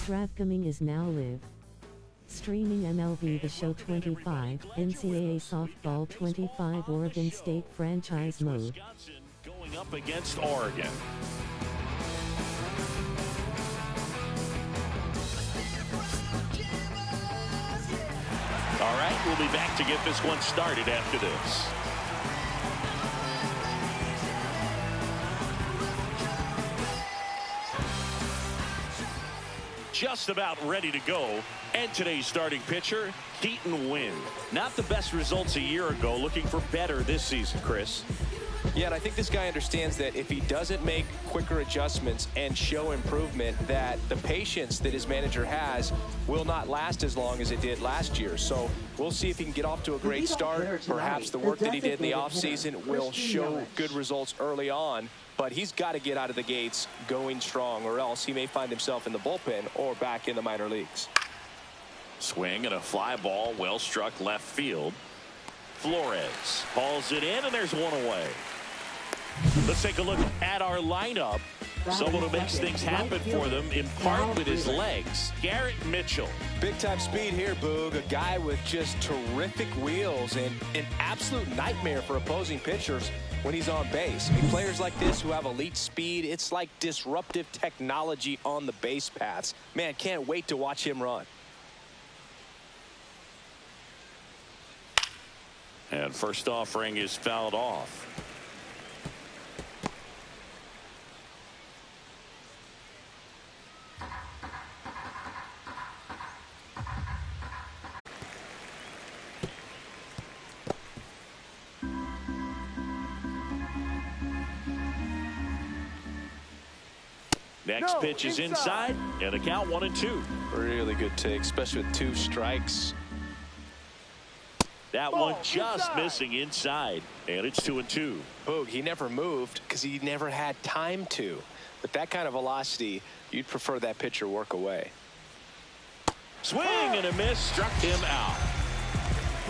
DraftKings is now live. Streaming MLB The Show 25, NCAA Softball 25 Oregon State Franchise Mode. Going up against Oregon. All right, we'll be back to get this one started after this. Just about ready to go. And today's starting pitcher, Keaton Wynn. Not the best results a year ago, looking for better this season, Chris. Yeah, and I think this guy understands that if he doesn't make quicker adjustments and show improvement, that the patience that his manager has will not last as long as it did last year. So we'll see if he can get off to a great start. Perhaps the work that he did in the offseason will show good results early on. But he's got to get out of the gates going strong, or else he may find himself in the bullpen or back in the minor leagues. Swing and a fly ball, well struck left field. Flores hauls it in, and there's one away. Let's take a look at our lineup. Someone who makes things happen for them in part with his legs, Garrett Mitchell. Big time speed here, Boog. A guy with just terrific wheels and an absolute nightmare for opposing pitchers when he's on base. I mean, players like this who have elite speed, it's like disruptive technology on the base paths. Man, can't wait to watch him run. And first offering is fouled off. Next pitch is inside, and a count 1-2. Really good take, especially with 2 strikes. That one just missing inside, and it's 2-2. Boog, he never moved because he never had time to. With that kind of velocity, you'd prefer that pitcher work away. Swing and a miss, struck him out.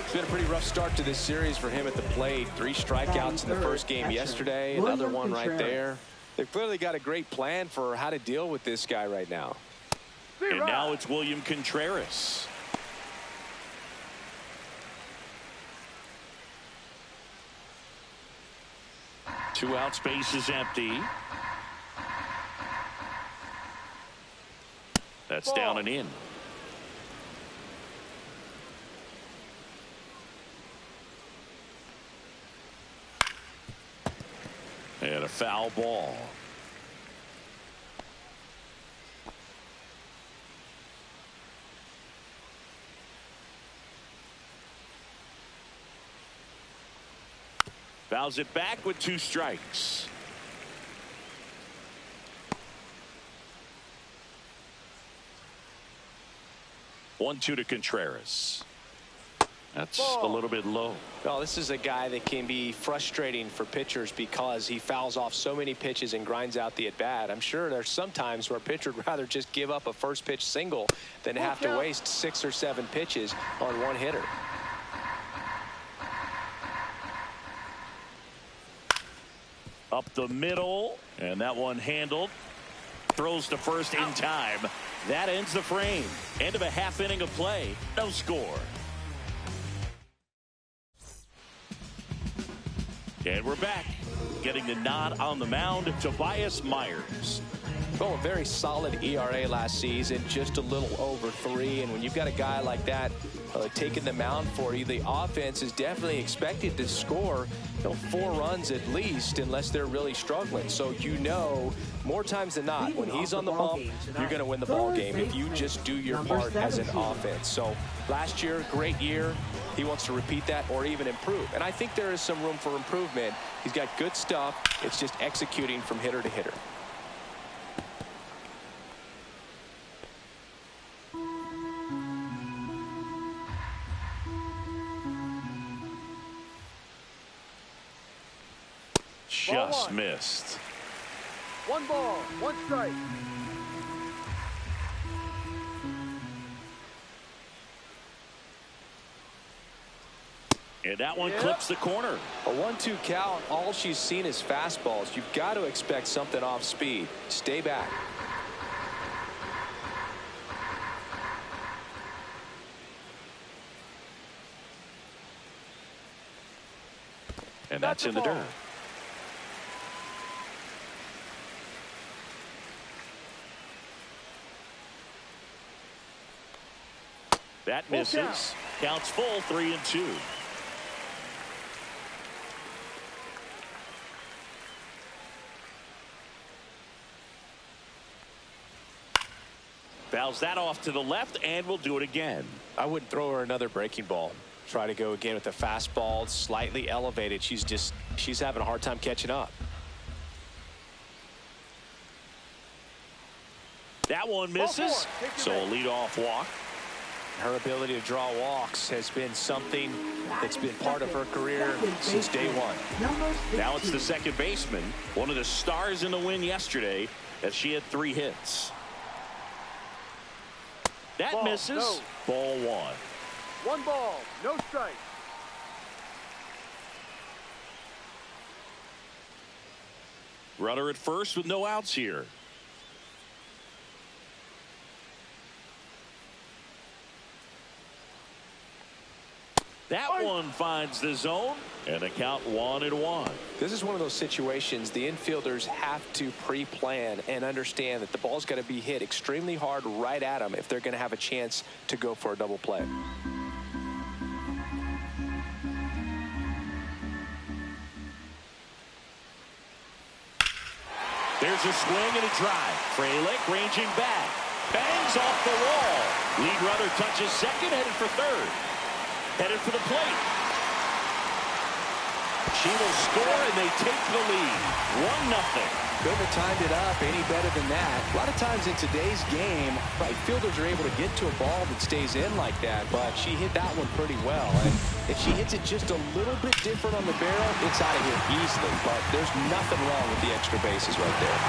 It's been a pretty rough start to this series for him at the plate. 3 strikeouts in the first game yesterday, another one right there. They've clearly got a great plan for how to deal with this guy right now. And now it's William Contreras. Two out, space is empty. That's down and in. And a foul ball. Fouls it back with 2 strikes. One-two to Contreras. That's a little bit low. Well, this is a guy that can be frustrating for pitchers because he fouls off so many pitches and grinds out the at-bat. I'm sure there's some times where a pitcher would rather just give up a first pitch single than have to waste 6 or 7 pitches on one hitter. Up the middle, and that one handled. Throws to first in time. That ends the frame. End of a half inning of play. No score. And we're back. Getting the nod on the mound, Tobias Myers. Oh, a very solid ERA last season, just a little over 3. And when you've got a guy like that taking the mound for you, the offense is definitely expected to score 4 runs at least, unless they're really struggling. So more times than not, when he's on the bump, you're going to win the ball game if you just do your part as an offense. So last year, great year. He wants to repeat that or even improve. And I think there is some room for improvement. He's got good stuff. It's just executing from hitter to hitter. Just missed. 1 ball, 1 strike. And that one clips the corner. A 1-2 count. All she's seen is fastballs. You've got to expect something off speed. Stay back. And that's in the dirt. That misses. Counts full, 3-2. Fouls that off to the left, and we'll do it again. I wouldn't throw her another breaking ball. Try to go again with a fastball, slightly elevated. She's having a hard time catching up. That one misses, so a leadoff walk. Her ability to draw walks has been something that's been part of her career since day one. Now it's the second baseman, one of the stars in the win yesterday, as she had 3 hits. That Ball, misses. no. Ball 1. 1 ball, no strike. Runner at first with no outs here. That one finds the zone, and a count 1-1. This is one of those situations the infielders have to pre-plan and understand that the ball's got to be hit extremely hard right at them if they're going to have a chance to go for a double play. There's a swing and a drive. Frelick ranging back. Bangs off the wall. Lead runner touches second, headed for third. Headed for the plate. She will score, and they take the lead. 1-0. Couldn't have timed it up any better than that. A lot of times in today's game, right fielders are able to get to a ball that stays in like that, but she hit that one pretty well. And if she hits it just a little bit different on the barrel, it's out of here easily. But there's nothing wrong with the extra bases right there.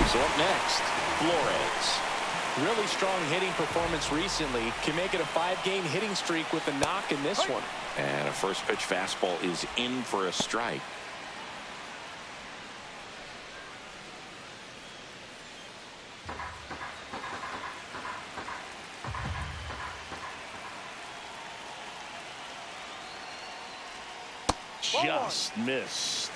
So up next, Flores. Really strong hitting performance recently. Can make it a 5-game hitting streak with a knock in this one. And a first pitch fastball is in for a strike. Just missed.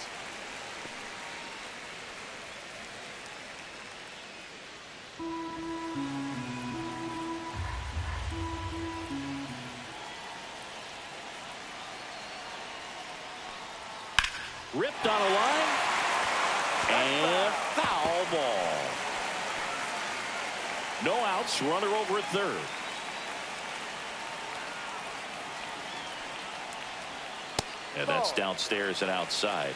Ripped on a line, and foul ball. No outs, runner over at third. And that's downstairs and outside.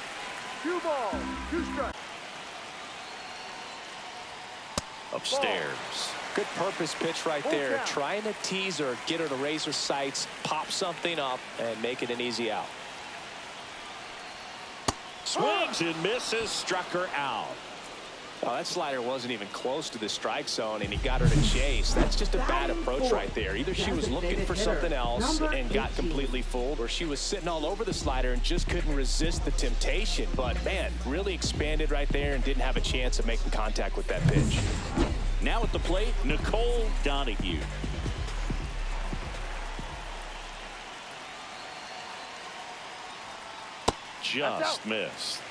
2 balls, 2 strikes. Upstairs. Good purpose pitch right there. Trying to tease her, get her to raise her sights, pop something up, and make it an easy out. Swings and misses, struck her out. Oh, that slider wasn't even close to the strike zone, and he got her to chase. That's just a bad approach right there. Either she was looking for something else and got completely fooled, or she was sitting all over the slider and just couldn't resist the temptation. But, man, really expanded right there and didn't have a chance of making contact with that pitch. Now at the plate, Nicole Donahue. Just missed.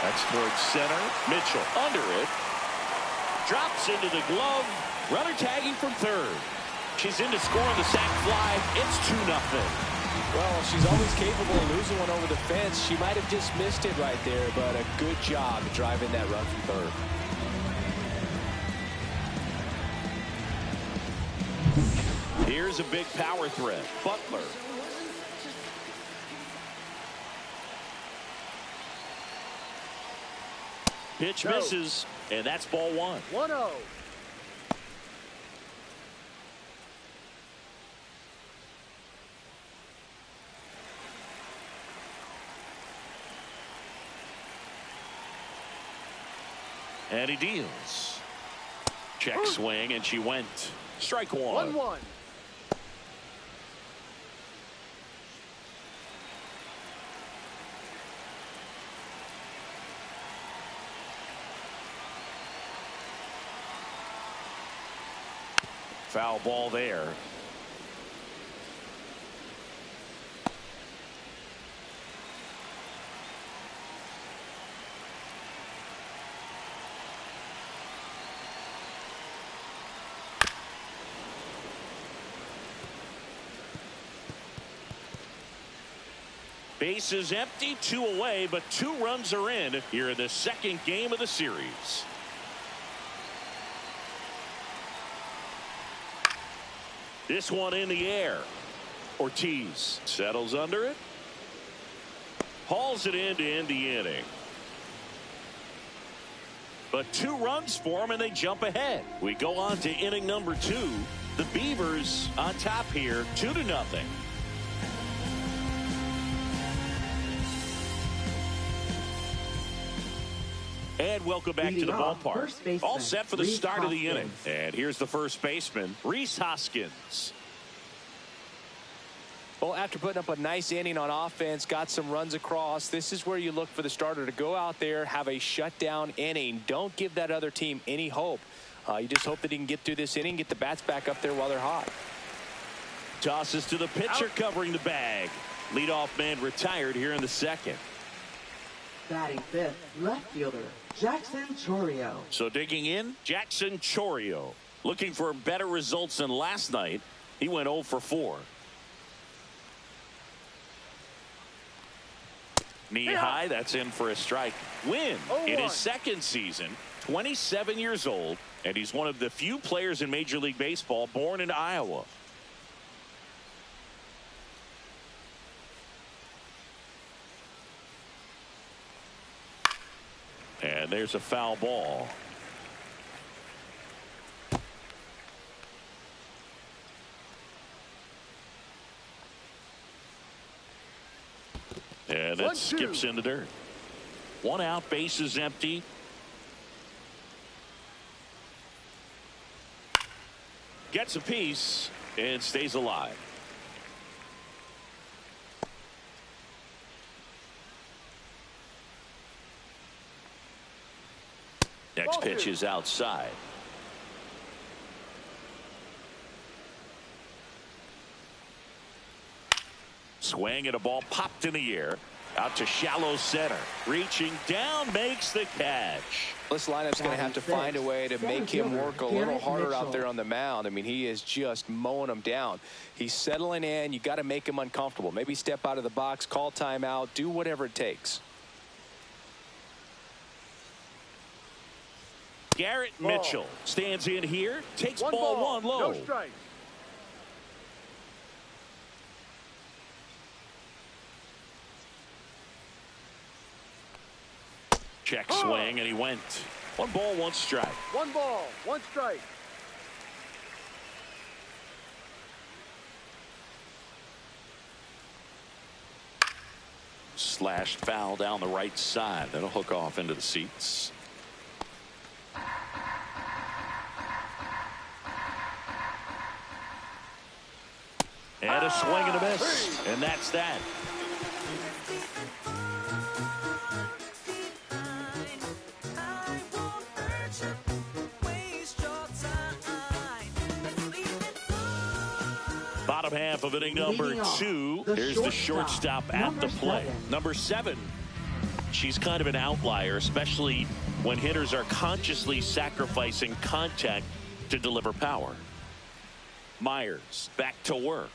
That's towards center. Mitchell under it. Drops into the glove. Runner tagging from third. She's in to score on the sac fly. It's 2-0. Well, she's always capable of losing one over the fence. She might have just missed it right there, but a good job driving that run from third. Here's a big power threat. Butler. Pitch misses, and that's ball 1. 1-0. And he deals. Check swing, and she went. Strike one. 1-1. Foul ball there. Base is empty, 2 away, but 2 runs are in here in the second game of the series. This one in the air. Ortiz settles under it. Hauls it in to end the inning. But 2 runs for him, and they jump ahead. We go on to inning number 2. The Beavers on top here, 2-0. And welcome back to the ballpark. All set for the start of the inning. And here's the first baseman, Rhys Hoskins. Well, after putting up a nice inning on offense, got some runs across, this is where you look for the starter to go out there, have a shutdown inning. Don't give that other team any hope. You just hope that he can get through this inning, get the bats back up there while they're hot. Tosses to the pitcher, covering the bag. Leadoff man retired here in the second. Batting fifth, left fielder, Jackson Chorio. So digging in, Jackson Chorio. Looking for better results than last night. He went 0 for 4. Knee high, that's in for a strike. Win in his second season, 27 years old, and he's one of the few players in Major League Baseball born in Iowa. And there's a foul ball. And that skips in the dirt. 1 out, base is empty. Gets a piece and stays alive. Next pitch is outside. Swing, and a ball popped in the air. Out to shallow center. Reaching down, makes the catch. This lineup's going to have to find a way to make him work a little harder out there on the mound. I mean, he is just mowing them down. He's settling in. You got to make him uncomfortable. Maybe step out of the box, call timeout, do whatever it takes. Garrett Mitchell stands in here, takes ball 1 low. No strike. Check swing, and he went. 1 ball, 1 strike. 1 ball, 1 strike. Slashed foul down the right side. That'll hook off into the seats. And a swing and a miss. And that's that. Bottom half of inning number 2. Here's the shortstop at the plate. Number 7. She's kind of an outlier, especially when hitters are consciously sacrificing contact to deliver power. Myers back to work.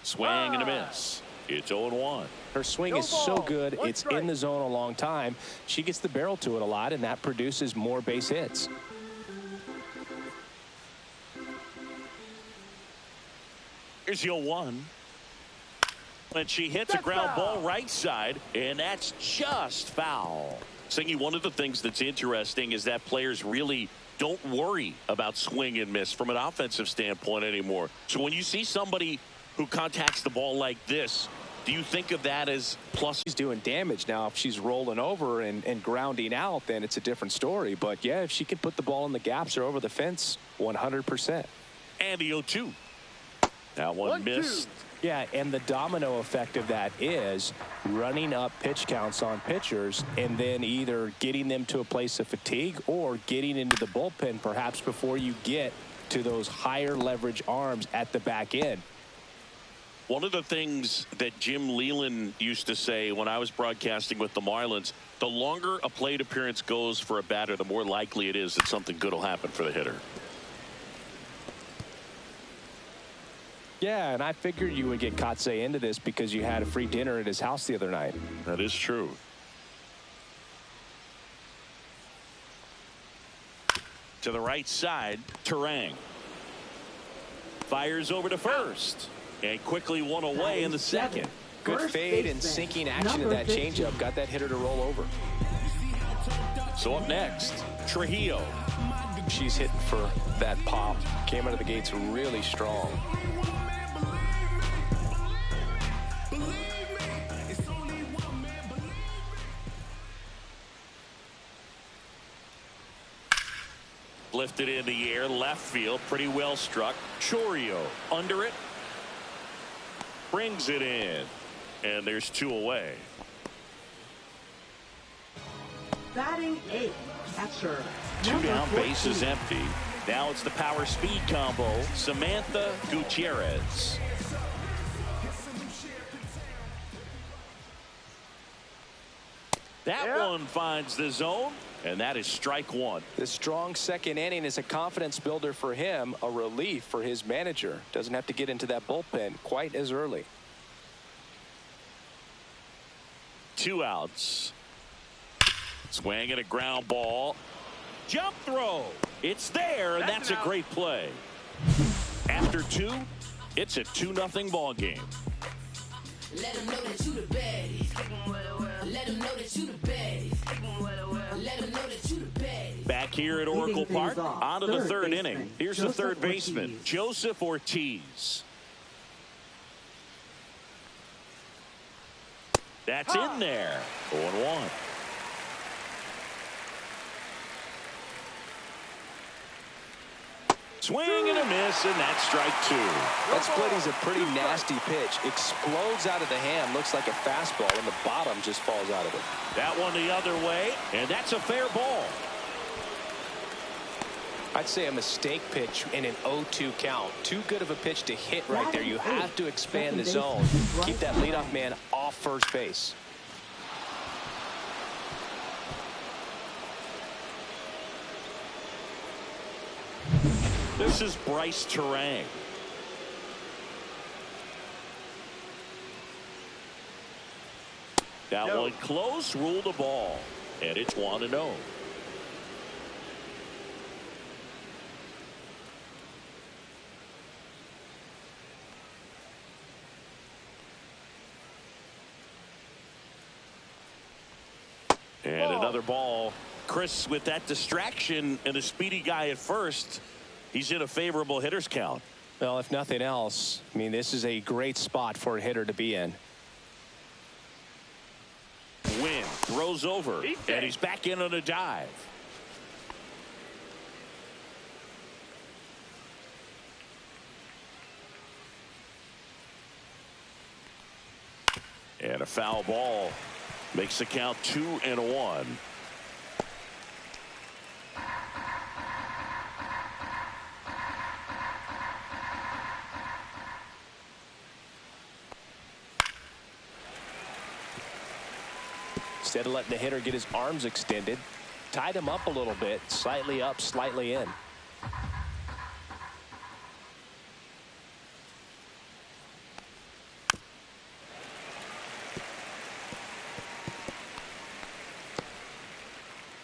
Swing and a miss. It's 0-1. Her swing is so good, it's in the zone a long time. She gets the barrel to it a lot, and that produces more base hits. Here's the 0-1. And she hits a ground ball right side, and that's just foul. Singy, one of the things that's interesting is that players really don't worry about swing and miss from an offensive standpoint anymore. So when you see somebody who contacts the ball like this, Do you think of that as plus? She's doing damage now. If she's rolling over and grounding out, then it's a different story. But yeah, if she can put the ball in the gaps or over the fence, 100%. And the 0-2. That one missed. Yeah, and the domino effect of that is running up pitch counts on pitchers and then either getting them to a place of fatigue or getting into the bullpen perhaps before you get to those higher leverage arms at the back end. One of the things that Jim Leland used to say when I was broadcasting with the Marlins, the longer a plate appearance goes for a batter, the more likely it is that something good will happen for the hitter. Yeah, and I figured you would get Ncaa into this because you had a free dinner at his house the other night. That is true. To the right side, Terang fires over to first and quickly one away in the second. Good fade and sinking action of that changeup got that hitter to roll over. So up next, Trujillo. She's hitting for that pop. Came out of the gates really strong. Lifted in the air, left field, pretty well struck. Chourio under it. Brings it in. And there's 2 away. Batting 8th, catcher. 2 down, base is empty. Now it's the power speed combo, Samantha Gutierrez. That one finds the zone, and that is strike 1. The strong second inning is a confidence builder for him, a relief for his manager. Doesn't have to get into that bullpen quite as early. 2 outs. Swing and a ground ball. Jump throw. It's there, and that's a great play. After 2, it's a 2-0 ball game. Let them know that you the baddest. Let them know that you the baddest. Let them know that you the baddest. Back here at Oracle Park, on to the 3rd inning. Here's the 3rd baseman, Joseph Ortiz. That's in there. 0-1. Swing and a miss, and that's strike 2. That splitting's a pretty nasty pitch. Explodes out of the hand. Looks like a fastball, and the bottom just falls out of it. That one the other way, and that's a fair ball. I'd say a mistake pitch in an 0-2 count. Too good of a pitch to hit right there. You have to expand the zone. Keep that leadoff man off first base. This is Bryce Terang. That one close, ruled the ball, and it's 1-0. And another ball. Chris, with that distraction and a speedy guy at first, he's in a favorable hitter's count. Well, if nothing else, I mean, this is a great spot for a hitter to be in. Win throws over, and he's back in on a dive. And a foul ball makes the count 2-1. Instead of letting the hitter get his arms extended, tied him up a little bit, slightly up, slightly in.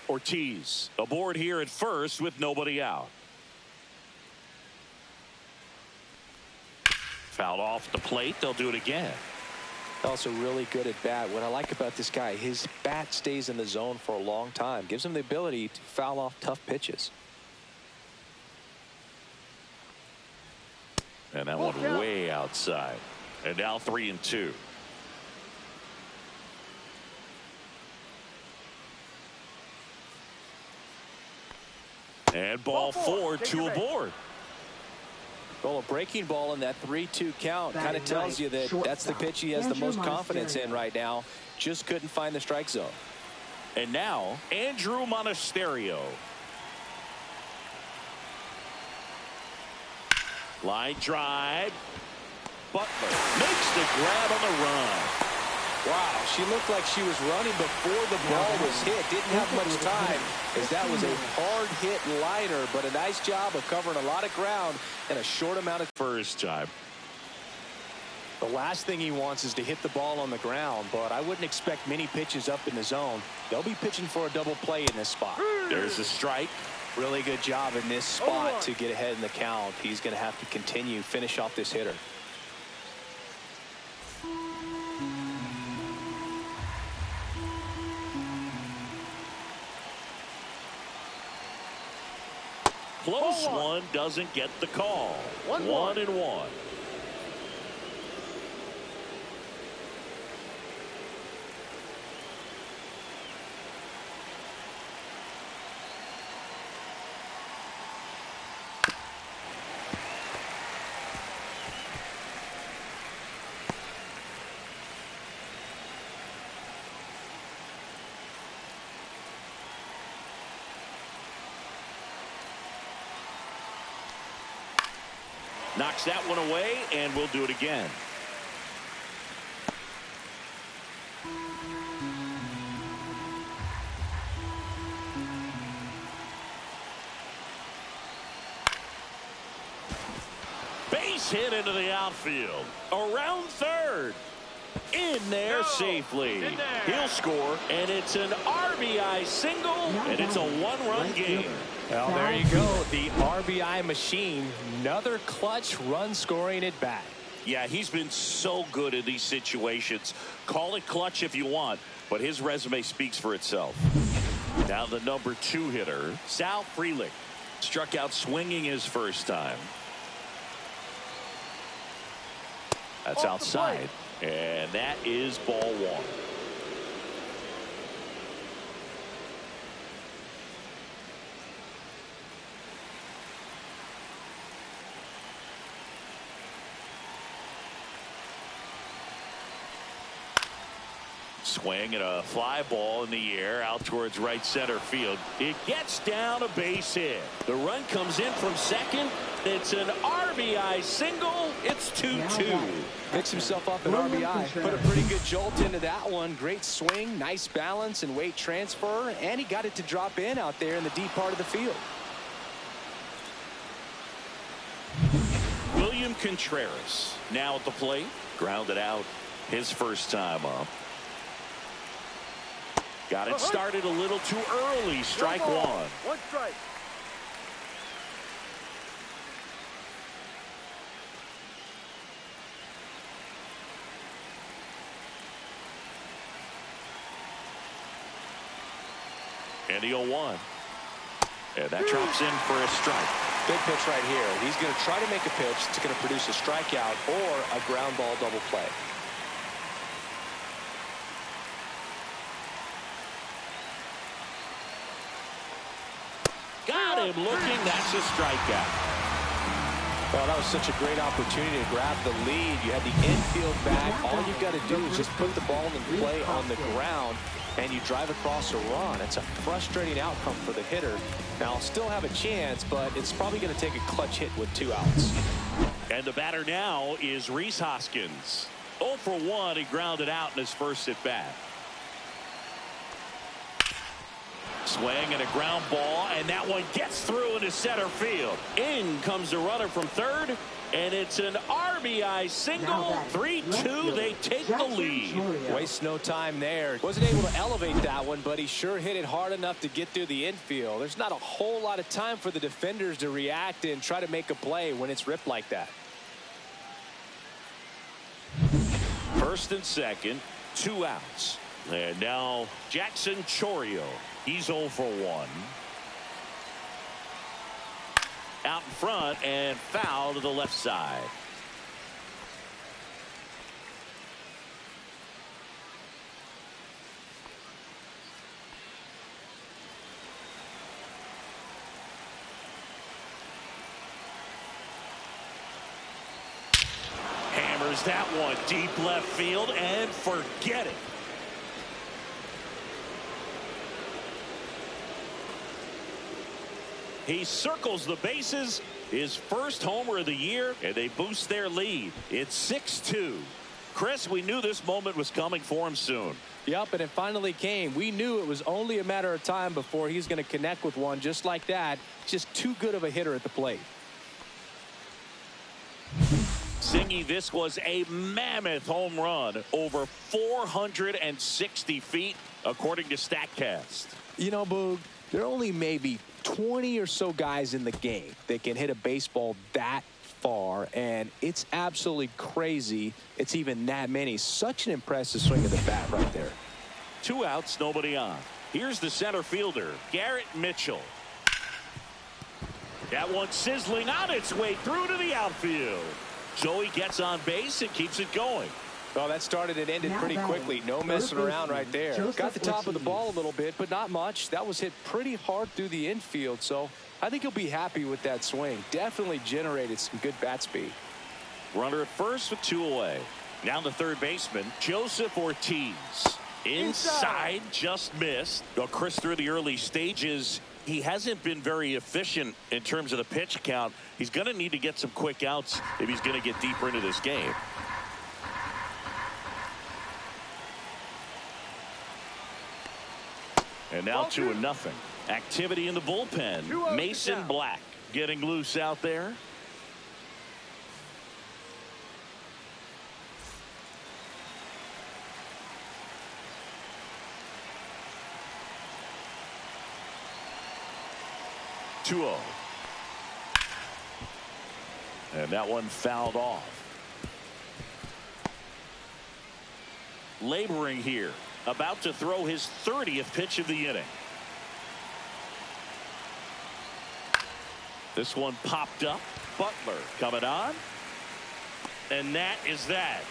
Ortiz aboard here at first with nobody out. Fouled off the plate. They'll do it again. Also really good at bat. What I like about this guy, his bat stays in the zone for a long time. Gives him the ability to foul off tough pitches. And that one way outside. And now 3-2. And ball four, two aboard. Well, a breaking ball in that 3-2 count kind of tells you that that's the pitch he has the most confidence in right now. Just couldn't find the strike zone. And now, Andrew Monasterio. Line drive. Butler makes the grab on the run. Wow, she looked like she was running before the ball was hit. Didn't have much time, as that was a hard hit liner, but a nice job of covering a lot of ground in a short amount of first time. The last thing he wants is to hit the ball on the ground, but I wouldn't expect many pitches up in the zone. They'll be pitching for a double play in this spot. There's a strike. Really good job in this spot to get ahead in the count. He's going to have to continue, finish off this hitter. Close one doesn't get the call. 1-1. Knocks that one away, and we'll do it again. Base hit into the outfield. Around third. In there safely. He'll score, and it's an RBI single, and it's a one-run game. Well, there you go. The RBI machine. Another clutch run scoring at bat. Yeah, he's been so good in these situations. Call it clutch if you want, but his resume speaks for itself. Now the number 2 hitter, Sal Frelick, struck out swinging his first time. That's outside, and that is ball 1. Swing and a fly ball in the air out towards right center field. It gets down, a base hit. The run comes in from second. It's an RBI single. It's 2-2. Picks himself up an RBI. Put a pretty good jolt into that one. Great swing, nice balance and weight transfer, and he got it to drop in out there in the deep part of the field. William Contreras now at the plate. Grounded out his first time up. Got it started a little too early. Strike 1. 1 strike. And the 0-1. And that drops in for a strike. Big pitch right here. He's going to try to make a pitch that's going to produce a strikeout or a ground ball double play. Got him looking. That's a strikeout. Well, that was such a great opportunity to grab the lead. You had the infield back. All you've got to do is just put the ball in play on the ground, and you drive across a run. It's a frustrating outcome for the hitter. Now, still have a chance, but it's probably going to take a clutch hit with 2 outs. And the batter now is Rhys Hoskins. 0 for 1. He grounded out in his first at bat. Swing and a ground ball, and that one gets through into center field. In comes the runner from third, and it's an RBI single. 3-2. They take the lead. Waste no time there. Wasn't able to elevate that one, but he sure hit it hard enough to get through the infield. There's not a whole lot of time for the defenders to react and try to make a play when it's ripped like that. First and second, 2 outs. And now Jackson Chourio. He's 0 for 1. Out in front and foul to the left side. Fires that one deep left field and forget it. He circles the bases, his first homer of the year, and they boost their lead. It's 6-2. Chris, we knew this moment was coming for him soon. Yep, and it finally came. We knew it was only a matter of time before he's going to connect with one just like that. Just too good of a hitter at the plate. Ncaa, this was a mammoth home run, over 460 feet, according to StatCast. You know, Boog, there are only maybe 20 or so guys in the game that can hit a baseball that far, and it's absolutely crazy it's even that many. Such an impressive swing of the bat right there. 2 outs, nobody on. Here's the center fielder, Garrett Mitchell. That one sizzling on its way through to the outfield. Joey gets on base and keeps it going. Well, that started and ended pretty quickly. No messing around right there. Got the top of the ball a little bit, but not much. That was hit pretty hard through the infield, so I think he'll be happy with that swing. Definitely generated some good bat speed. Runner at first with 2 away. Now the third baseman, Joseph Ortiz. Inside, just missed. Well, Chris, through the early stages, he hasn't been very efficient in terms of the pitch count. He's going to need to get some quick outs if he's going to get deeper into this game. And now 2-0. Activity in the bullpen. Mason Black getting loose out there. And that one fouled off. Laboring here, about to throw his 30th pitch of the inning. This one popped up. Butler coming on. And that is that.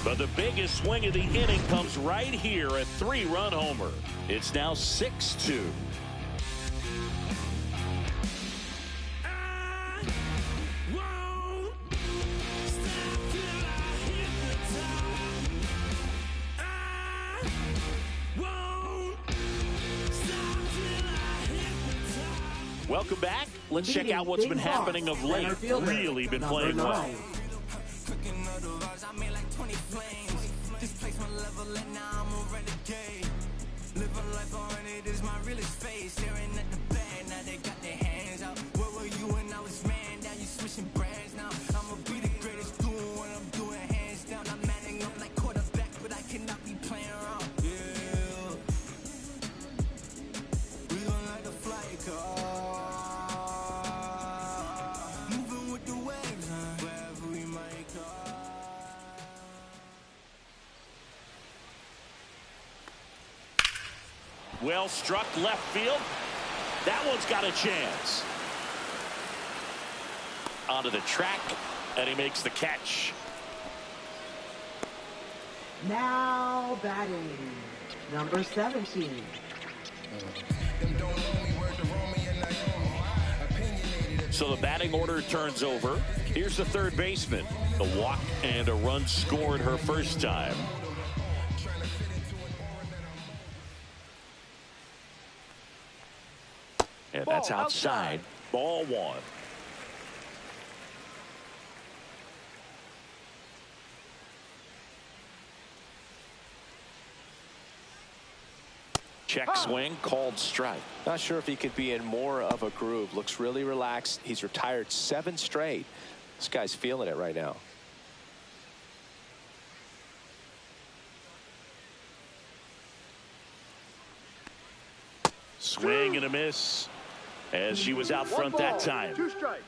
But the biggest swing of the inning comes right here, a 3-run homer. It's now 6-2. Welcome back. Let's check out what's been happening of late. Really been playing well. Well struck left field. That one's got a chance. Onto the track, and he makes the catch. Now batting, number 17. So the batting order turns over. Here's the third baseman. A walk and a run scored her first time. And that's outside. Ball 1. Check swing, called strike. Not sure if he could be in more of a groove. Looks really relaxed. He's retired 7 straight. This guy's feeling it right now. Swing and a miss, as she was out front that time. 2 strikes.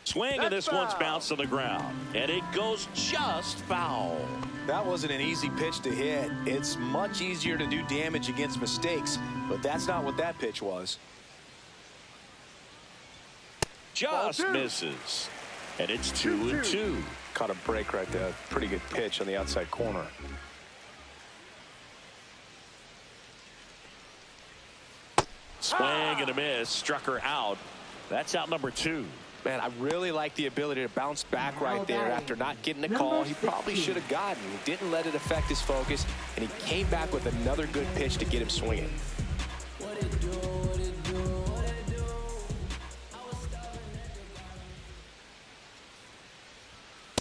Swing, and this one's bounced on the ground, and it goes just foul. That wasn't an easy pitch to hit. It's much easier to do damage against mistakes, but that's not what that pitch was. Just misses, and it's 2-2. Caught a break right there. Pretty good pitch on the outside corner. Swing and a miss. Struck her out. That's out number 2. Man, I really like the ability to bounce back right there after not getting a call. He probably should have gotten. He didn't let it affect his focus, and he came back with another good pitch to get him swinging.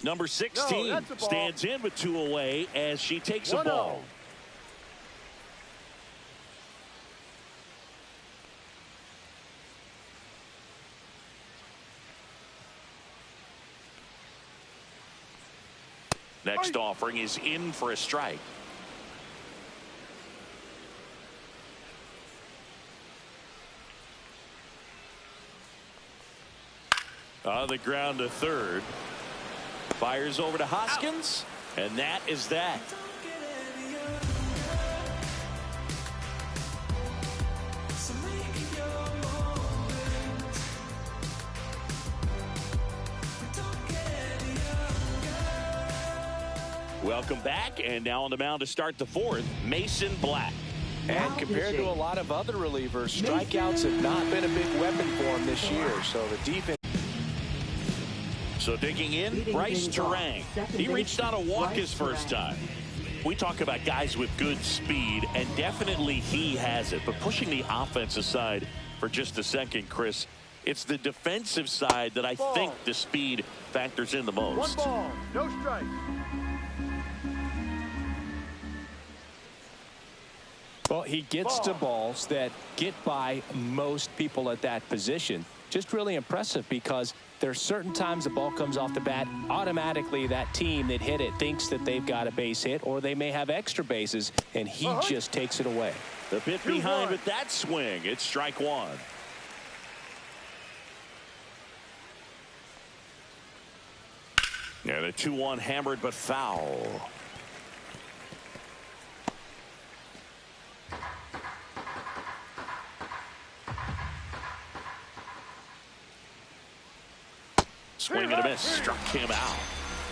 Number 16 stands in with 2 away as she takes a ball. Next offering is in for a strike. On the ground to third. Fires over to Hoskins, and that is that. Welcome back, and now on the mound to start the 4th, Mason Black. And compared to a lot of other relievers, strikeouts have not been a big weapon for him this year. So the defense. So digging in, Bryce Terang. He reached out a walk his first time. We talk about guys with good speed, and definitely he has it. But pushing the offense aside for just a second, Chris, it's the defensive side that I think the speed factors in the most. 1 ball, no strike. Well, he gets to balls that get by most people at that position. Just really impressive because there's certain times the ball comes off the bat, automatically that team that hit it thinks that they've got a base hit, or they may have extra bases, and he just takes it away. The bit behind with that swing. It's strike 1. And a 2-1 hammered but foul. Swing and a miss. Struck him out.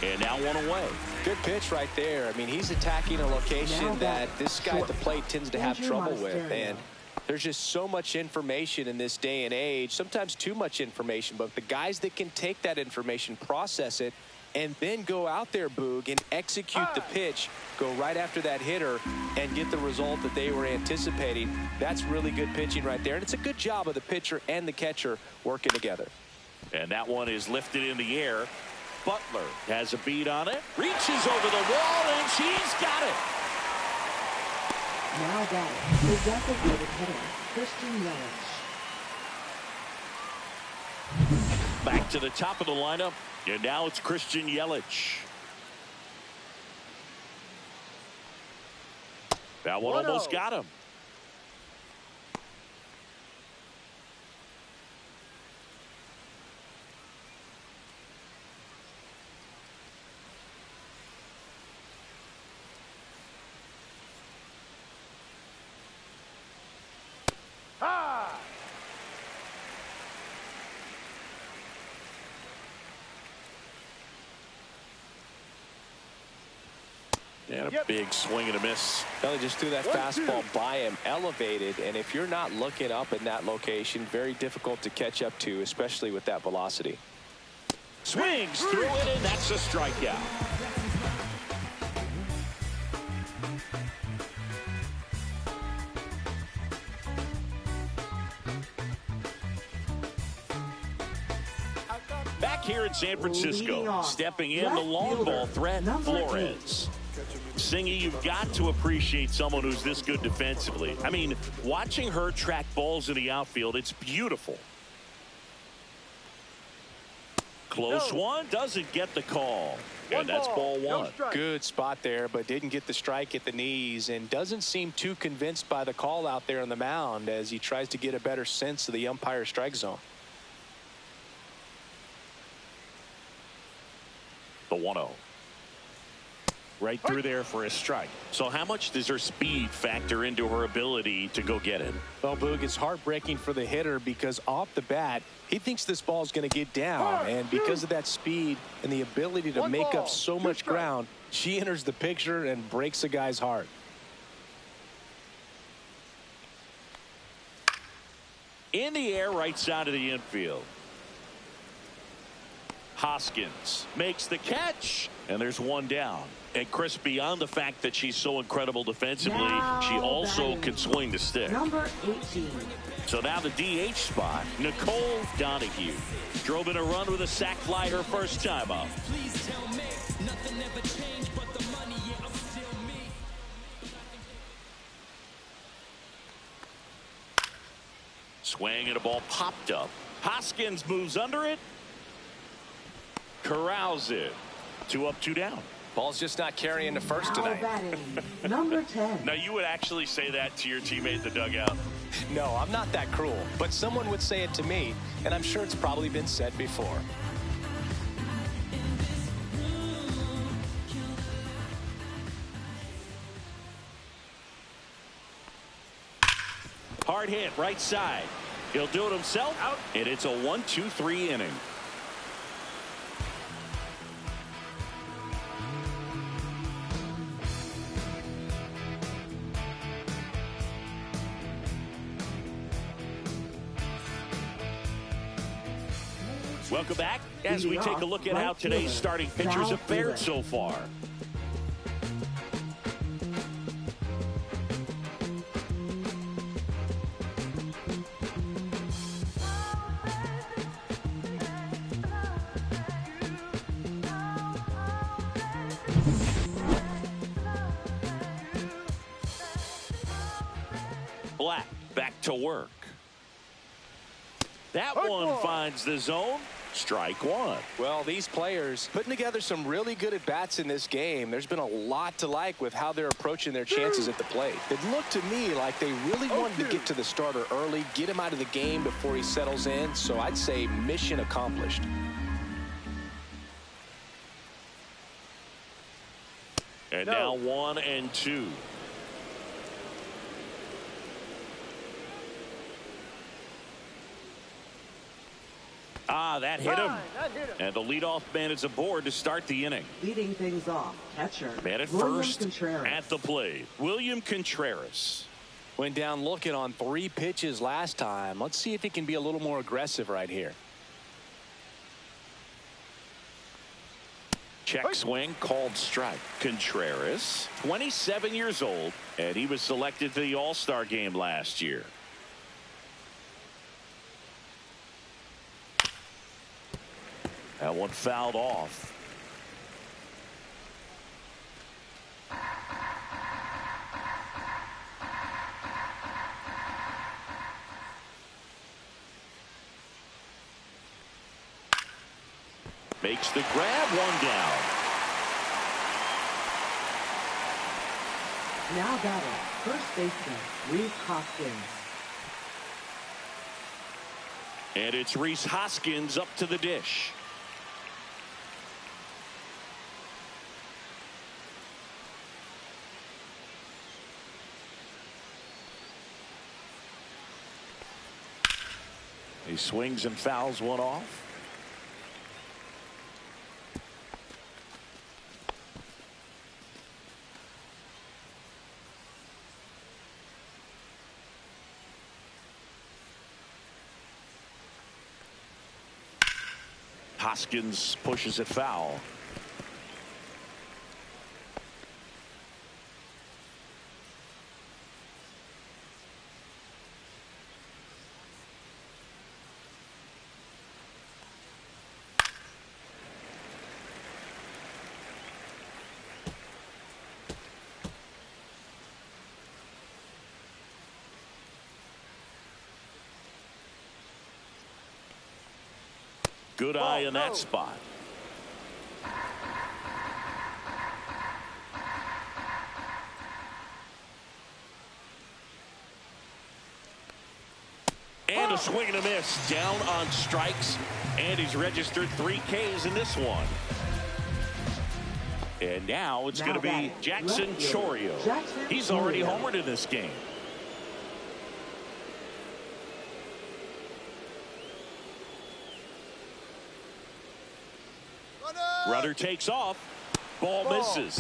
And now 1 away. Good pitch right there. I mean, he's attacking a location that this guy at the plate tends to have trouble with. And there's just so much information in this day and age, sometimes too much information. But the guys that can take that information, process it, and then go out there, Boog, and execute the pitch, go right after that hitter, and get the result that they were anticipating, that's really good pitching right there. And it's a good job of the pitcher and the catcher working together. And that one is lifted in the air. Butler has a beat on it. Reaches over the wall, and she's got it. Now batting, the designated hitter, Christian Yelich. Back to the top of the lineup, and now it's Christian Yelich. That one almost got him. And a big swing and a miss. Belly just threw that fastball by him, elevated, and if you're not looking up in that location, very difficult to catch up to, especially with that velocity. Swings through it, and that's a strikeout. Back here in San Francisco, stepping in the long ball threat, Flores. Singy, you've got to appreciate someone who's this good defensively. I mean, watching her track balls in the outfield, it's beautiful. Close one, doesn't get the call. And that's ball 1. Good spot there, but didn't get the strike at the knees, and doesn't seem too convinced by the call out there on the mound as he tries to get a better sense of the umpire strike zone. The 1-0. Right through there for a strike. So how much does her speed factor into her ability to go get it? Well, Boog, it's heartbreaking for the hitter because off the bat, he thinks this ball is going to get down. And because of that speed and the ability to make up so much ground, she enters the picture and breaks a guy's heart. In the air, right side of the infield. Hoskins makes the catch, and there's one down. And Chris, beyond the fact that she's so incredible defensively, she also can swing the stick. Number 18. So now the DH spot, Nicole Donahue. Drove in a run with a sac fly her first time up. Swing and a ball popped up. Hoskins moves under it. Corrals it. 2 up, 2 down. Ball's just not carrying the first Now tonight. batting, number 10. Now, you would actually say that to your teammate in the dugout? No, I'm not that cruel, but someone would say it to me, and I'm sure it's probably been said before. Hard hit, right side. He'll do it himself, out, and it's a 1-2-3 inning. Welcome back as we take a look at how today's starting pitchers have fared so far. Black back to work. That one finds the zone. Strike one. Well, these players putting together some really good at-bats in this game. There's been a lot to like with how they're approaching their chances at the plate. It looked to me like they really wanted to get to the starter early, get him out of the game before he settles in. So I'd say mission accomplished. And now 1-2. That hit him. And the leadoff man is aboard to start the inning. Leading things off, catcher. Man at William first, Contreras. at the plate, William Contreras. Went down looking on 3 pitches last time. Let's see if he can be a little more aggressive right here. Check swing called strike. Contreras, 27 years old, and he was selected to the All-Star game last year. That one fouled off. Makes the grab, one down. Now batting, first baseman, Reese Hoskins. And it's Reese Hoskins up to the dish. He swings and fouls one off. Hoskins pushes it foul. Good eye in that spot. And a swing and a miss down on strikes, and he's registered 3 Ks in this one. And now it's going to be Jackson Chourio. He's already homered in this game. Runner takes off. Ball misses.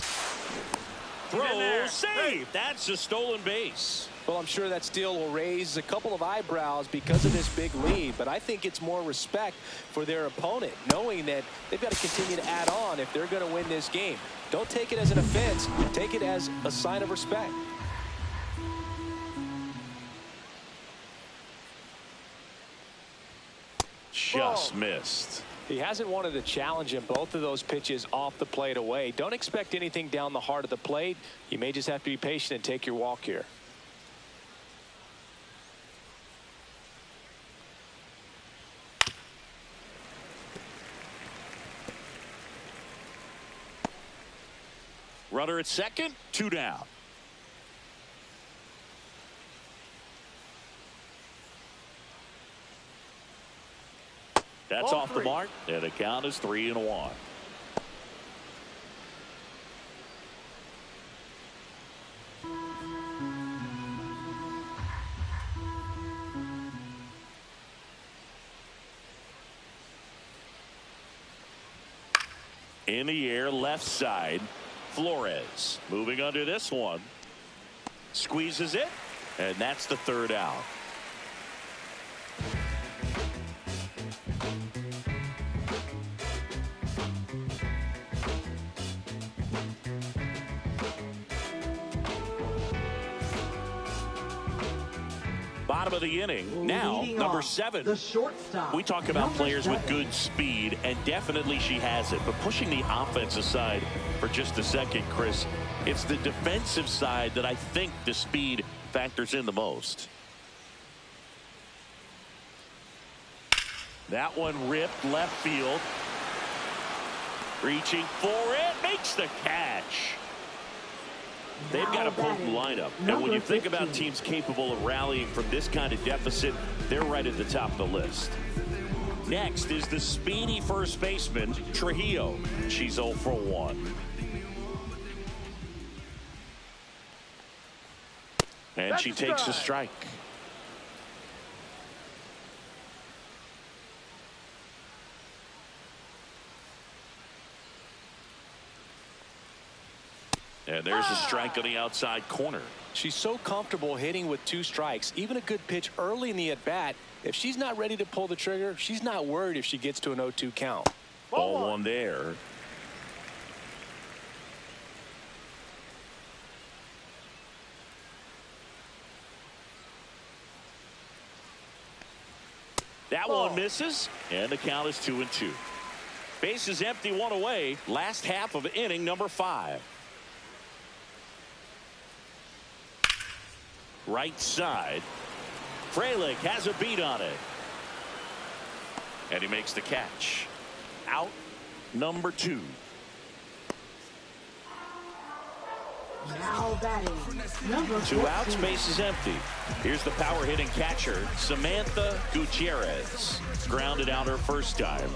Throw, save. That's a stolen base. Well, I'm sure that steal will raise a couple of eyebrows because of this big lead, but I think it's more respect for their opponent, knowing that they've got to continue to add on if they're going to win this game. Don't take it as an offense. Take it as a sign of respect. Just missed. He hasn't wanted to challenge him. Both of those pitches off the plate away. Don't expect anything down the heart of the plate. You may just have to be patient and take your walk here. Runner at second, 2 down. That's off the mark, and the count is 3-1. In the air, left side. Flores moving under this one. Squeezes it, and that's the 3rd out. Bottom of the inning. Now, number 7. The shortstop. We talk about players with good speed, and definitely she has it. But pushing the offense aside for just a second, Chris, it's the defensive side that I think the speed factors in the most. That one ripped left field. Reaching for it, makes the catch. They've got a potent lineup, and when you think about teams capable of rallying from this kind of deficit, they're right at the top of the list. Next is the speedy first baseman, Trujillo. She's 0 for 1. And she takes a strike. And there's a strike on the outside corner. She's so comfortable hitting with 2 strikes. Even a good pitch early in the at-bat. If she's not ready to pull the trigger, she's not worried if she gets to an 0-2 count. Ball 1 there. That one misses, and the count is 2-2. Base is empty, 1 away. Last half of inning number 5. Right side. Frelick has a beat on it. And he makes the catch. Out number 2. Now batting. Number 2 outs, 14. base is empty. Here's the power hitting catcher, Samantha Gutierrez. Grounded out her first time.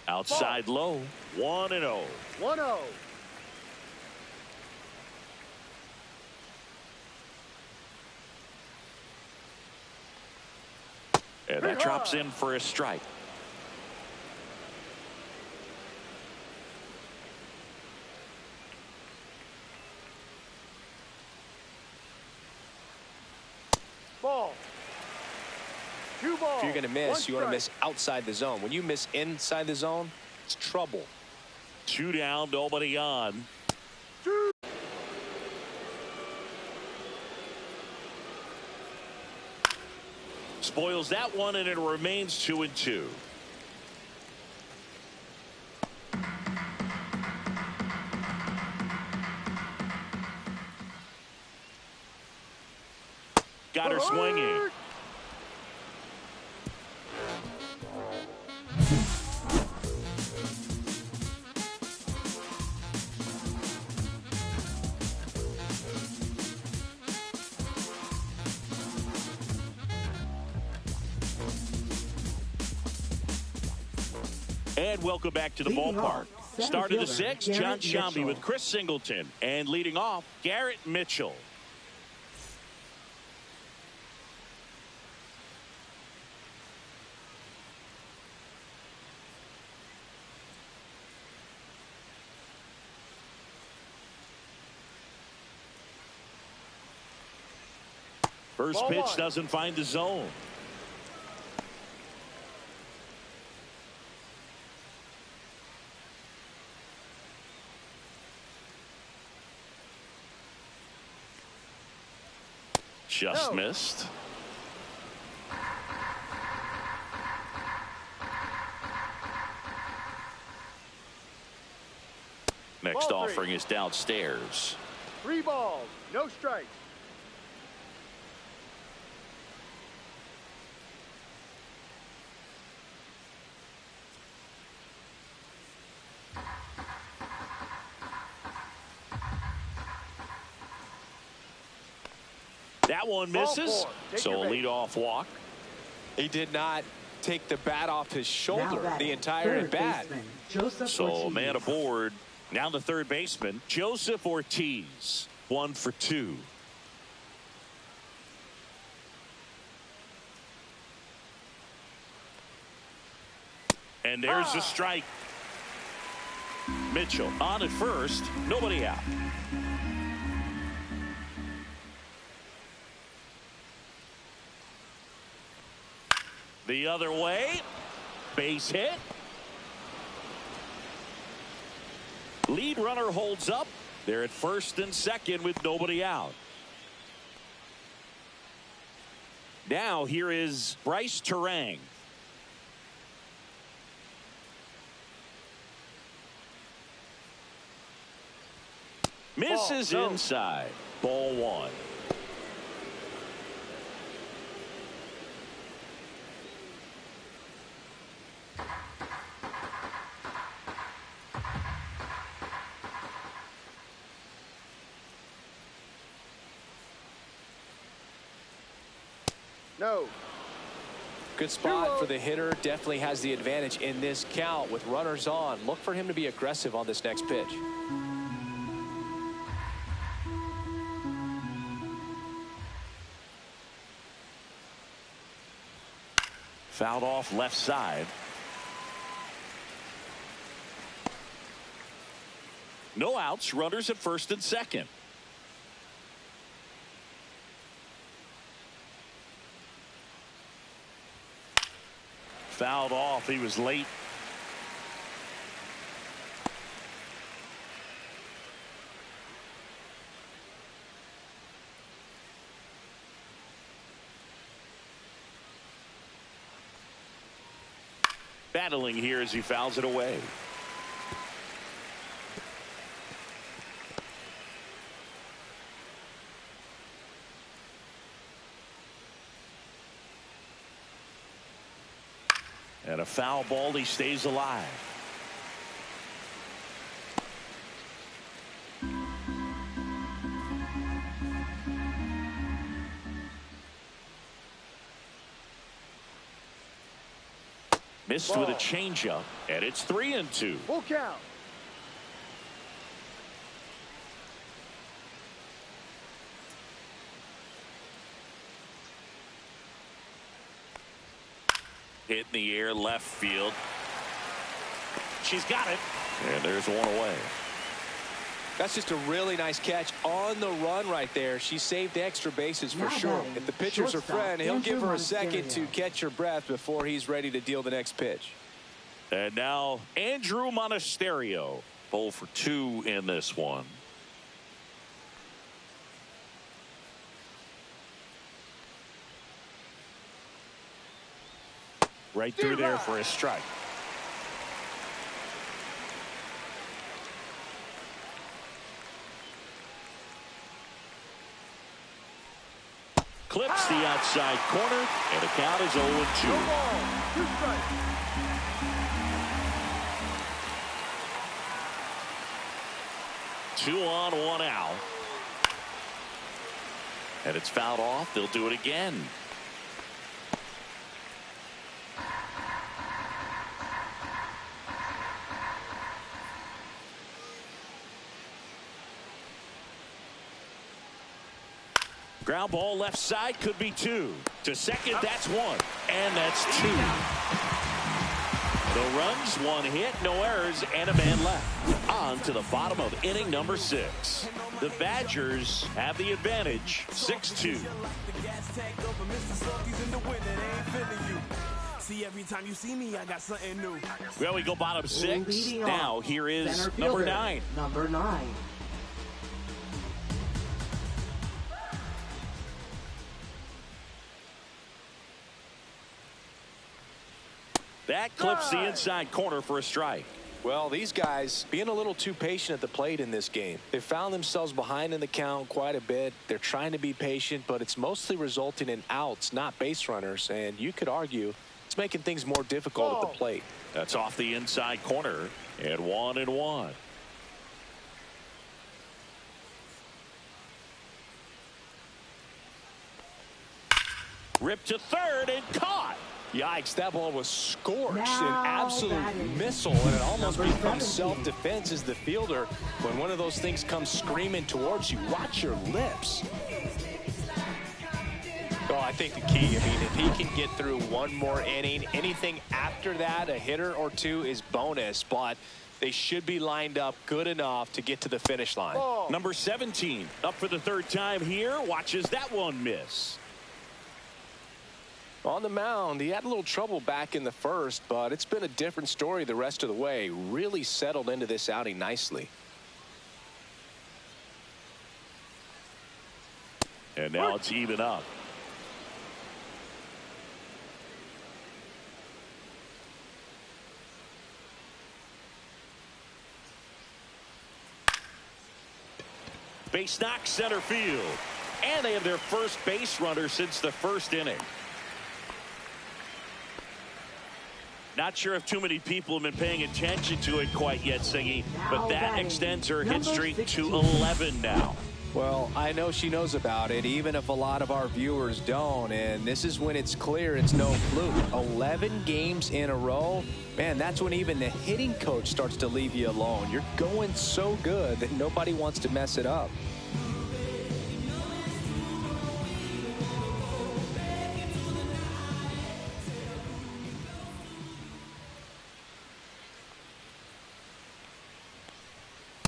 Outside low, 1-0. 1-0. And that drops in for a strike. Ball. 2 balls. If you're going to miss, 1 you want to strike. miss outside the zone. When you miss inside the zone, it's trouble. 2 down, nobody on. Spoils that one, and it remains 2-2. Got her swinging. And welcome back to the Leading ballpark. off, center Start of the fielder, 6th, John Garrett Shambi Mitchell. with Chris Singleton. And leading off, Garrett Mitchell. First Ball pitch one. doesn't find the zone. Just missed. Next Ball offering is downstairs. 3 balls, no strikes. That one misses. So a leadoff walk. He did not take the bat off his shoulder the entire third at-bat. baseman, Joseph So Ortiz. man aboard. Now the third baseman, Joseph Ortiz. 1 for 2. And there's the strike. Mitchell on at first. Nobody out. The other way. Base hit. Lead runner holds up. They're at first and second with nobody out. Now here is Bryce Terang. Misses inside. Ball 1. No. Good spot for the hitter. Definitely has the advantage in this count with runners on. Look for him to be aggressive on this next pitch. Fouled off left side. No outs. Runners at first and second. Fouled off. He was late. Battling here as he fouls it away. And a foul ball. He stays alive. Missed with a changeup, and it's 3-2. Full count. Hit in the air left field. She's got it. And there's one away. That's just a really nice catch on the run right there. She saved extra bases for sure. If the pitcher's her friend, he'll give her a second to catch her breath before he's ready to deal the next pitch. And now Andrew Monasterio. 0 for 2 in this one. Right through there for a strike. Clips the outside corner, and the count is 0-2. No ball, 2 strikes. Two on, 1 out. And it's fouled off. They'll do it again. Ground ball left side, could be 2. To second, that's 1. And that's 2. No runs, one hit, no errors, and a man left. On to the bottom of inning number 6. The Badgers have the advantage, 6-2. See, every time you see me, I got something new. Well, we go bottom 6. Leading Now, off, here is center number fielder, 9. Number 9. That clips the inside corner for a strike. Well, these guys being a little too patient at the plate in this game. They found themselves behind in the count quite a bit. They're trying to be patient, but it's mostly resulting in outs, not base runners. And you could argue it's making things more difficult at the plate. That's off the inside corner, and 1-1. Ripped to third and caught. Yikes, that ball was scorched, Now an absolute batting. missile, and it almost Number becomes 17. self-defense as the fielder. When one of those things comes screaming towards you, watch your lips. Oh, I think the key, I mean, if he can get through one more inning, anything after that, a hitter or two is bonus, but they should be lined up good enough to get to the finish line. Number 17 up for the third time here. Watches that one miss. On the mound, he had a little trouble back in the first, but it's been a different story the rest of the way. Really settled into this outing nicely. And now it's even up. Base knock center field. And they have their first base runner since the first inning. Not sure if too many people have been paying attention to it quite yet, Singy, but that extends her hit streak to 11 now. Well, I know she knows about it, even if a lot of our viewers don't, and this is when it's clear it's no fluke. 11 games in a row, man, that's when even the hitting coach starts to leave you alone. You're going so good that nobody wants to mess it up.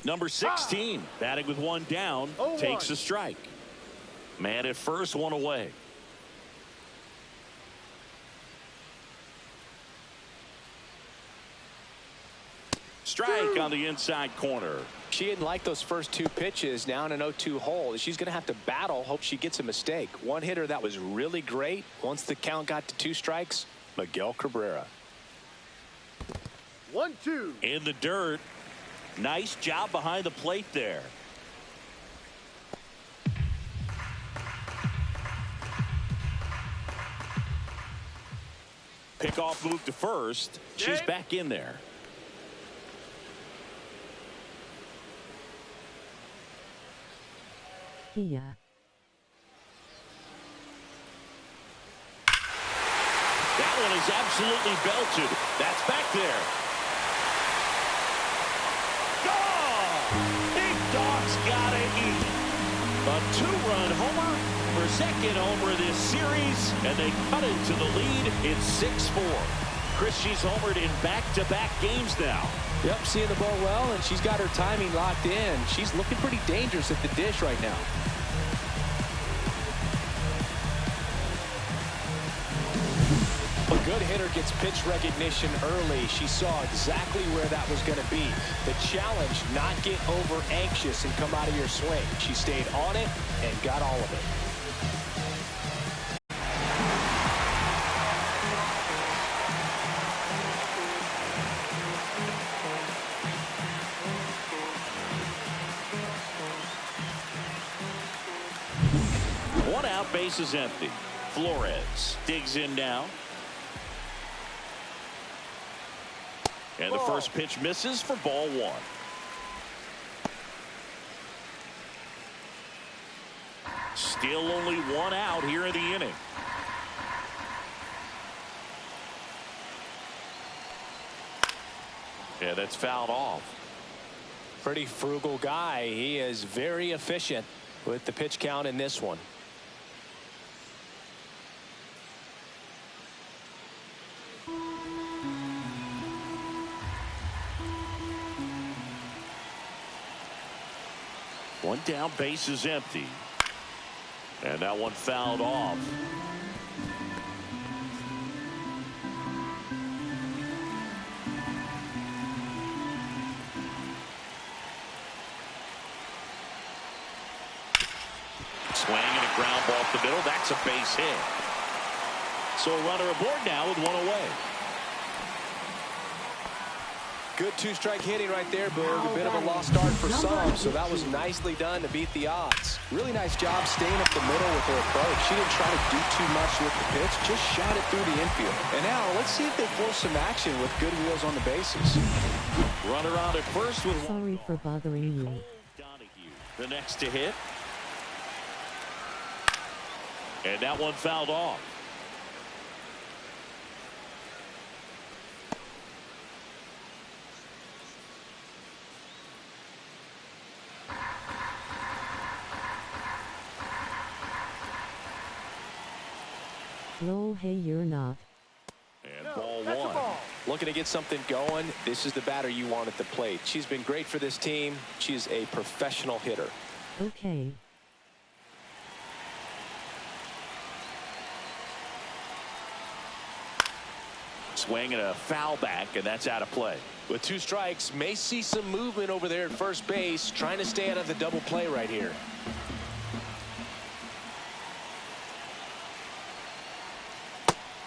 Number 16, batting with one down, takes a strike. Man at first, one away. Strike on the inside corner. She didn't like those first two pitches. Now in an 0-2 hole, she's going to have to battle. Hope she gets a mistake. One hitter that was really great. Once the count got to 2 strikes, Miguel Cabrera. 1-2. In the dirt. Nice job behind the plate there. Pickoff move to first. She's back in there. Ncaa. That one is absolutely belted. That's back there. Big Dog's gotta eat. A 2-run homer for second homer this series, and they cut into the lead. It's 6-4. Chris, she's homered in back-to-back games now. Yep, seeing the ball well, and she's got her timing locked in. She's looking pretty dangerous at the dish right now. A good hitter gets pitch recognition early. She saw exactly where that was going to be. The challenge, not get over anxious and come out of your swing. She stayed on it and got all of it. One out, base is empty. Flores digs in now. And the first pitch misses for ball 1. Still only one out here in the inning. Yeah, that's fouled off. Pretty frugal guy. He is very efficient with the pitch count in this one. One down, base is empty. And that one fouled off. Swing and a ground ball up the middle. That's a base hit. So a runner aboard now with one away. Good two-strike hitting right there, Boog. A bit of a lost start for some, so that was nicely done to beat the odds. Really nice job staying up the middle with her approach. She didn't try to do too much with the pitch, just shot it through the infield. And now let's see if they force some action with good wheels on the bases. Runner on at first with Sorry for bothering you. Donahue, the next to hit. And that one fouled off. Lol, hey, you're not. And ball That's a one. ball. Looking to get something going. This is the batter you want at the plate. She's been great for this team. She's a professional hitter. Okay. Swing and a foul back, and that's out of play. With two strikes, may see some movement over there at first base, trying to stay out of the double play right here.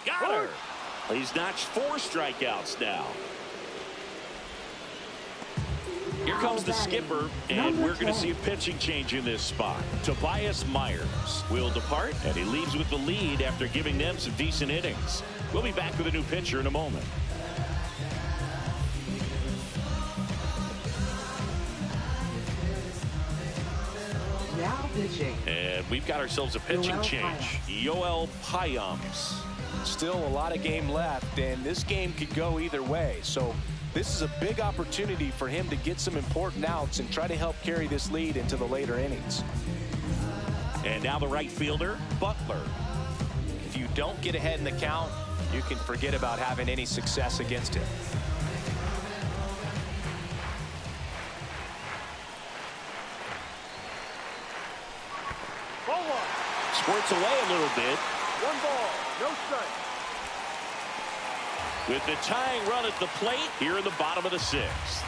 Got her. He's notched 4 strikeouts now. Here comes the skipper, and we're going to see a pitching change in this spot. Tobias Myers will depart, and he leaves with the lead after giving them some decent innings. We'll be back with a new pitcher in a moment. Now pitching. And we've got ourselves a pitching Yoel change. Yoel Payams. Still a lot of game left, and this game could go either way. So this is a big opportunity for him to get some important outs and try to help carry this lead into the later innings. And now the right fielder, Butler. If you don't get ahead in the count, you can forget about having any success against him. Ball one. Squirts away a little bit. 1 ball, no strike. With the tying run at the plate here in the bottom of the 6th.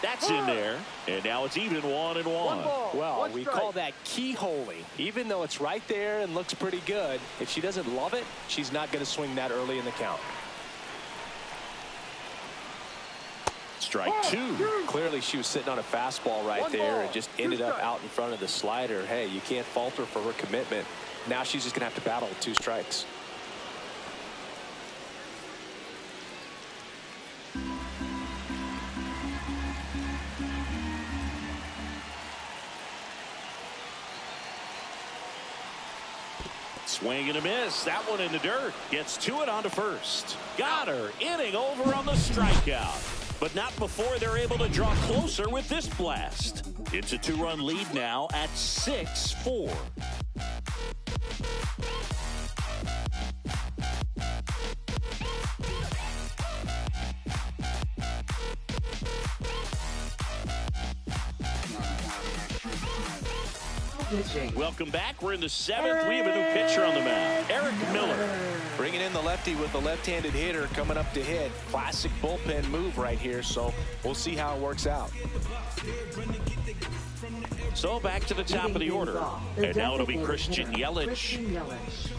That's in there, and now it's even 1-1. 1 ball, Well, 1 we strike. call that keyholing. Even though it's right there and looks pretty good, if she doesn't love it, she's not going to swing that early in the count. Strike 2. Clearly she was sitting on a fastball right 1 there ball, and just 2 ended up strikes. out in front of the slider. Hey, you can't falter for her commitment. Now she's just going to have to battle with 2 strikes. Swing and a miss. That one in the dirt. Gets to it onto first. Got her. Inning over on the strikeout. But not before they're able to draw closer with this blast. It's a 2-run lead now at 6-4. Pitching. Welcome back. We're in the 7th. We have a new pitcher on the mound. Eric Miller. Bringing in the lefty with the left-handed hitter coming up to hit. Classic bullpen move right here, so we'll see how it works out. So back to the top of the order. And now it'll be Christian Yelich. Christian Yelich.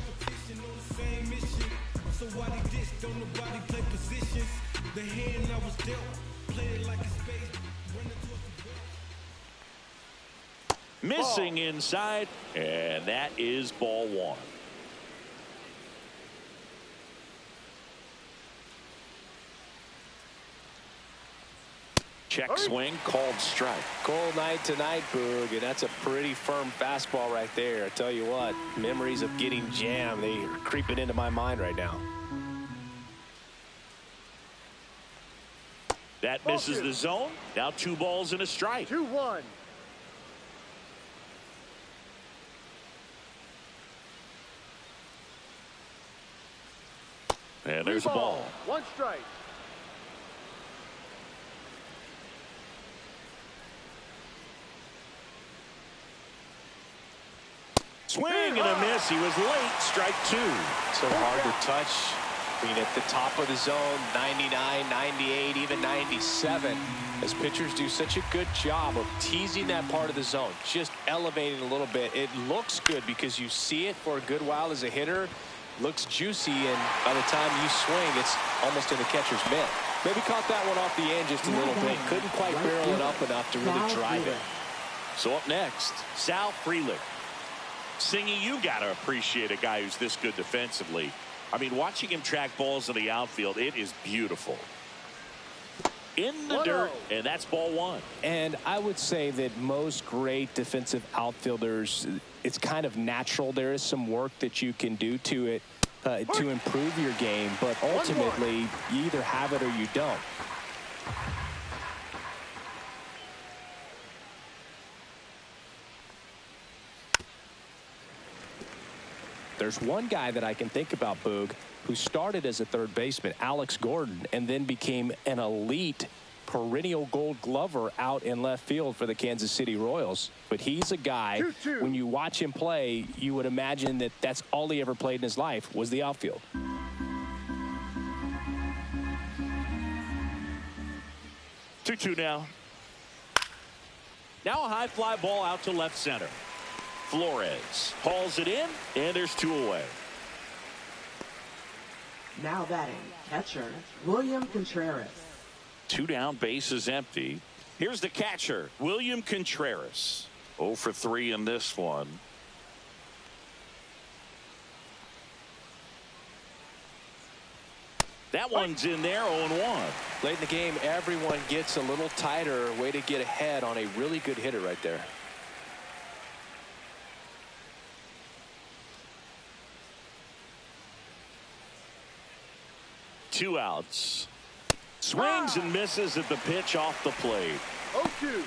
Missing inside, and that is ball 1. Check swing, called strike. Cold night tonight, Boog, and that's a pretty firm fastball right there. I tell you what, memories of getting jammed, they are creeping into my mind right now. That misses the zone. Now 2 balls and a strike. 2-1. And there's a ball. 1 strike. Swing and a miss. He was late. Strike two. So hard to touch. I mean, at the top of the zone, 99, 98, even 97. As pitchers do such a good job of teasing that part of the zone, just elevating a little bit. It looks good because you see it for a good while as a hitter. Looks juicy, and by the time you swing, it's almost in the catcher's mitt. Maybe caught that one off the end just a little bit. Couldn't quite barrel it up enough to really drive it. So up next, Sal Frelick. Singy, you got to appreciate a guy who's this good defensively. I mean, watching him track balls in the outfield, it is beautiful. In the dirt, and that's ball one. And I would say that most great defensive outfielders, it's kind of natural. There is some work that you can do to it to improve your game, but ultimately you either have it or you don't. There's one guy that I can think about, Boog, who started as a third baseman, Alex Gordon, and then became an elite perennial Gold Glover out in left field for the Kansas City Royals. But he's a guy, when you watch him play, you would imagine that that's all he ever played in his life was the outfield. Two now. Now a high fly ball out to left center. Flores hauls it in, and there's two away. Now batting, catcher, William Contreras. Two down, bases empty. Here's the catcher, William Contreras. 0 for 3 in this one. That one's in there, 0-1. Late in the game, everyone gets a little tighter. Way to get ahead on a really good hitter right there. Two outs. Swings and misses at the pitch off the plate. 0-2.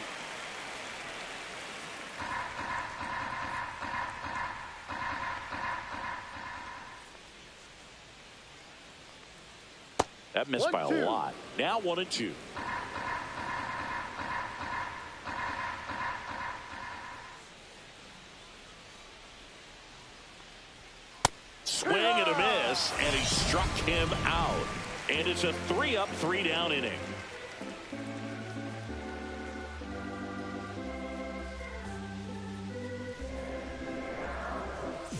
That missed by a lot. Now 1-2. Swing and a miss, and he struck him out. And it's a 3-up, 3-down inning.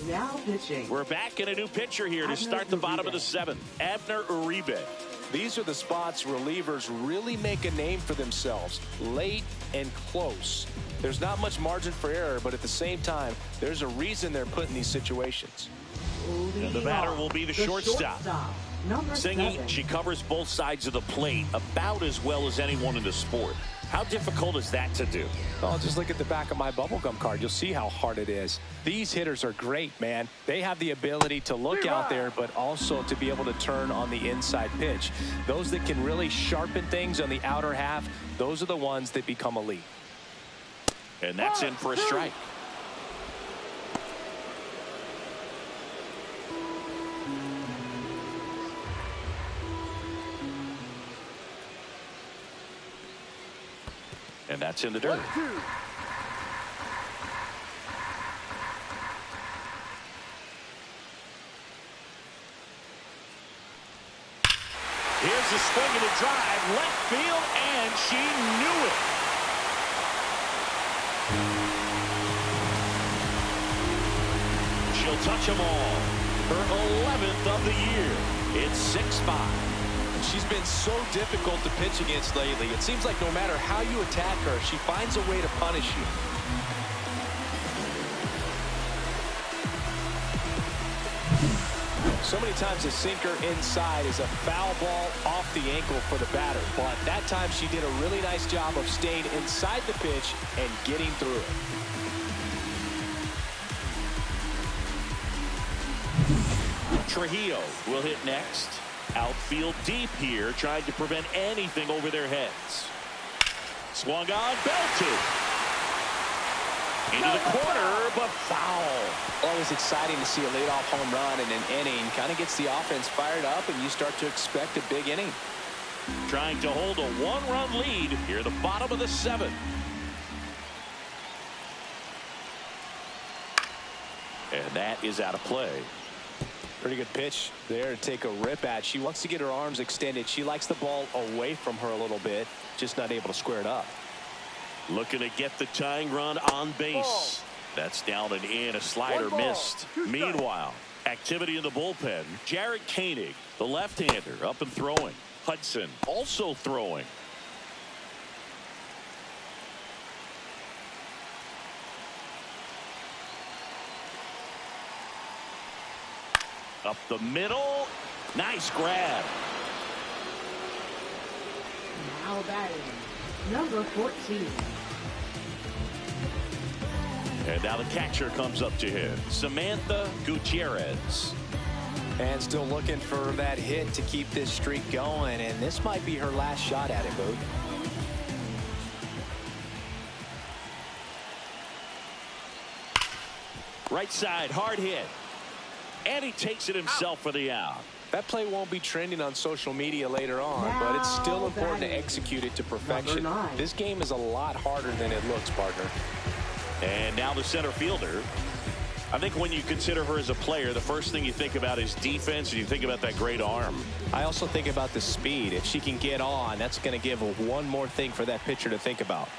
Now pitching. We're back in a new pitcher here to start the bottom of the seventh. Abner Uribe. These are the spots relievers really make a name for themselves. Late and close. There's not much margin for error, but at the same time, there's a reason they're put in these situations. And the batter will be the shortstop. Singy, she covers both sides of the plate about as well as anyone in the sport. How difficult is that to do? Well, just look at the back of my bubblegum card. You'll see how hard it is. These hitters are great, man. They have the ability to look out there, but also to be able to turn on the inside pitch. Those that can really sharpen things on the outer half, those are the ones that become elite. And that's in for a strike. And that's in the dirt. 1-2. Here's a swing and a drive, left field, and she knew it. She'll touch them all. Her 11th of the year. It's 6-5. She's been so difficult to pitch against lately. It seems like no matter how you attack her, she finds a way to punish you. So many times a sinker inside is a foul ball off the ankle for the batter. But that time she did a really nice job of staying inside the pitch and getting through it. Trujillo will hit next. Outfield deep here, trying to prevent anything over their heads. Swung on, belted. Into the corner, but foul. Always exciting to see a leadoff home run in an inning. Kind of gets the offense fired up, and you start to expect a big inning. Trying to hold a one-run lead here at the bottom of the seventh. And that is out of play. Pretty good pitch there to take a rip at. She wants to get her arms extended. She likes the ball away from her a little bit, just not able to square it up. Looking to get the tying run on base. That's down and in. A slider missed. Meanwhile, activity in the bullpen. Jared Koenig, the left-hander, up and throwing. Hudson also throwing. Up the middle. Nice grab. Now batting, number 14. And now the catcher comes up to him, Samantha Gutierrez. And still looking for that hit to keep this streak going, and this might be her last shot at it, Boog. Right side, hard hit. And he takes it himself for the out. That play won't be trending on social media later on, but it's still important to execute it to perfection. This game is a lot harder than it looks, partner. And now the center fielder. I think when you consider her as a player, the first thing you think about is defense, and you think about that great arm. I also think about the speed. If she can get on, that's going to give one more thing for that pitcher to think about.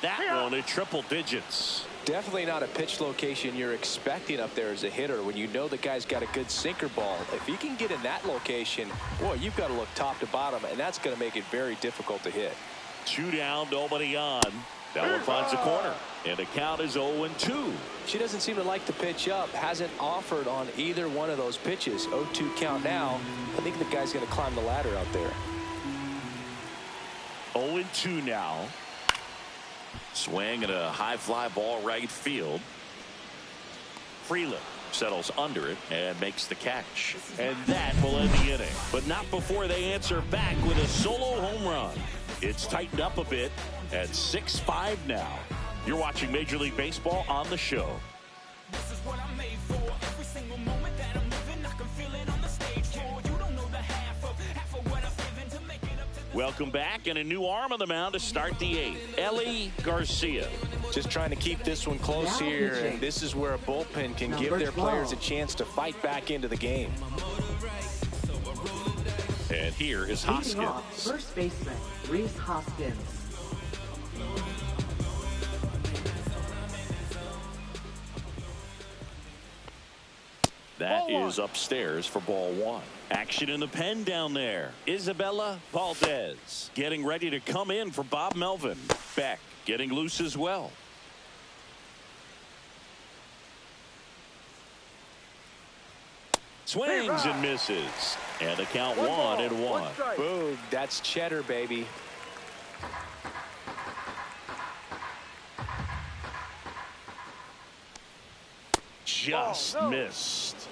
That one at triple digits. Definitely not a pitch location you're expecting up there as a hitter when you know the guy's got a good sinker ball. If you can get in that location, boy, you've got to look top to bottom, and that's going to make it very difficult to hit. 2 down, nobody on. That one finds the corner, and the count is 0-2. She doesn't seem to like to pitch up. Hasn't offered on either one of those pitches. 0-2 count now. I think the guy's going to climb the ladder out there. 0-2 now. Swing and a high fly ball right field. Freeland settles under it and makes the catch. And that will end the inning. But not before they answer back with a solo home run. It's tightened up a bit at 6-5 now. You're watching Major League Baseball on the show. This is what I'm made for. Every single moment that I'm living, I can feel it on the stage floor. You don't know the half of what I've given to make it up to the... Welcome back, and a new arm on the mound to start the 8th. Ellie Garcia. Just trying to keep this one close here, and this is where a bullpen can give their players a chance to fight back into the game. And here is Hoskins. First baseman, Reese Hoskins. That is upstairs for ball 1. Action in the pen down there. Isabella Valdez getting ready to come in for Bob Melvin. Beck getting loose as well. Swings and misses. And the count 1-1. Boog, that's cheddar, baby. Just missed.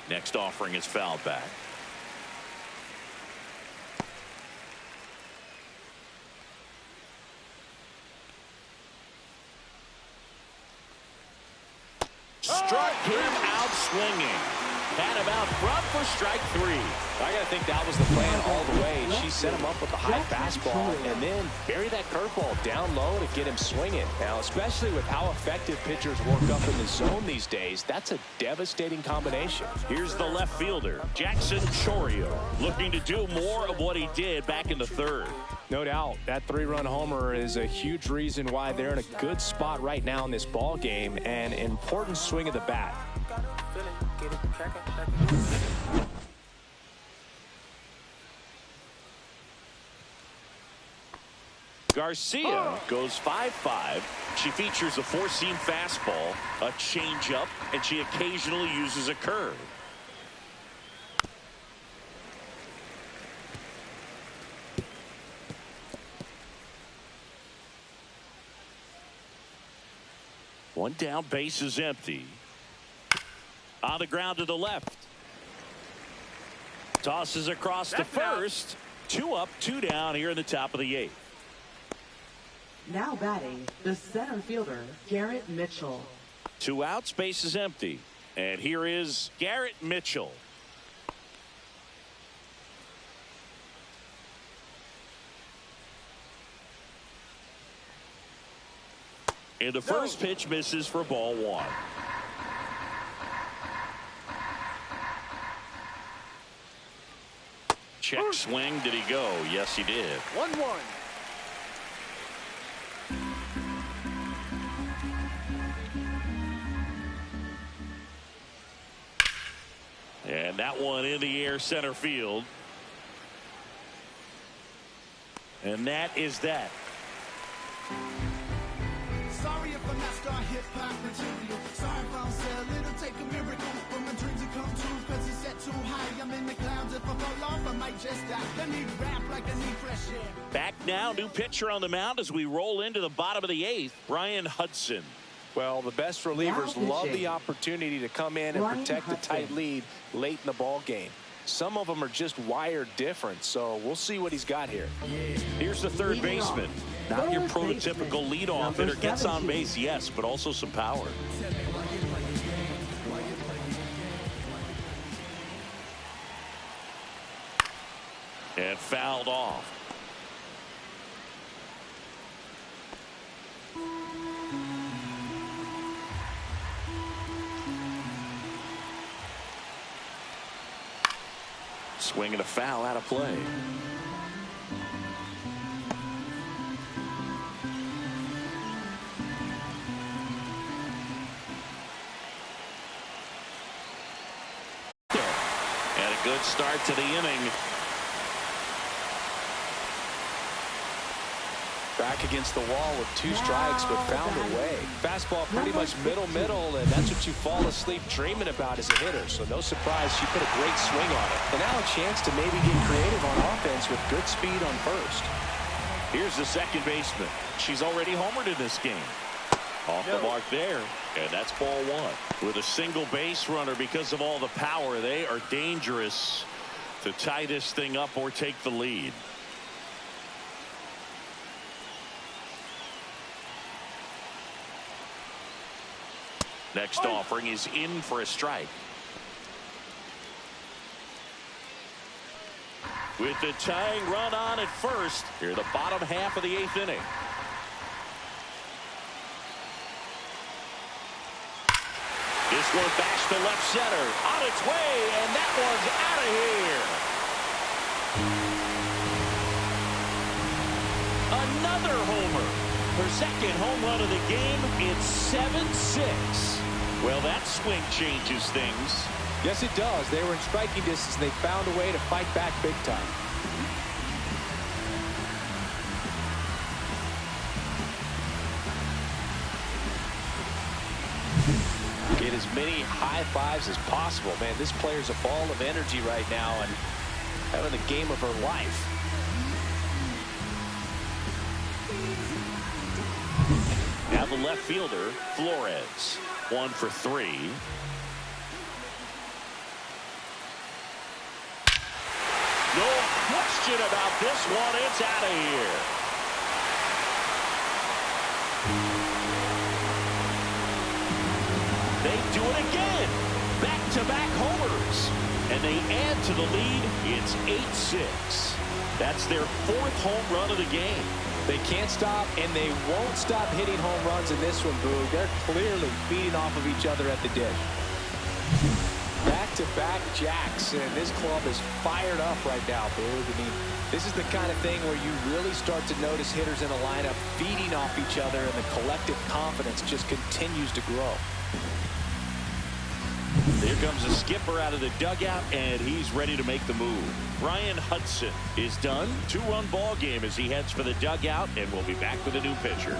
Next offering is fouled back. Struck him out swinging. Had him out front for strike 3. I got to think that was the plan all the way. She set him up with a high fastball and then bury that curveball down low to get him swinging. Now, especially with how effective pitchers work up in the zone these days, that's a devastating combination. Here's the left fielder, Jackson Chorio, looking to do more of what he did back in the 3rd. No doubt. That 3-run homer is a huge reason why they're in a good spot right now in this ball game, and an important swing of the bat. Garcia goes 5-5. She features a 4-seam fastball, a changeup, and she occasionally uses a curve. One down, base is empty. On the ground to the left. Tosses across to first. 2 up, 2 down here in the top of the 8th. Now batting, the center fielder, Garrett Mitchell. 2 outs, base is empty. And here is Garrett Mitchell. And the first pitch misses for ball one. Check swing. Did he go? Yes, he did. 1-1. And that one in the air center field. And that is that. Sorry if I'm not star hip-hop material. Sorry if I'm selling. It'll take a miracle for my dreams to come true. Cause it's set too high. I'm in the clouds. If I fall off, I might just die. I need rap like I need fresh air. Back now, new pitcher on the mound as we roll into the bottom of the eighth. Brian Hudson. Well, the best relievers love the opportunity to come in and protect a tight lead late in the ball game. Some of them are just wired different, so we'll see what he's got here. Here's the third baseman. Not your prototypical leadoff hitter. Gets on base, yes, but also some power. And fouled off. Swing and a foul out of play. And a good start to the inning. Back against the wall with 2 strikes, but found a way. Fastball pretty much middle, and that's what you fall asleep dreaming about as a hitter. So no surprise, she put a great swing on it. And now a chance to maybe get creative on offense with good speed on first. Here's the second baseman. She's already homered in this game. Off the mark there, and that's ball one. With a single base runner, because of all the power, they are dangerous to tie this thing up or take the lead. Next offering is in for a strike. With the tying run on at first, here the bottom half of the 8th inning. This one bashed to left center. On its way, and that one's out of here. Another homer. Her second home run of the game. It's 7-6. Well, that swing changes things. Yes, it does. They were in striking distance, and they found a way to fight back big time. Get as many high fives as possible. Man, this player's a ball of energy right now and having the game of her life. Now the left fielder, Flores. 1 for 3. No question about this one. It's out of here. They do it again. Back-to-back homers. And they add to the lead. It's 8-6. That's their 4th home run of the game. They can't stop, and they won't stop hitting home runs in this one, Boo. They're clearly feeding off of each other at the dish. Back-to-back jacks, and this club is fired up right now, Boo. I mean, this is the kind of thing where you really start to notice hitters in a lineup feeding off each other, and the collective confidence just continues to grow. Here comes the skipper out of the dugout, and he's ready to make the move. Brian Hudson is done. 2-run ball game as he heads for the dugout, and we'll be back with a new pitcher.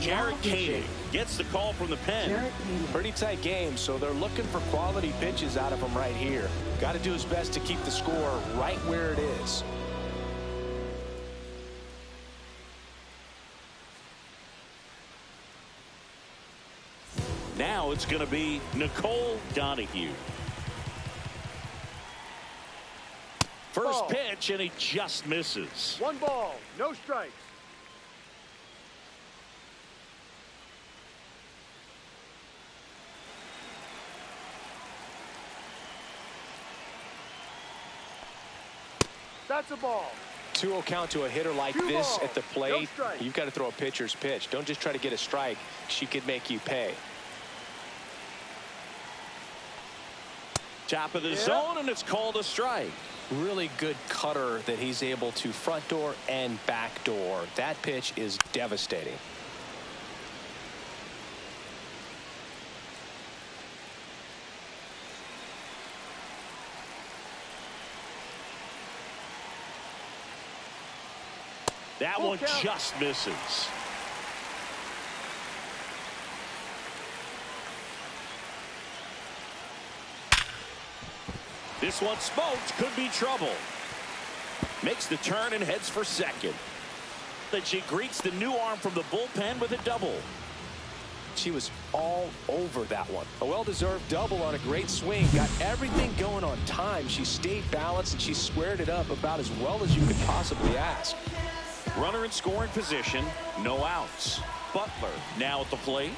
Jarrett Koenig gets the call from the pen. Pretty tight game, so they're looking for quality pitches out of him right here. Got to do his best to keep the score right where it is. Now it's going to be Nicole Donahue. First pitch, and he just misses. 1 ball, no strikes. That's a ball. 2-0 count to a hitter like Two this balls, at the plate. no strike. You've got to throw a pitcher's pitch. Don't just try to get a strike. She could make you pay. Top of the zone, and it's called a strike. Really good cutter that he's able to front door and back door. That pitch is devastating. That Full one count. just misses. This one smoked, could be trouble. Makes the turn and heads for second. Then she greets the new arm from the bullpen with a double. She was all over that one. A well-deserved double on a great swing. Got everything going on time. She stayed balanced and she squared it up about as well as you could possibly ask. Runner in scoring position, no outs. Butler now at the plate.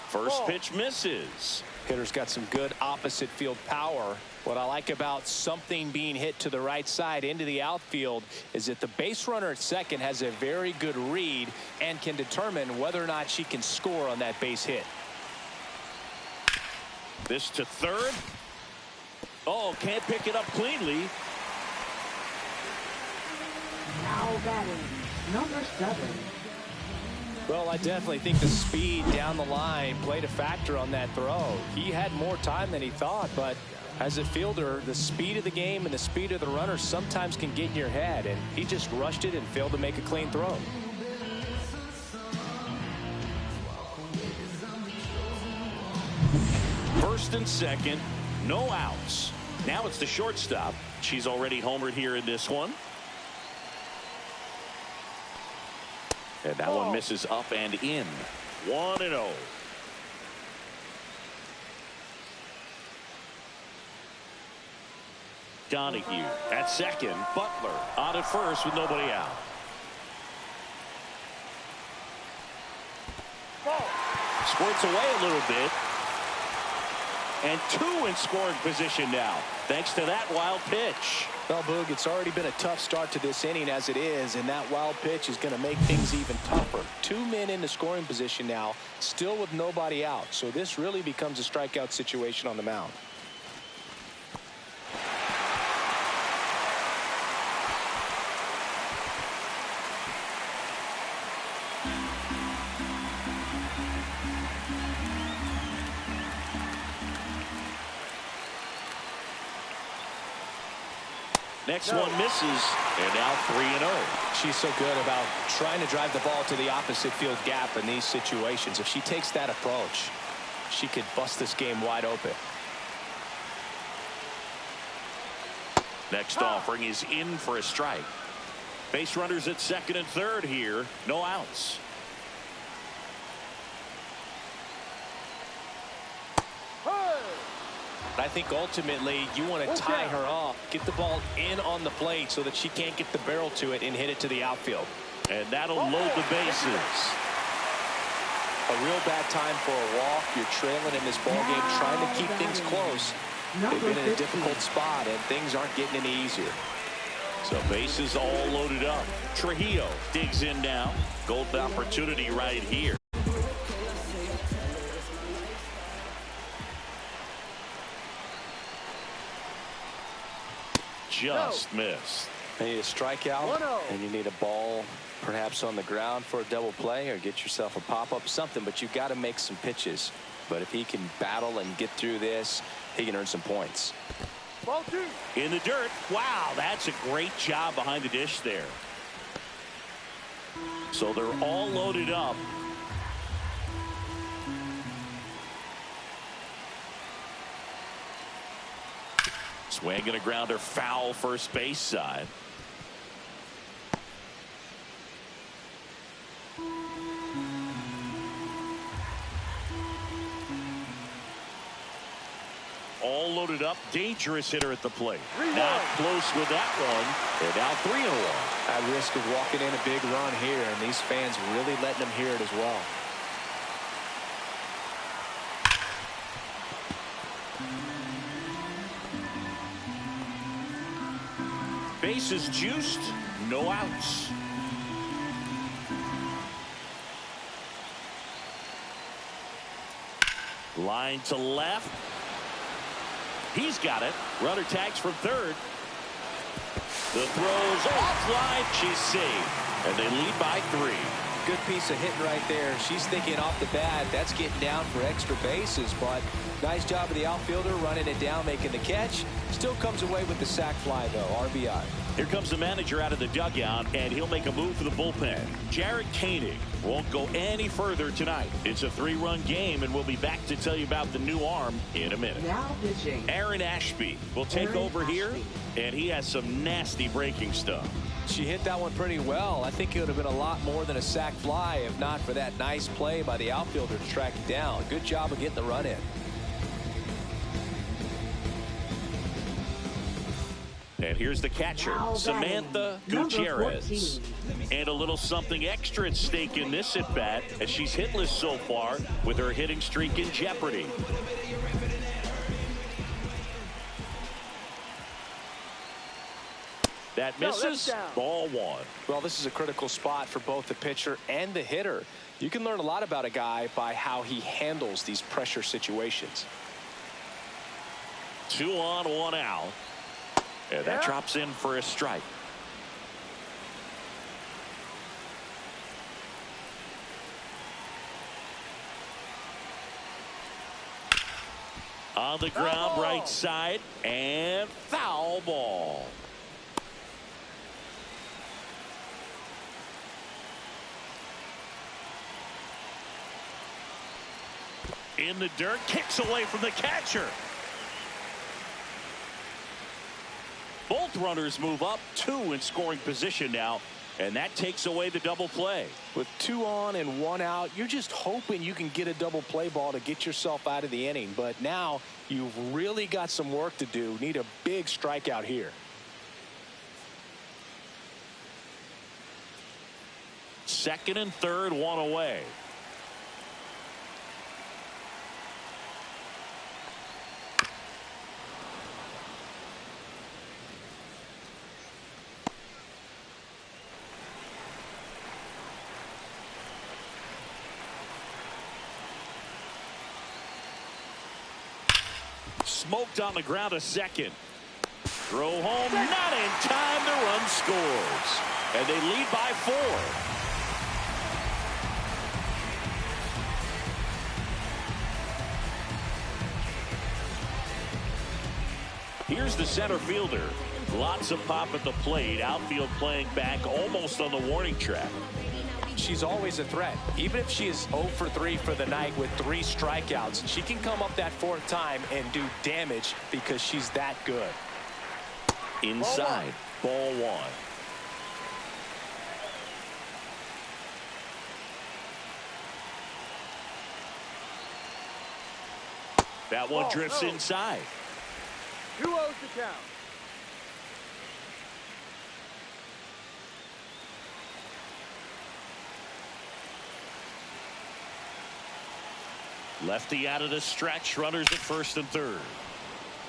First pitch misses. Hitter's got some good opposite field power. What I like about something being hit to the right side into the outfield is that the base runner at second has a very good read and can determine whether or not she can score on that base hit. This to third. Oh, can't pick it up cleanly. Now batting, number 7. Well, I definitely think the speed down the line played a factor on that throw. He had more time than he thought, but as a fielder, the speed of the game and the speed of the runner sometimes can get in your head, and he just rushed it and failed to make a clean throw. First and second, no outs. Now it's the shortstop. She's already homered here in this one. And that one misses up and in. 1-0. Donahue at second. Butler on at first with nobody out. Squirts away a little bit. And 2 in scoring position now, thanks to that wild pitch. Well, Boog, it's already been a tough start to this inning as it is, and that wild pitch is going to make things even tougher. 2 men in the scoring position now, still with nobody out. So this really becomes a strikeout situation on the mound. Next one misses, and now 3-0. She's so good about trying to drive the ball to the opposite field gap in these situations. If she takes that approach, she could bust this game wide open. Next offering is in for a strike. Base runners at second and third here. No outs. I think ultimately you want to tie her up, get the ball in on the plate so that she can't get the barrel to it and hit it to the outfield. And that'll load the bases. A real bad time for a walk. You're trailing in this ball game, trying to keep things close. They've been in a difficult spot, and things aren't getting any easier. So bases all loaded up. Trujillo digs in now. Golden opportunity right here. Just missed. You need a strikeout, and you need a ball perhaps on the ground for a double play, or get yourself a pop-up, something, but you've got to make some pitches. But if he can battle and get through this, he can earn some points. Ball 2. In the dirt. Wow, that's a great job behind the dish there. So they're all loaded up. Swing and a grounder foul first base side. All loaded up. Dangerous hitter at the plate. Not close with that one. And now 3-1. At risk of walking in a big run here, and these fans really letting them hear it as well. Bases juiced, no outs. Line to left. He's got it. Runner tags from third. The throw's offline. She's saved. And they lead by 3. Good piece of hitting right there. She's thinking off the bat, that's getting down for extra bases, but nice job of the outfielder running it down, making the catch. Still comes away with the sac fly, though. RBI. Here comes the manager out of the dugout, and he'll make a move for the bullpen. Jared Koenig won't go any further tonight. It's a 3-run game, and we'll be back to tell you about the new arm in a minute. Now pitching. Aaron Ashby will take over here, and he has some nasty breaking stuff. She hit that one pretty well. I think it would have been a lot more than a sac fly if not for that nice play by the outfielder to track it down. Good job of getting the run in. And here's the catcher, Samantha Gutierrez. And a little something extra at stake in this at-bat as she's hitless so far with her hitting streak in jeopardy. That misses. Ball 1. Well, this is a critical spot for both the pitcher and the hitter. You can learn a lot about a guy by how he handles these pressure situations. 2 on, 1 out. And that drops in for a strike. On the ground, right side, and foul ball. In the dirt, kicks away from the catcher. Both runners move up, 2 in scoring position now, and that takes away the double play. With 2 on and 1 out, you're just hoping you can get a double play ball to get yourself out of the inning. But now you've really got some work to do. Need a big strikeout here. Second and third, 1 away. Smoked on the ground a second. Throw home, not in time. The run scores. And they lead by 4. Here's the center fielder. Lots of pop at the plate. Outfield playing back almost on the warning track. She's always a threat. Even if she is 0 for 3 for the night with 3 strikeouts, she can come up that 4th time and do damage because she's that good. Inside, ball 1. That one drifts inside. 2-0 to count. Lefty out of the stretch. Runners at first and third.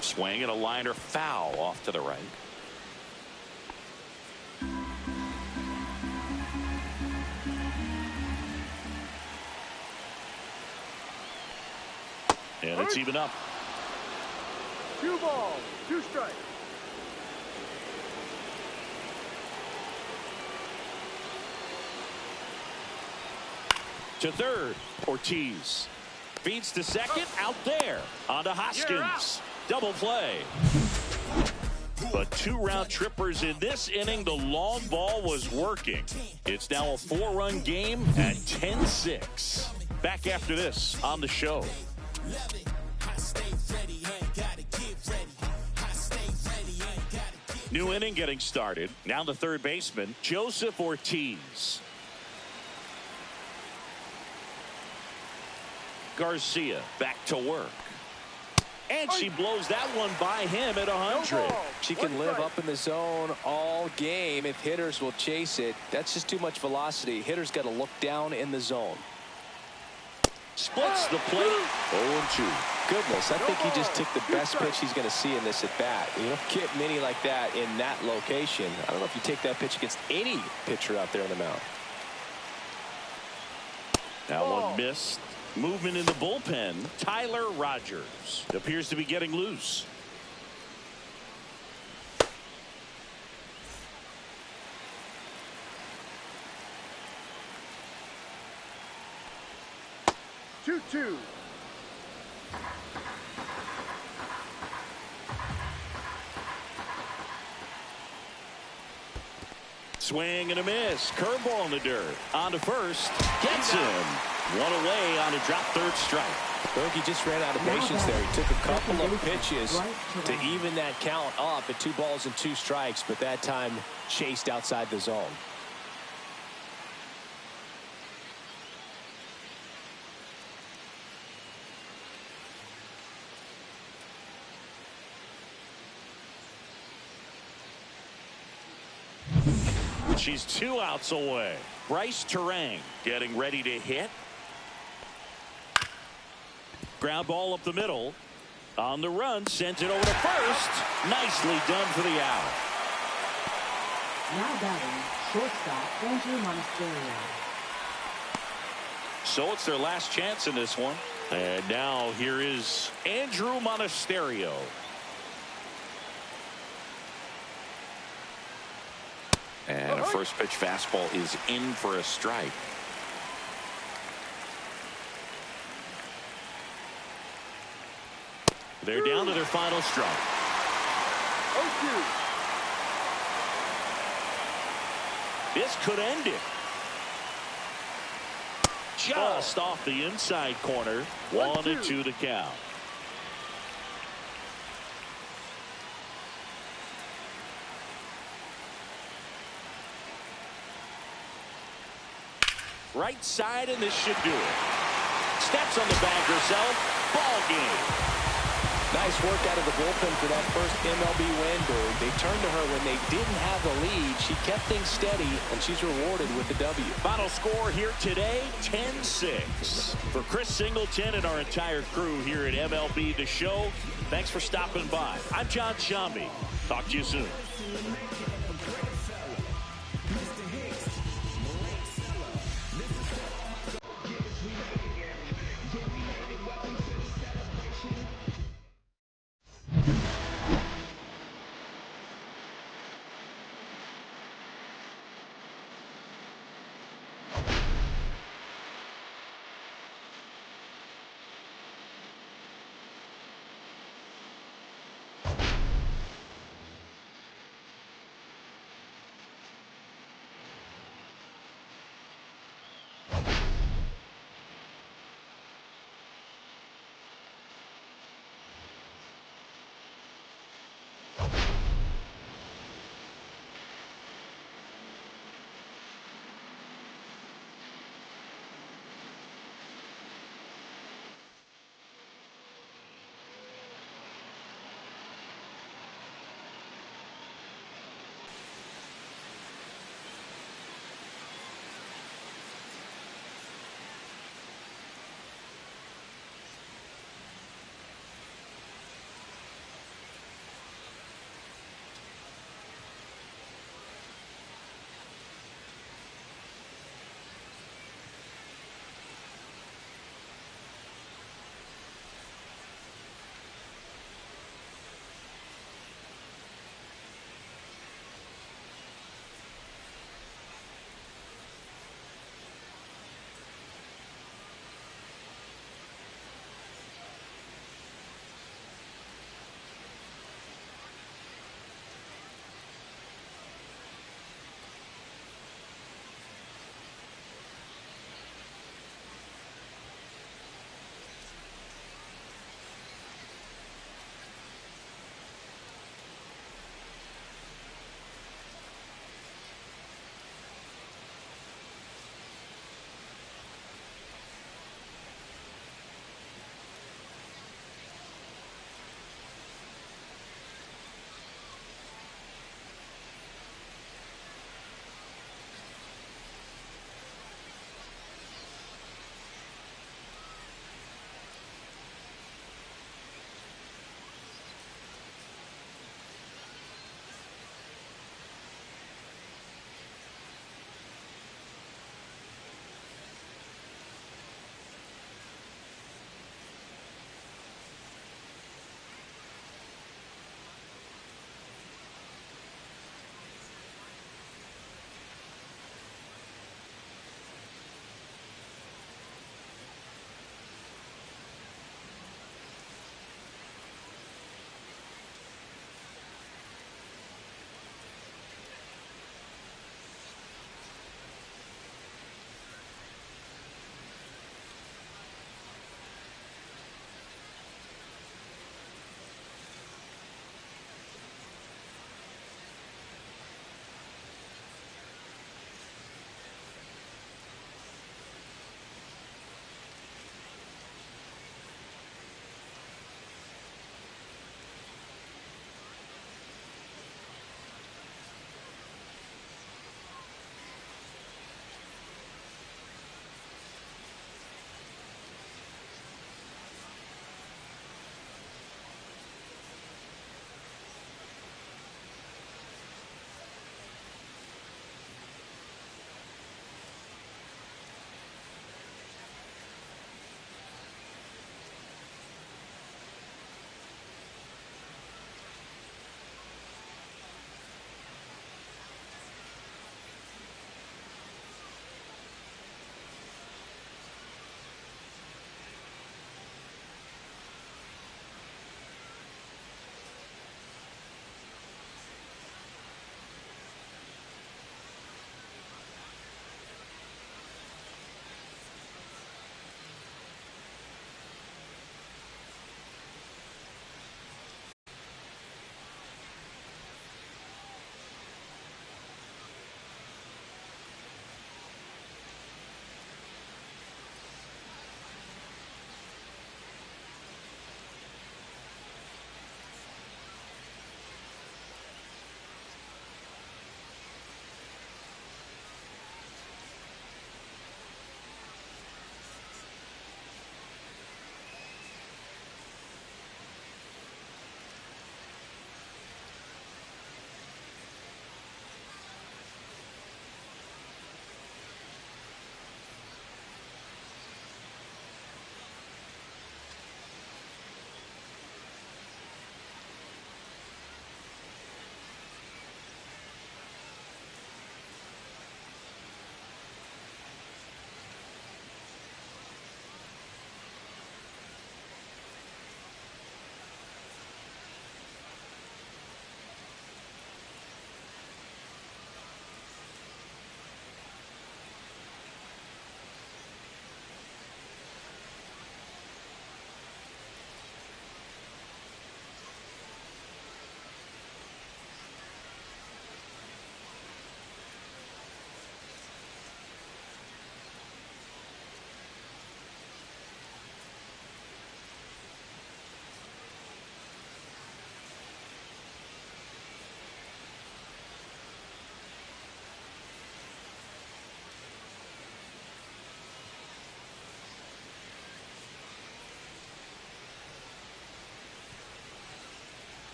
Swing and a liner foul off to the right. And it's even up. 2 balls, 2 strikes. To third, Ortiz. Feeds to second, out there. On to Hoskins. Double play. But 2 round trippers in this inning. The long ball was working. It's now a 4-run game at 10-6. Back after this on the show. New inning getting started. Now the third baseman, Joseph Ortiz. Garcia back to work. And she blows that one by him at 100. She can live up in the zone all game if hitters will chase it. That's just too much velocity. Hitters got to look down in the zone. Splits the plate. 0-2. goodness. I think he just took the best pitch he's going to see in this at bat. You don't get many like that in that location. I don't know if you take that pitch against any pitcher out there on the mound. That one missed. Movement in the bullpen. Tyler Rogers appears to be getting loose. Two. Swing and a miss. Curveball in the dirt. On to first. Gets him. One away on a drop third strike. Berkey just ran out of patience there. He took a couple of pitches to even that count up at 2 balls and 2 strikes, but that time chased outside the zone. She's 2 outs away. Bryce Terang getting ready to hit. Ground ball up the middle. On the run, sent it over to first. Nicely done for the out. Now batting, shortstop Andrew Monasterio. So it's their last chance in this one. And now here is Andrew Monasterio. And a first pitch fastball is in for a strike. They're down to their final strike. 0-2. This could end it. Just off the inside corner. 1-2 the count. Right side, and this should do it. Steps on the bag herself. Ball game. Nice work out of the bullpen for that first MLB win, Bird. They turned to her when they didn't have the lead. She kept things steady, and she's rewarded with the W. Final score here today, 10-6. For Chris Singleton and our entire crew here at MLB The Show, thanks for stopping by. I'm Ncaa. Talk to you soon.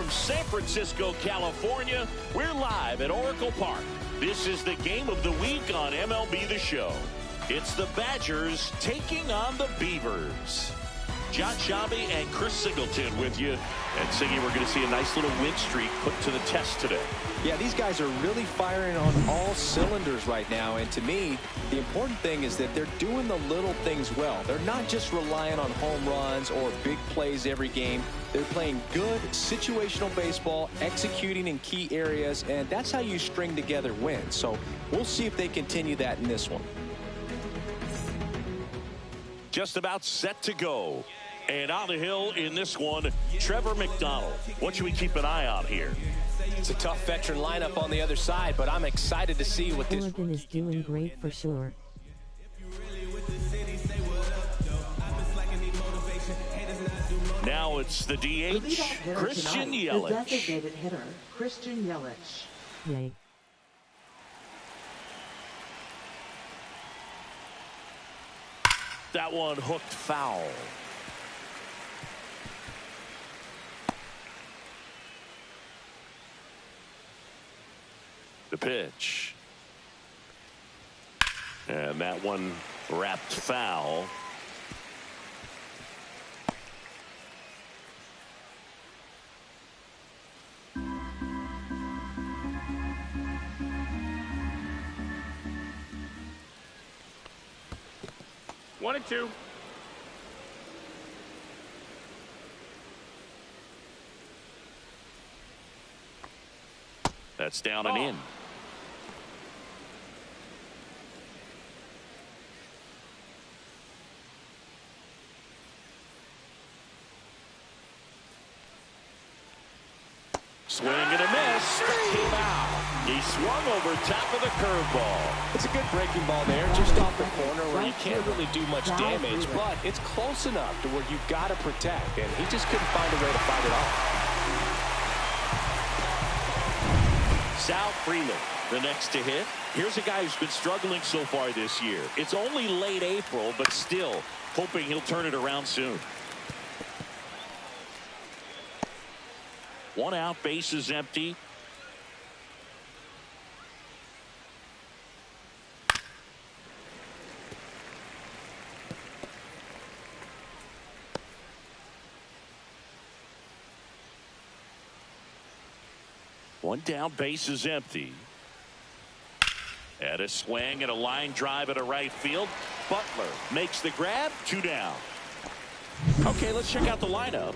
from San Francisco, California, we're live at Oracle Park. This is the game of the week on MLB The Show. It's the Badgers taking on the Beavers. John Shabby and Chris Singleton with you. And Siggy, we're going to see a nice little win streak put to the test today. Yeah, these guys are really firing on all cylinders right now. And to me, the important thing is that they're doing the little things well. They're not just relying on home runs or big plays every game. They're playing good situational baseball, executing in key areas, and that's how you string together wins. So we'll see if they continue that in this one. Just about set to go. And on the hill in this one, Trevor McDonald. What should we keep an eye on here? It's a tough veteran lineup on the other side, but I'm excited to see what this... Oregon is doing great for sure. Now it's the DH, Christian Yelich. The designated hitter, Christian Yelich. Yay. That one hooked foul. The pitch. And that one wrapped foul. One and two. That's down and in. Swing and a miss. Came out. He swung over top of the curveball. It's a good breaking ball there, just off the corner where you can't really do much damage, but it's close enough to where you've got to protect, and he just couldn't find a way to fight it off. Sal Freeland, the next to hit. Here's a guy who's been struggling so far this year. It's only late April, but still hoping he'll turn it around soon. One out, base is empty. One down, base is empty. And a swing and a line drive at a right field. Butler makes the grab, 2 down. Okay, let's check out the lineup.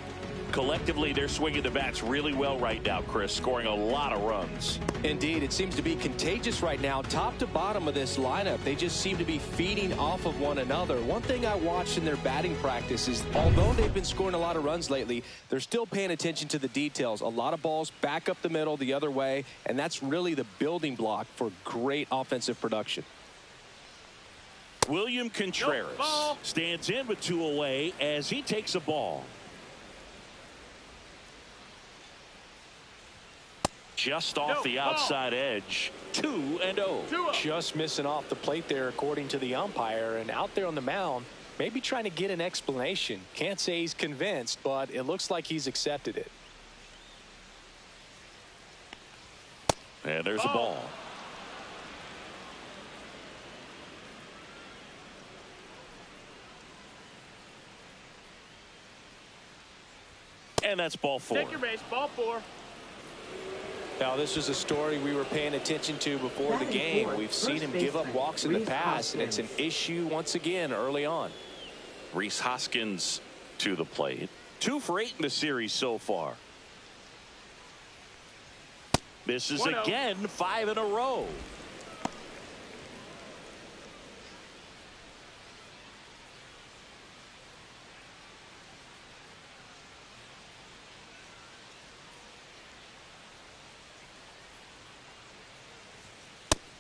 Collectively, they're swinging the bats really well right now, Chris, scoring a lot of runs. Indeed, it seems to be contagious right now. Top to bottom of this lineup, they just seem to be feeding off of one another. One thing I watched in their batting practice is, although they've been scoring a lot of runs lately, they're still paying attention to the details. A lot of balls back up the middle the other way, and that's really the building block for great offensive production. William Contreras stands in with 2 away as he takes a ball. Just off the outside edge. 2-0. Just missing off the plate there, according to the umpire, and out there on the mound, maybe trying to get an explanation. Can't say he's convinced, but it looks like he's accepted it. And there's a ball. And that's ball 4. Take your base, ball 4. Now, this is a story we were paying attention to before the game. We've seen him give up walks in the past, and it's an issue once again early on. Rhys Hoskins to the plate. 2 for 8 in the series so far. This is again 5 in a row.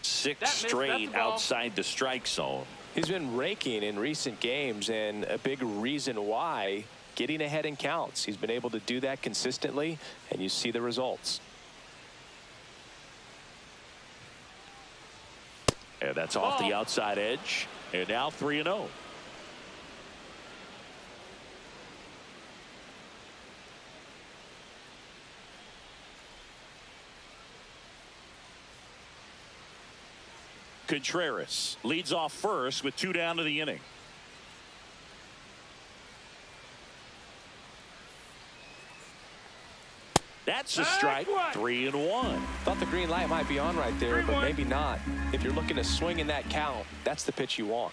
Six straight outside the strike zone. He's been raking in recent games, and a big reason why, getting ahead in counts. He's been able to do that consistently, and you see the results. And that's off the outside edge. And now 3-0. Contreras leads off first with 2 down to the inning. That's a strike. 3-1. Thought the green light might be on right there, but maybe not. If you're looking to swing in that count, that's the pitch you want.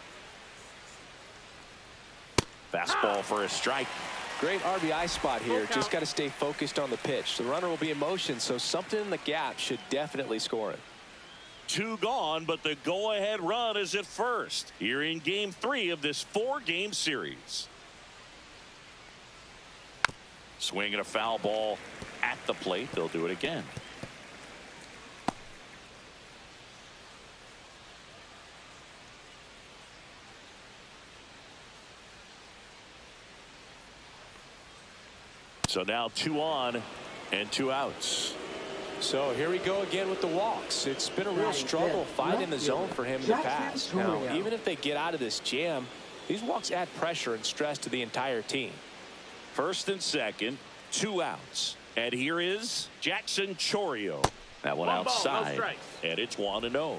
Fastball for a strike. Great RBI spot here. Just got to stay focused on the pitch. The runner will be in motion, so something in the gap should definitely score it. 2 gone, but the go-ahead run is at first here in Game 3 of this 4-game series. Swinging a foul ball at the plate. They'll do it again. So now 2 on and 2 outs. So here we go again with the walks. It's been a real struggle finding the zone for him in the past. Now, even if they get out of this jam, these walks add pressure and stress to the entire team. First and second, 2 outs. And here is Jackson Chourio. That one outside. And it's 1-0.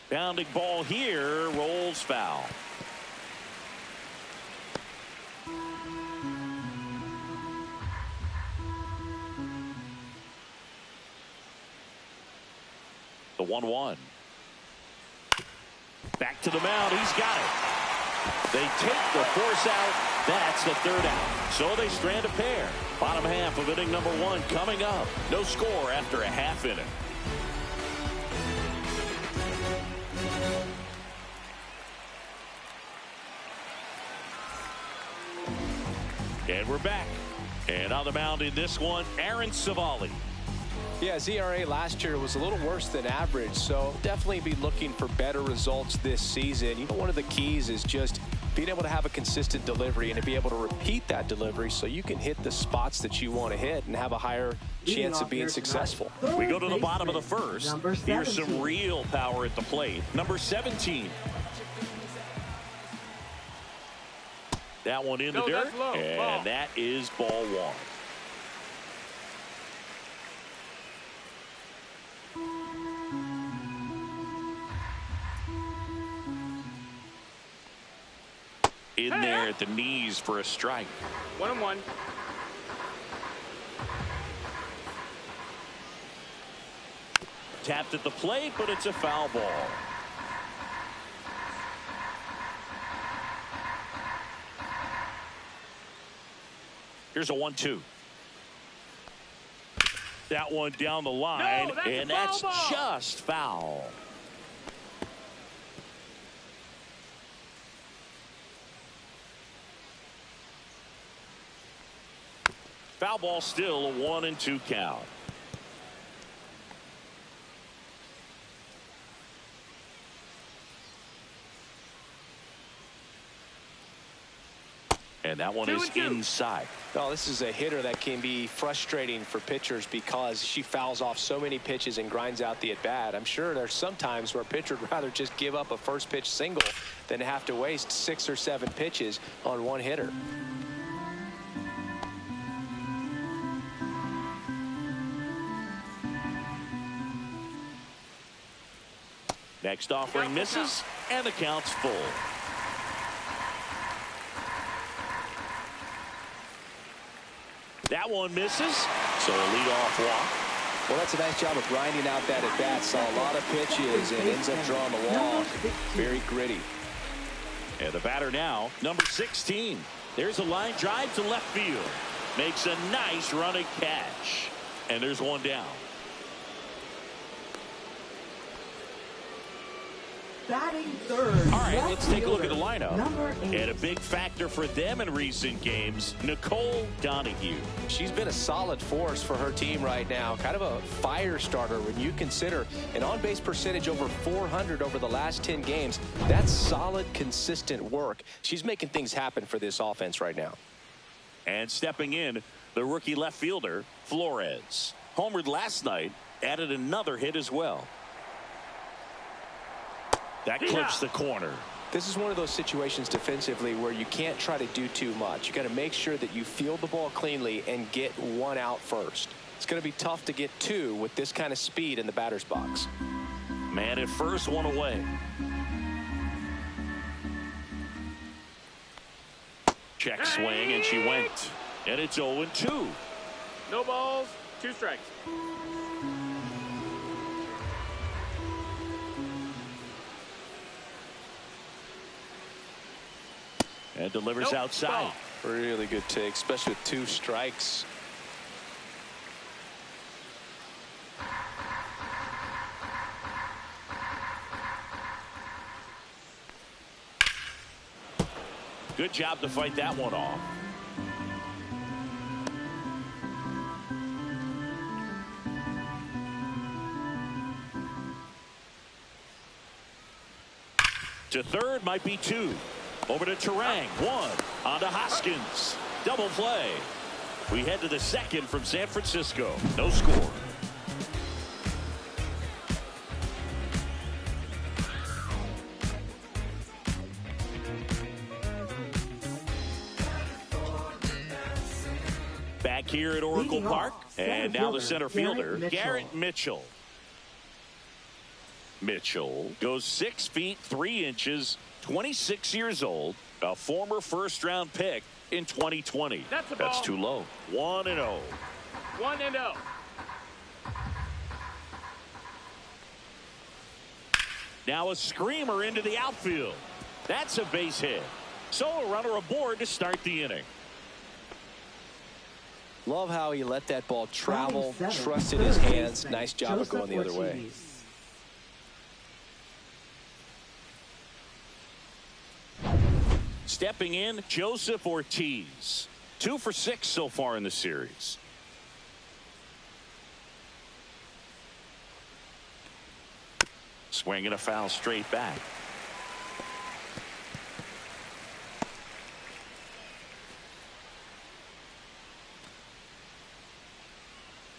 Bounding ball here, rolls foul. The 1-1. Back to the mound. He's got it. They take the force out. That's the 3rd out. So they strand a pair. Bottom half of inning number 1 coming up. No score after a half inning. And we're back. And on the mound in this one, Aaron Savali. Yeah, his ERA last year was a little worse than average, so definitely be looking for better results this season. You know, one of the keys is just being able to have a consistent delivery and to be able to repeat that delivery so you can hit the spots that you want to hit and have a higher chance of being successful. We go to the bottom of the first. Here's some real power at the plate. Number 17. That one in the dirt, and that is ball 1. In there at the knees for a strike. 1-1. Tapped at the plate, but it's a foul ball. Here's a 1-2. That one down the line, and that's just foul. Foul ball, still a 1-2 count. And that one is inside. Well, this is a hitter that can be frustrating for pitchers because she fouls off so many pitches and grinds out the at-bat. I'm sure there's some times where a pitcher would rather just give up a first pitch single than have to waste 6 or 7 pitches on one hitter. Next offering misses, and the count's full. That one misses, so a leadoff walk. Well, that's a nice job of grinding out that at bat. Saw a lot of pitches and ends up drawing the walk. Very gritty. And the batter now, number 16. There's a line drive to left field. Makes a nice running catch. And there's one down. Batting third. All right, let's take a look at the lineup. Number 8. And a big factor for them in recent games, Nicole Donahue. She's been a solid force for her team right now. Kind of a fire starter when you consider an on-base percentage over 400 over the last 10 games. That's solid, consistent work. She's making things happen for this offense right now. And stepping in, the rookie left fielder, Flores. Homered last night, added another hit as well. That clips the corner. This is one of those situations defensively where you can't try to do too much. You got to make sure that you field the ball cleanly and get one out first. It's going to be tough to get two with this kind of speed in the batter's box. Man at first, one away. Check swing, and she went. And it's 0-2. No balls, 2 strikes. And delivers outside. Ball. Really good take, especially with 2 strikes. Good job to fight that one off. To third might be 2. Over to Terang. 1. On to Hoskins. Double play. We head to the second from San Francisco. No score. Back here at Oracle Leading Park. off, And center now the fielder, center fielder, Garrett Garrett Mitchell. Mitchell goes 6 feet 3 inches, 26 years old, a former first-round pick in 2020. That's a That's ball. too low. 1-0. 1-0. Now a screamer into the outfield. That's a base hit. So a runner aboard to start the inning. Love how he let that ball travel, Batting seventh, trusted his third hands. baseman, Nice job of Joseph going the other way. Ortiz. Stepping in, Joseph Ortiz. 2 for 6 so far in the series. Swinging a foul straight back.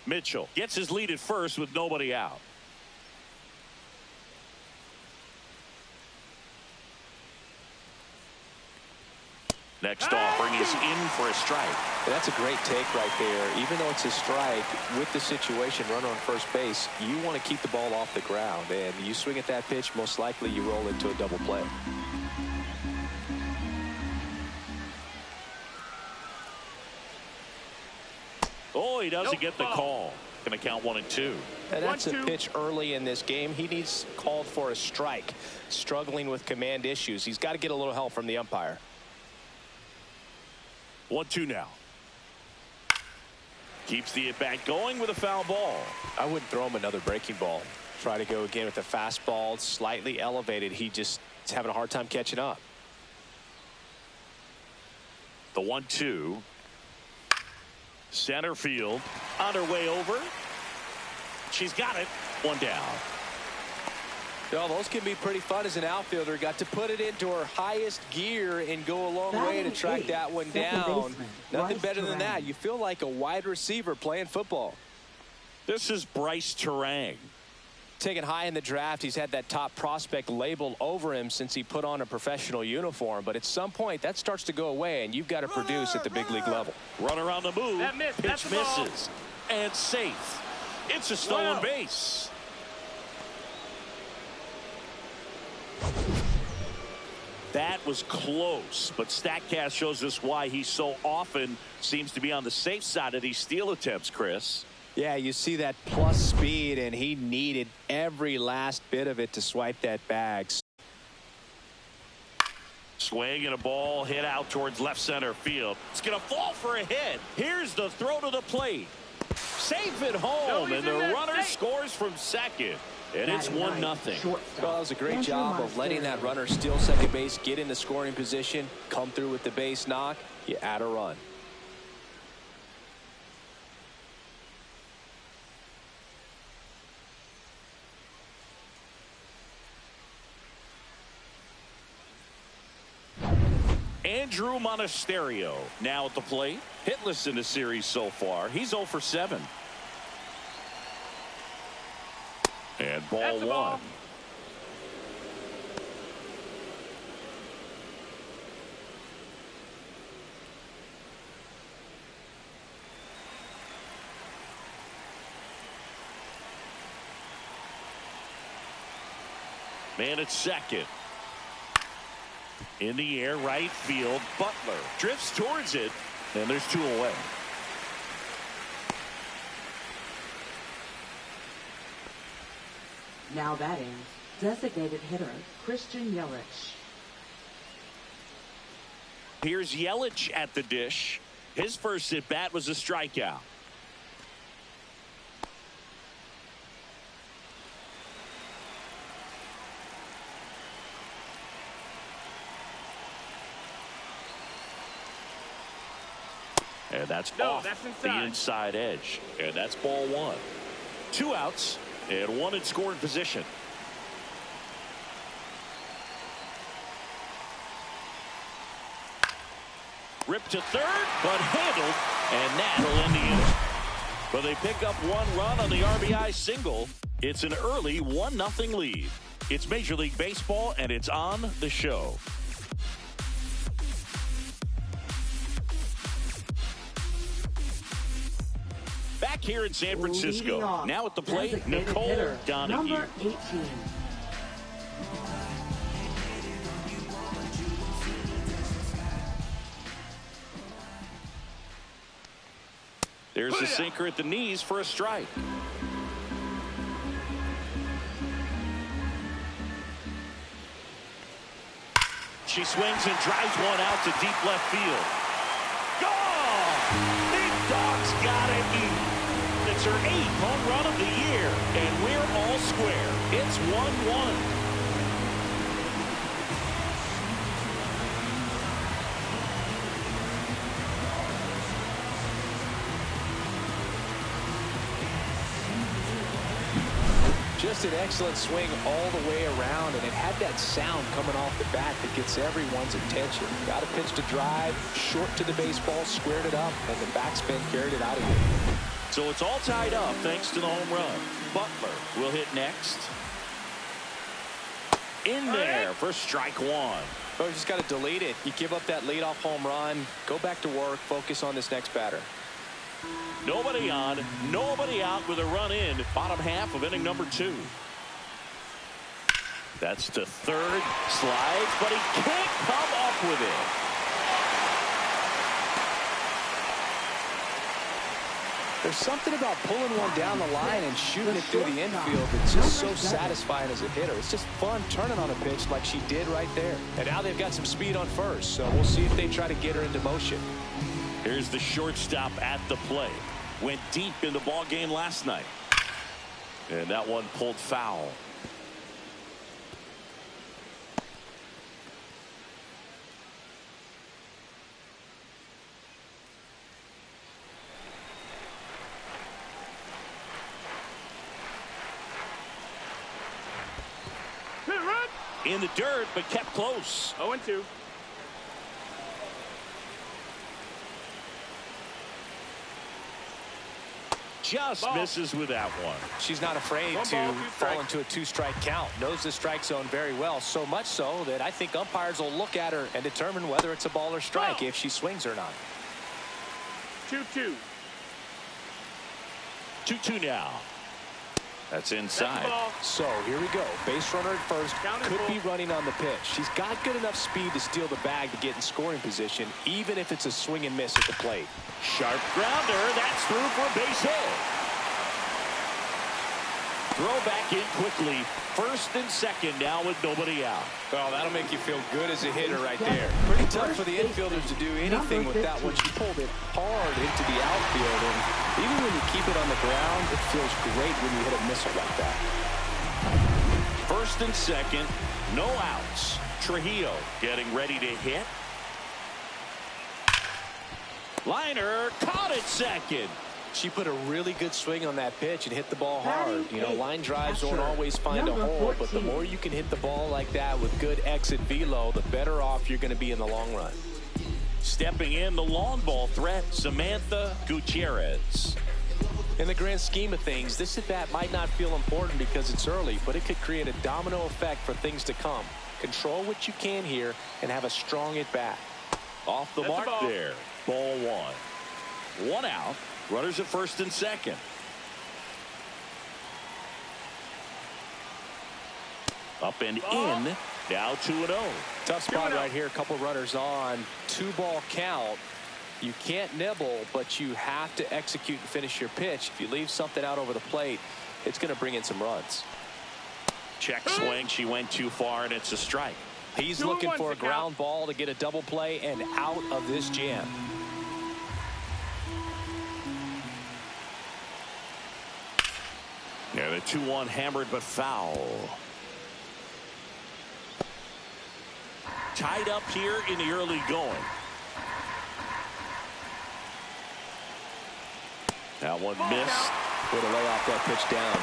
Mitchell gets his lead at first with nobody out. Next offering is in for a strike. That's a great take right there. Even though it's a strike, with the situation, runner on first base, you want to keep the ball off the ground. And you swing at that pitch, most likely you roll into a double play. Oh, he doesn't get the call. Going to count 1-2. And that's a 1-2. pitch early in this game. He needs called for a strike. Struggling with command issues. He's got to get a little help from the umpire. 1-2 now. Keeps the at-bat going with a foul ball. I wouldn't throw him another breaking ball. Try to go again with the fastball, slightly elevated. He just is having a hard time catching up. The 1-2. Center field. On her way over. She's got it. 1 down. Well, those can be pretty fun as an outfielder. Got to put it into her highest gear and go a long way to track that one down. Nothing better than that. You feel like a wide receiver playing football. This is Bryce Terang. Taken high in the draft, he's had that top prospect label over him since he put on a professional uniform. But at some point, that starts to go away, and you've got to produce at the big league level. Runner on the move. That missed. Pitch That's the ball. misses. And safe. It's a stolen Wow. base. That was close, but StatCast shows us why he so often seems to be on the safe side of these steal attempts, Chris. Yeah, you see that plus speed, and he needed every last bit of it to swipe that bag. Swing and a ball hit out towards left center field. It's going to fall for a hit. Here's the throw to the plate. Safe at home, Nobody's and the in there. runner Safe. scores from second. And it's 1-0. Well, that was a great job of letting that runner steal second base, get into scoring position, come through with the base knock. You add a run. Andrew Monasterio now at the plate. Hitless in the series so far. He's 0 for 7. And ball That's the 1. ball. Man at second. In the air, right field. Butler drifts towards it, and there's 2 away. Now batting, designated hitter Christian Yelich. Here's Yelich at the dish. His first at bat was a strikeout. And that's off the inside edge. And that's ball 1. 2 outs and 1 in scoring position. Ripped to third, but handled, and that'll end the inning. But they pick up 1 run on the RBI single. It's an early 1-0 lead. It's Major League Baseball, and it's on the show. Back here in San Francisco. Now at the plate, Nicole Donahue. Number 18. There's a sinker at the knees for a strike. She swings and drives one out to deep left field. Gone! Big Dog's gotta eat. It's her 8th home run of the year, and we're all square. It's 1-1. Just an excellent swing all the way around, and it had that sound coming off the bat that gets everyone's attention. Got a pitch to drive, short to the baseball, squared it up, and the backspin carried it out of here. So it's all tied up thanks to the home run. Butler will hit next. In there for strike 1. Oh, you just got to delete it. You give up that leadoff home run, go back to work, focus on this next batter. Nobody on, nobody out with a run in. Bottom half of inning number 2. That's to third. Slides, but he can't come up with it. There's something about pulling one down the line and shooting it through the infield that's just so satisfying as a hitter. It's just fun turning on a pitch like she did right there. And now they've got some speed on first, so we'll see if they try to get her into motion. Here's the shortstop at the plate. Went deep in the ball game last night. And that one pulled foul. In the dirt, but kept close. 0-2. Just misses with that one. She's not afraid to fall into a 2-strike count. Knows the strike zone very well. So much so that I think umpires will look at her and determine whether it's a ball or strike if she swings or not. 2-2. 2-2 now. That's inside. So here we go. Base runner at first. Could be running on the pitch. She's got good enough speed to steal the bag to get in scoring position, even if it's a swing and miss at the plate. Sharp grounder. That's through for a base hit. Throw back in quickly. First and second now with nobody out. Well, that'll make you feel good as a hitter right there. Pretty tough for the infielders to do anything with that one. She pulled it hard into the outfield, and even when you keep it on the ground, it feels great when you hit a missile like that. First and second, no outs. Trujillo getting ready to hit. Liner caught it second. She put a really good swing on that pitch and hit the ball hard. You know, line drives don't always find a hole, but the more you can hit the ball like that with good exit velo, the better off you're going to be in the long run. Stepping in the long ball threat, Samantha Gutierrez. In the grand scheme of things, this at-bat might not feel important because it's early, but it could create a domino effect for things to come. Control what you can here and have a strong at-bat. Off the mark there. Ball 1. 1 out. Runners at first and second. Up and in. Now 2-0. Tough spot right here. A couple runners on. 2-ball count. You can't nibble, but you have to execute and finish your pitch. If you leave something out over the plate, it's going to bring in some runs. Check swing. She went too far, and it's a strike. He's looking for a ground ball to get a double play and out of this jam. Yeah, the 2-1 hammered but foul. Tied up here in the early going. That one missed. Way to lay off that pitch down.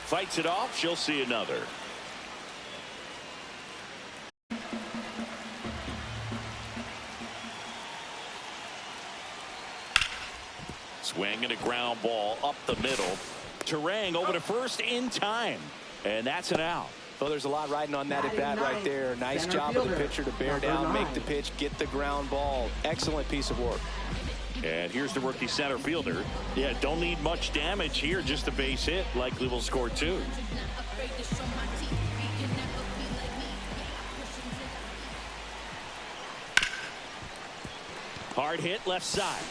Fights it off. She'll see another. Swing and a ground ball up the middle. Terang over to first in time. And that's an out. Well, there's a lot riding on that at bat right there. Nice job of the pitcher to bear down, make the pitch, get the ground ball. Excellent piece of work. And here's the rookie center fielder. Yeah, don't need much damage here. Just a base hit. Likely will score 2. Hard hit left side.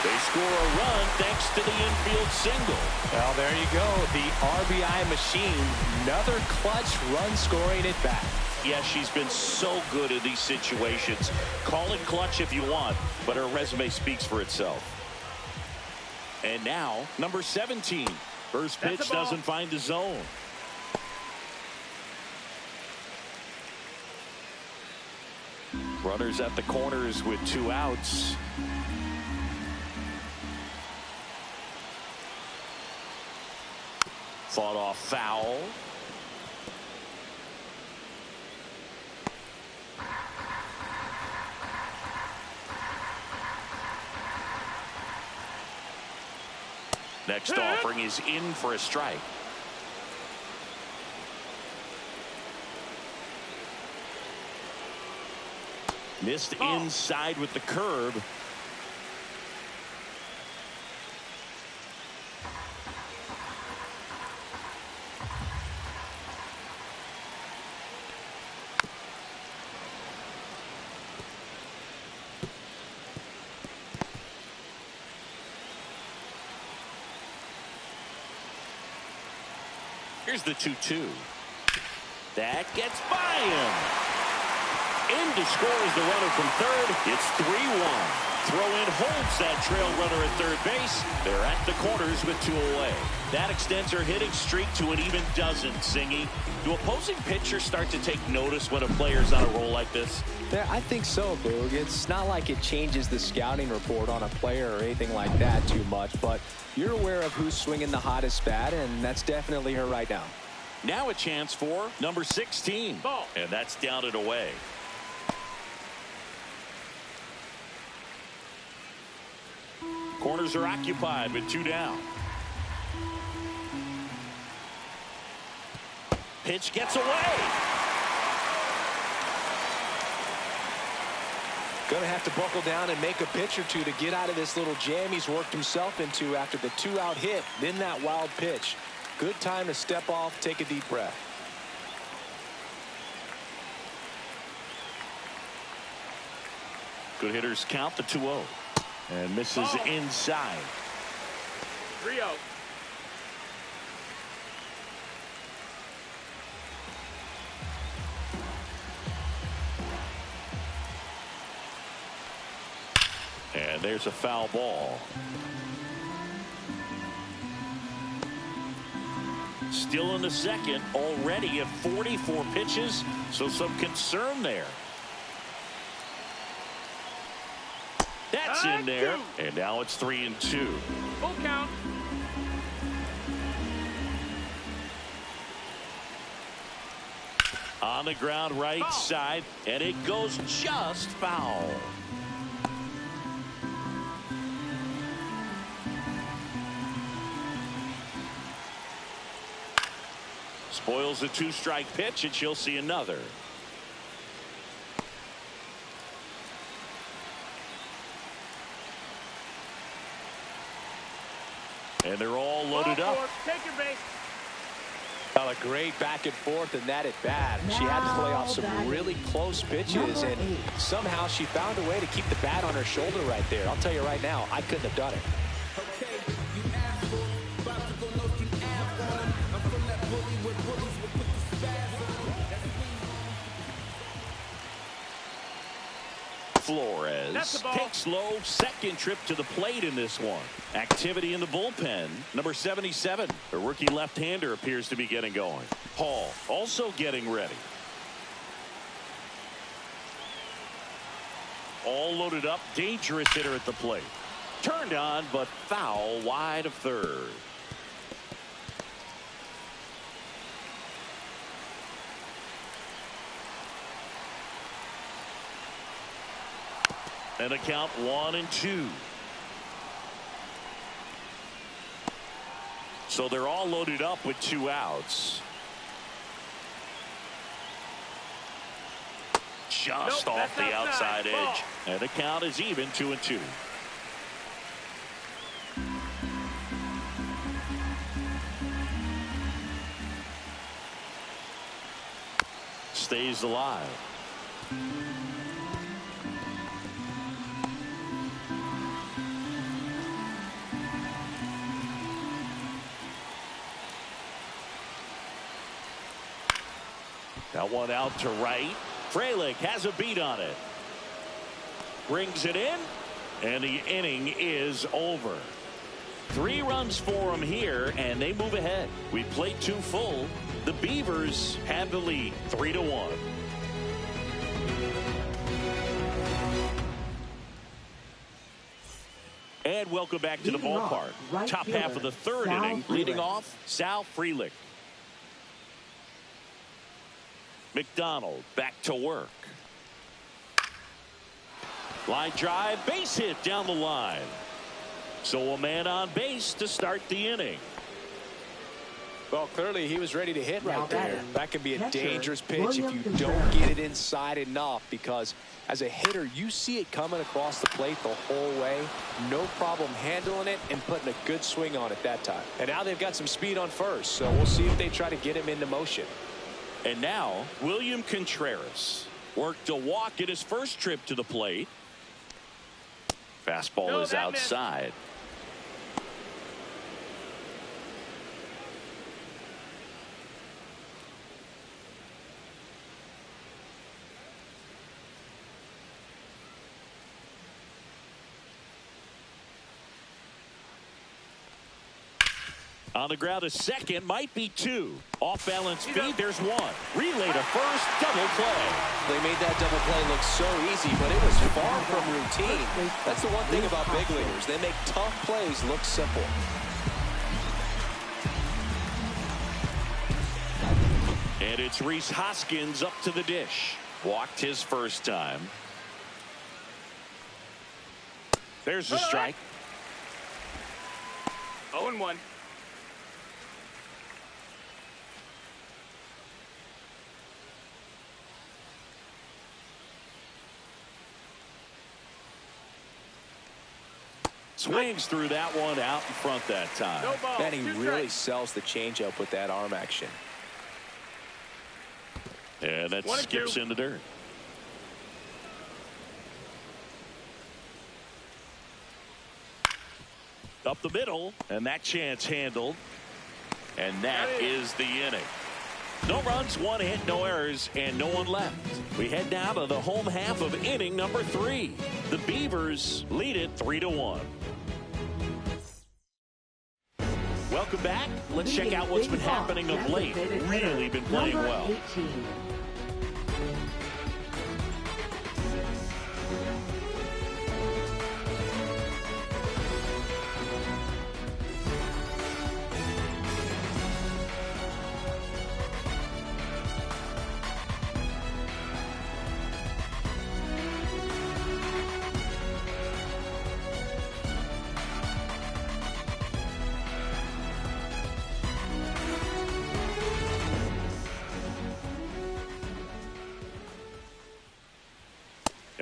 They score a run thanks to the infield single. Well, there you go. The RBI machine. Another clutch run scoring at bat. Yeah, she's been so good in these situations. Call it clutch if you want, but her resume speaks for itself. And now, number 17. First pitch doesn't find the zone. Runners at the corners with 2 outs. Fought off foul. Next offering is in for a strike. Missed inside with the curve. Here's the 2-2. That gets by him. In to score is the runner from third. It's 3-1. Throw in holds that trail runner at third base. They're at the corners with 2 away. That extends her hitting streak to an even dozen, Singy. Do opposing pitchers start to take notice when a player's on a roll like this? Yeah, I think so, Boog. It's not like it changes the scouting report on a player or anything like that too much, but you're aware of who's swinging the hottest bat, and that's definitely her right now. Now a chance for number 16. Ball. And that's down and away. Corners are occupied with 2 down. Pitch gets away. Going to have to buckle down and make a pitch or two to get out of this little jam he's worked himself into after the 2-out hit, then that wild pitch. Good time to step off, take a deep breath. Good hitters count the 2-0. And misses inside. 3-0. And there's a foul ball. Still in the second, already at 44 pitches, so some concern there. That's in there, and now it's 3-2. Full count. On the ground right side, and it goes just foul. Spoils the 2-strike pitch, and she'll see another. And they're all loaded up. Take your base. Well, a great back and forth in that at bat. She had to play off some really close pitches, and somehow she found a way to keep the bat on her shoulder right there. I'll tell you right now, I couldn't have done it. Flores takes low, second trip to the plate in this one. Activity in the bullpen. Number 77, the rookie left-hander, appears to be getting going. Hall also getting ready. All loaded up, dangerous hitter at the plate. Turned on, but foul wide of third. And a count 1-2. So they're all loaded up with 2 outs. Just off the outside edge. And the count is even, 2-2. Stays alive. That one out to right. Frelick has a beat on it. Brings it in. And the inning is over. 3 runs for him here, and they move ahead. We played 2 full. The Beavers have the lead, 3-1. And welcome back to the ballpark. Top half of the 3rd inning. Leading off, Sal Frelick. McDonald back to work. Line drive, base hit down the line. So a man on base to start the inning. Well, clearly he was ready to hit right there. That could be a dangerous pitch if you don't get it inside enough, because as a hitter, you see it coming across the plate the whole way. No problem handling it and putting a good swing on it that time. And now they've got some speed on first, so we'll see if they try to get him into motion. And now William Contreras worked a walk at his first trip to the plate. Fastball is outside. On the ground, a second, might be 2. Off balance speed, there's 1. Relay to first, double play. They made that double play look so easy, but it was far from routine. That's the one thing about big leaguers. They make tough plays look simple. And it's Rhys Hoskins up to the dish. Walked his first time. There's the strike. 0-1. Swings through that one out in front that time. No ball. And he really sells the changeup with that arm action. And that skips in the dirt. Up the middle, and that chance handled. And that is the inning. No runs, 1 hit, no errors, and no one left. We head now to the home half of inning number 3. The Beavers lead it 3-1. Welcome back. Let's check out what's been happening of late. Really been playing well. 18.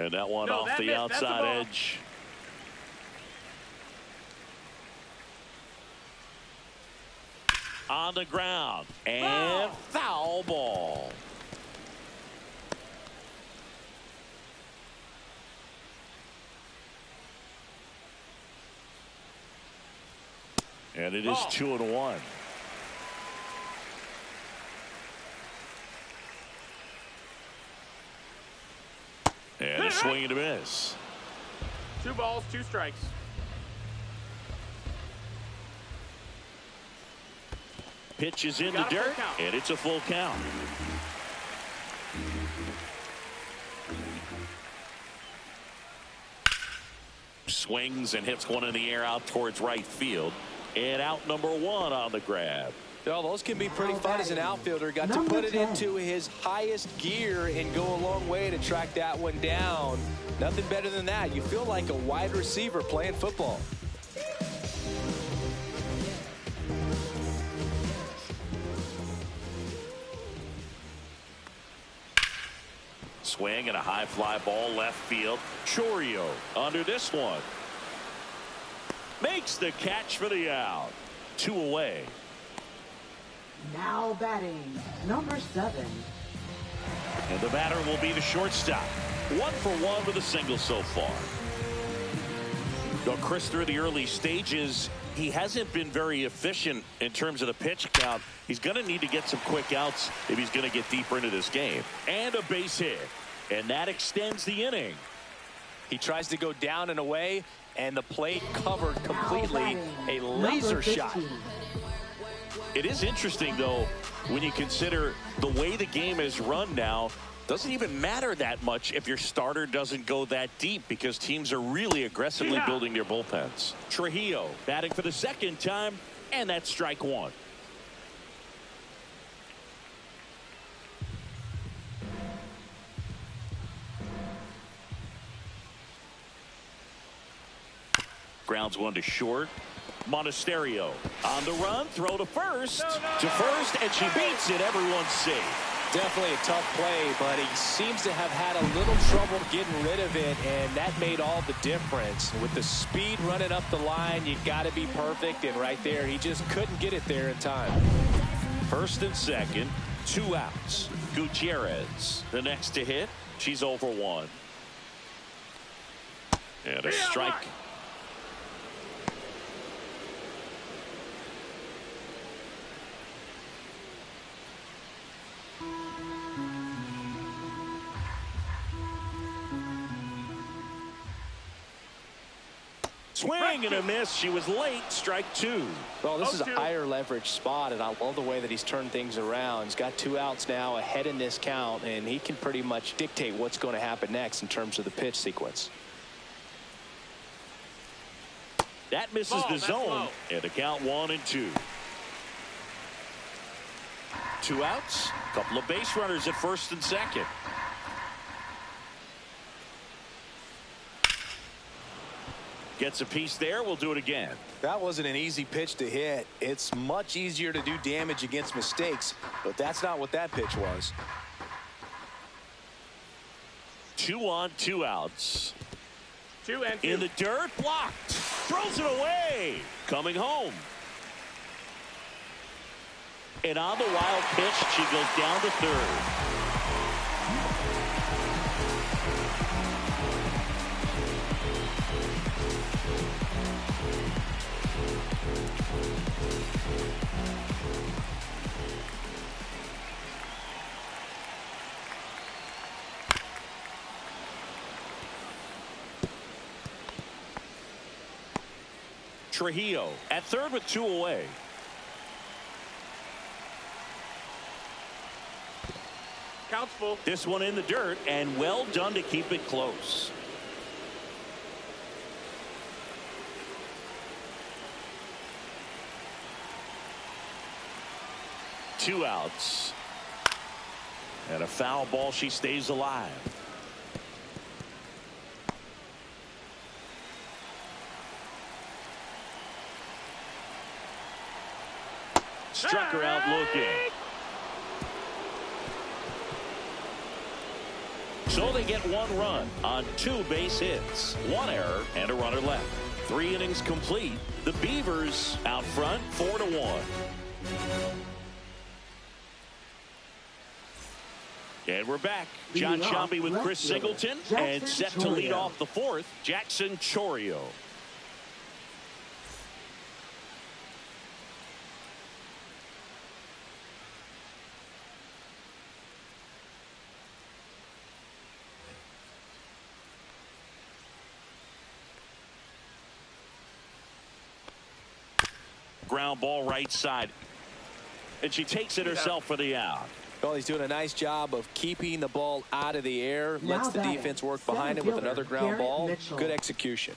And that one off the outside edge. on the ground. And foul ball. And it is 2-1. And a swing and a miss. 2 balls, 2 strikes. Pitch is in the dirt, and it's a full count. Swings and hits one in the air out towards right field. And out number 1 on the grab. Well, those can be pretty fun as an outfielder. Got to put it into his highest gear and go a long way to track that one down. Nothing better than that. You feel like a wide receiver playing football. Swing and a high fly ball left field. Chourio under this one. Makes the catch for the out. 2 away. Now batting, number 7. And the batter will be the shortstop. 1 for 1 with a single so far. Though Chris, through the early stages, he hasn't been very efficient in terms of the pitch count. He's going to need to get some quick outs if he's going to get deeper into this game. And a base hit. And that extends the inning. He tries to go down and away, and the plate covered completely. A laser shot. It is interesting, though, when you consider the way the game is run now. Doesn't even matter that much if your starter doesn't go that deep, because teams are really aggressively building their bullpens. Trujillo batting for the 2nd time, and that's strike 1. Grounds 1 to short. Monasterio on the run, throw to first. And she beats it. Everyone's safe. Definitely a tough play, but he seems to have had a little trouble getting rid of it, and that made all the difference. With the speed running up the line, you got to be perfect, and right there, he just couldn't get it there in time. 1st and 2nd, 2 outs. Gutierrez, the next to hit. She's over 1. And a strike. Swing and a miss. She was late. Strike 2. Well, this is a higher leverage spot, and I love the way that he's turned things around. He's got 2 outs now ahead in this count, and he can pretty much dictate what's going to happen next in terms of the pitch sequence. That misses the zone, and the count 1-2. 2 outs. A couple of base runners at 1st and 2nd. Gets a piece there. We'll do it again. That wasn't an easy pitch to hit. It's much easier to do damage against mistakes, but that's not what that pitch was. 2 on, 2 outs. 2 and 2. In the dirt, blocked. Throws it away. Coming home. And on the wild pitch, she goes down to 3rd. Trujillo at 3rd with 2 away. Count's full. This one in the dirt, and well done to keep it close. Two outs. And a foul ball. She stays alive. Struck her out looking. So they get 1 run on 2 base hits, 1 error, and a runner left. 3 innings complete. The Beavers out front 4-1. And we're back. John Sciambi with Chris Singleton. And set to lead off the fourth, Jackson Chourio. Ground ball right side. And she takes it herself for the out. Well, he's doing a nice job of keeping the ball out of the air. Lets the defense work behind it with another ground ball. Good execution.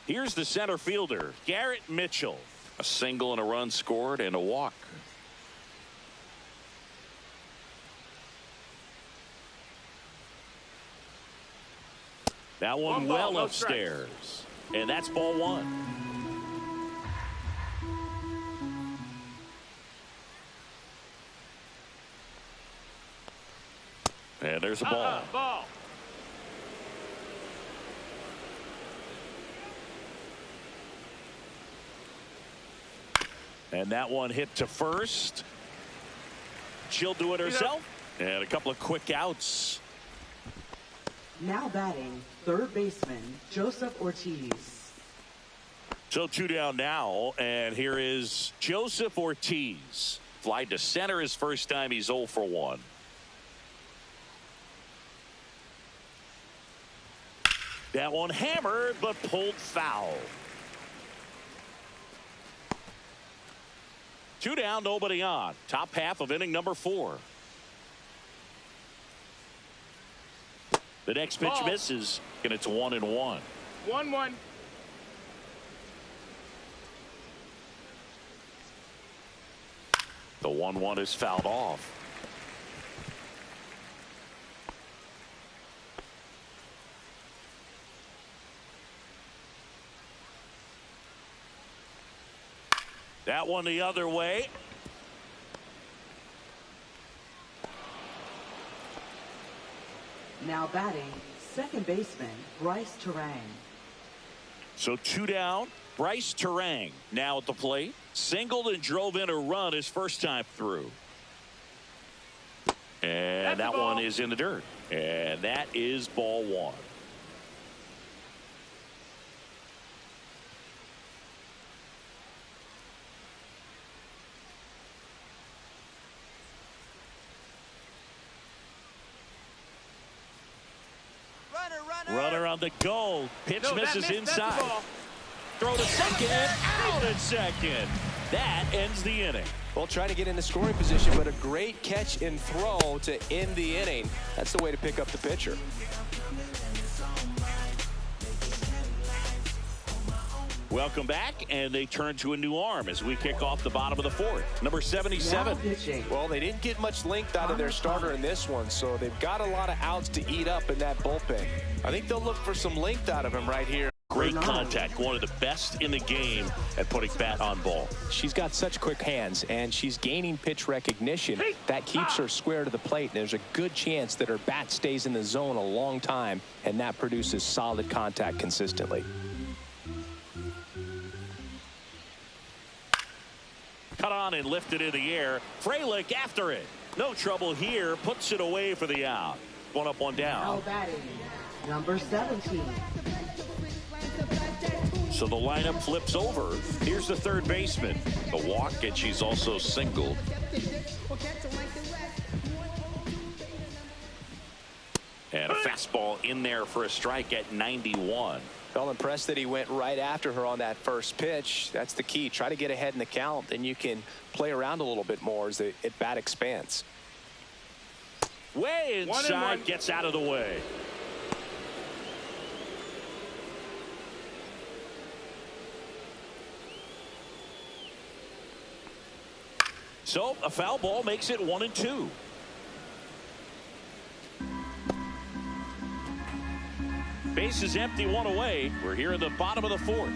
Here's the center fielder, Garrett Mitchell. A single and a run scored and a walk. That one well upstairs. And that's ball one. And there's a ball. Ball. And that one hit to first. She'll do it herself. And a couple of quick outs. Now batting, third baseman, Joseph Ortiz. So 2 down now. And here is Joseph Ortiz. Fly to center his first time. He's 0 for 1. That one hammered, but pulled foul. 2 down, nobody on. Top half of inning number 4. The next pitch misses, and it's 1-1. 1-1. The 1-1 is fouled off. That one the other way. Now batting, second baseman, Bryce Terang. So 2 down. Bryce Terang now at the plate. Singled and drove in a run his first time through. And that one is in the dirt. And that is ball one. Runner on the goal. Pitch misses inside. Throw to second. Out at second. That ends the inning. Well, trying to get into scoring position, but a great catch and throw to end the inning. That's the way to pick up the pitcher. Welcome back, and they turn to a new arm as we kick off the bottom of the fourth. Number 77. Well, they didn't get much length out of their starter in this one, so they've got a lot of outs to eat up in that bullpen. I think they'll look for some length out of him right here. Great contact, one of the best in the game at putting bat on ball. She's got such quick hands, and she's gaining pitch recognition. That keeps her square to the plate. There's a good chance that her bat stays in the zone a long time, and that produces solid contact consistently. Cut on and lifted in the air. Fralick after it. No trouble here. Puts it away for the out. 1 up, 1 down. Now batting, number 17. So the lineup flips over. Here's the third baseman. The walk, and she's also singled. And a fastball in there for a strike at 91. Well, impressed that he went right after her on that first pitch. That's the key. Try to get ahead in the count, then you can play around a little bit more as the at bat expands. Way inside, gets out of the way. So a foul ball makes it 1-2. Base is empty, 1 away. We're here in the bottom of the fourth.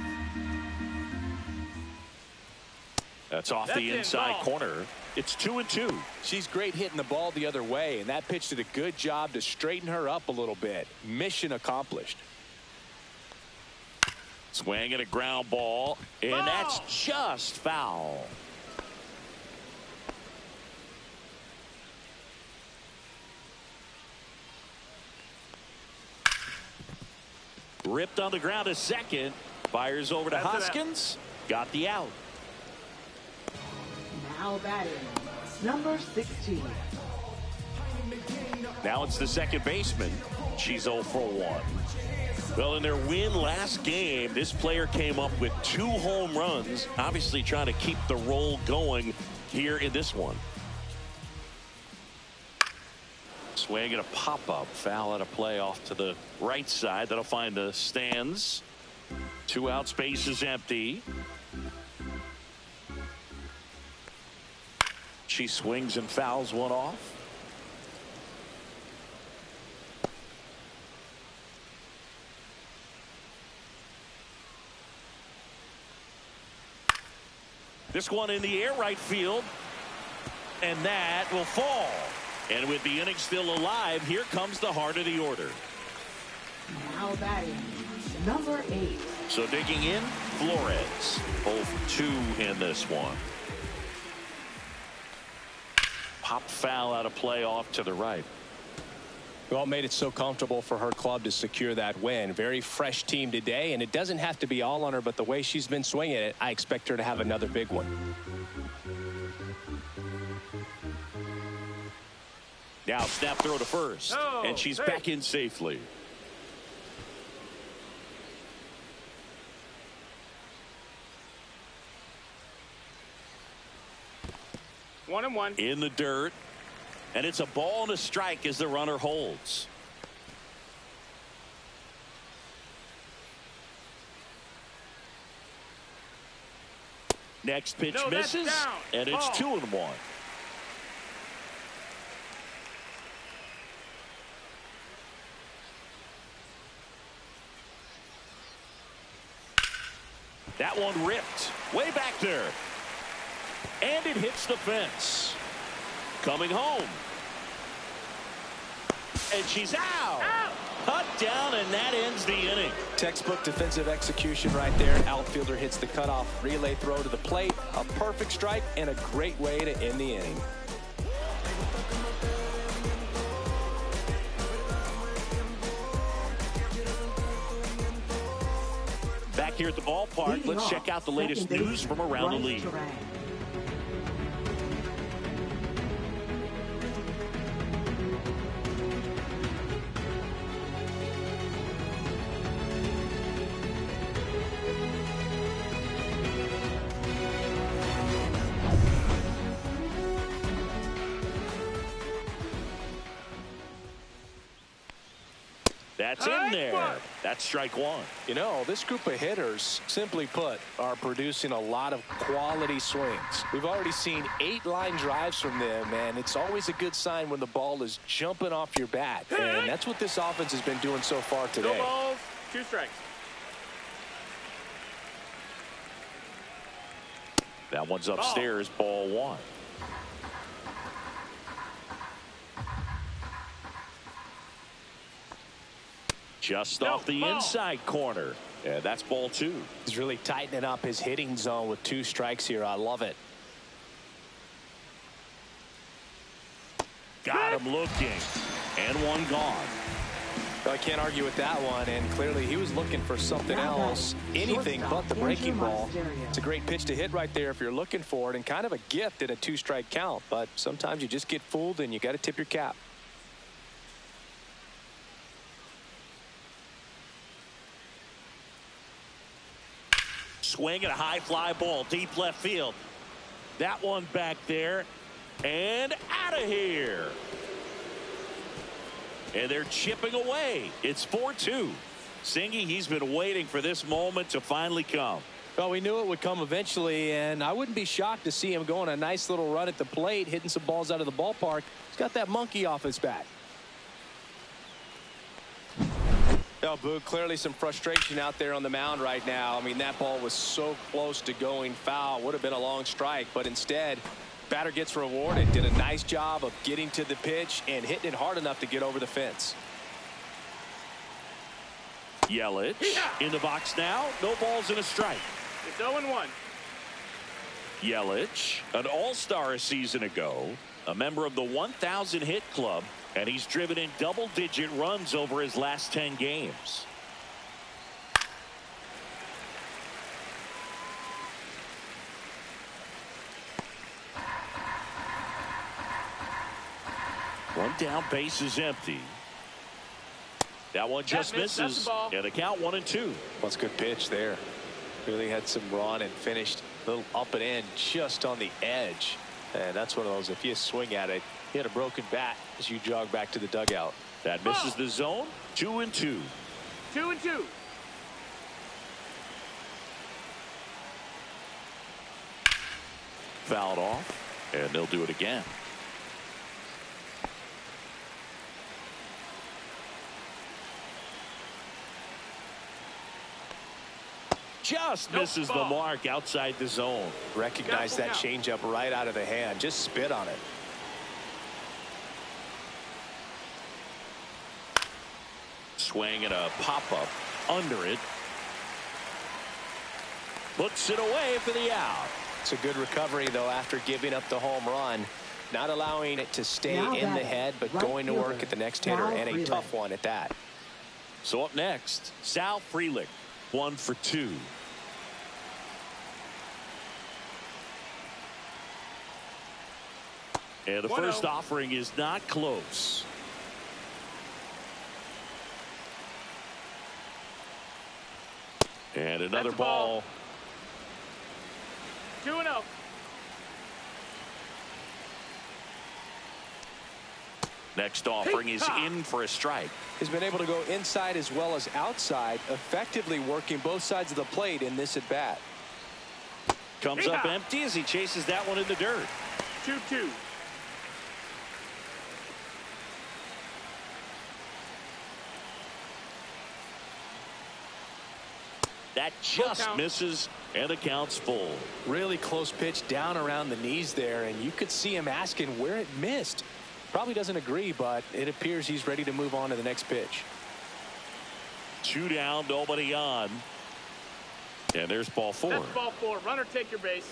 That's off the inside corner. It's 2-2. She's great hitting the ball the other way, and that pitch did a good job to straighten her up a little bit. Mission accomplished. Swing and a ground ball, and that's just foul. Ripped on the ground to second. Fires over to Hoskins. Got the out. Now batting, number 16. Now it's the second baseman. She's 0 for 1. Well, in their win last game, this player came up with 2 home runs, obviously trying to keep the roll going here in this one. Swing and a pop-up. Foul at a play off to the right side. That'll find the stands. 2 out, space is empty. She swings and fouls one off. This one in the air, right field, and that will fall. And with the inning still alive, here comes the heart of the order. Now batting, number 8. So digging in, Flores. Both 2 in this one. Pop foul out of play off to the right. Well, it made it so comfortable for her club to secure that win. Very fresh team today, and it doesn't have to be all on her, but the way she's been swinging it, I expect her to have another big one. Now snap throw to first, and she's back in safely. One and one. In the dirt. And it's a ball and a strike as the runner holds. Next pitch misses, and it's 2-1. That one ripped way back there. And it hits the fence. Coming home. And she's out. Cut down, and that ends the inning. Textbook defensive execution right there. Outfielder hits the cutoff relay throw to the plate. A perfect strike and a great way to end the inning. Back here at the ballpark, let's check out the latest news from around the league. That's in there. That's strike 1. You know, this group of hitters, simply put, are producing a lot of quality swings. We've already seen 8 line drives from them, and it's always a good sign when the ball is jumping off your bat. And that's what this offense has been doing so far today. 2 balls, 2 strikes. That one's upstairs, ball 1. Just off the inside corner. Yeah, that's ball 2. He's really tightening up his hitting zone with 2 strikes here. I love it. Got him looking. And one gone. I can't argue with that one, and clearly he was looking for something else, anything but the breaking ball. It's a great pitch to hit right there if you're looking for it, and kind of a gift at a 2-strike count, but sometimes you just get fooled and you got to tip your cap. Swing and a high fly ball deep left field. That one back there and out of here. And they're chipping away. It's 4-2. Singy, he's been waiting for this moment to finally come. Well, we knew it would come eventually, and I wouldn't be shocked to see him go on a nice little run at the plate, hitting some balls out of the ballpark. He's got that monkey off his back. Now, Boog, clearly some frustration out there on the mound right now. I mean, that ball was so close to going foul. Would have been a long strike, but instead, batter gets rewarded. Did a nice job of getting to the pitch and hitting it hard enough to get over the fence. Yelich in the box now. No balls and a strike. It's 0-1. Yelich, an all-star a season ago, a member of the 1,000 hit club, and he's driven in double-digit runs over his last 10 games. down, base is empty. That one just misses. And the count 1-2. Well, it's a good pitch there. Really had some run and finished a little up and in just on the edge. And that's one of those, if you swing at it, you had a broken bat as you jog back to the dugout. That misses the zone. 2-2. 2-2. Fouled off, and they'll do it again. Just misses the mark outside the zone. Recognize that changeup right out of the hand. Just spit on it. Swing and a pop-up under it. Puts it away for the out. It's a good recovery, though, after giving up the home run. Not allowing it to stay in the head, but going to work at the next hitter, and a tough one at that. So up next, Sal Frelick, 1 for 2. And the first offering is not close. And another ball. 2-0. Next offering is in for a strike. He's been able to go inside as well as outside, effectively working both sides of the plate in this at bat. Comes up empty as he chases that one in the dirt. 2-2. That just misses, and the count's full. Really close pitch down around the knees there, and you could see him asking where it missed. Probably doesn't agree, but it appears he's ready to move on to the next pitch. 2 down, nobody on. And there's ball 4. That's ball 4. Runner, take your base.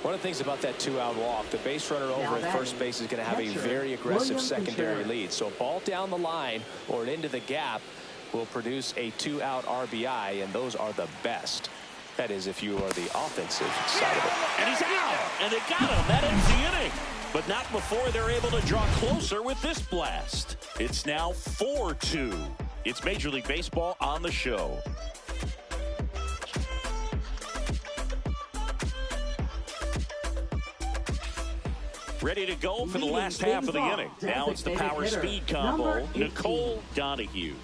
One of the things about that 2-out walk, the base runner over at first base is going to have a very aggressive secondary lead. So a ball down the line or into the gap will produce a 2-out RBI, and those are the best. That is, if you are the offensive side of it. And he's out, and they got him. That ends the inning. But not before they're able to draw closer with this blast. It's now 4-2. It's Major League Baseball on the show. Ready to go for the last half of the inning. Now it's the power speed combo. Nicole Donahue.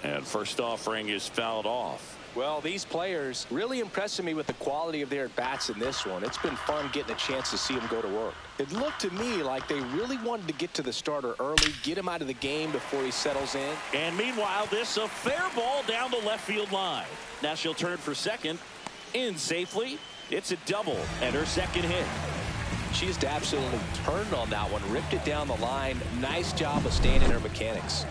And first offering is fouled off. Well, these players really impressing me with the quality of their bats in this one. It's been fun getting a chance to see them go to work. It looked to me like they really wanted to get to the starter early, get him out of the game before he settles in. And meanwhile, this a fair ball down the left field line. Now she'll turn for second. In safely. It's a double and her second hit. She just absolutely turned on that one, ripped it down the line. Nice job of staying in her mechanics.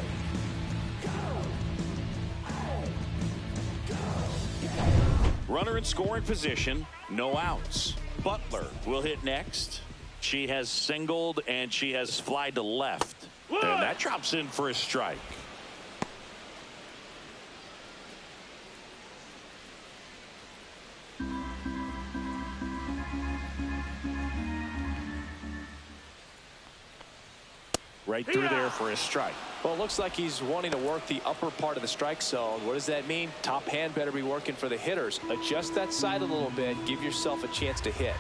Runner in scoring position, no outs. Butler will hit next. She has singled and she has flied to left. And that drops in for a strike. Right through there for a strike. Well, it looks like he's wanting to work the upper part of the strike zone. What does that mean? Top hand better be working for the hitters. Adjust that side a little bit. Give yourself a chance to hit.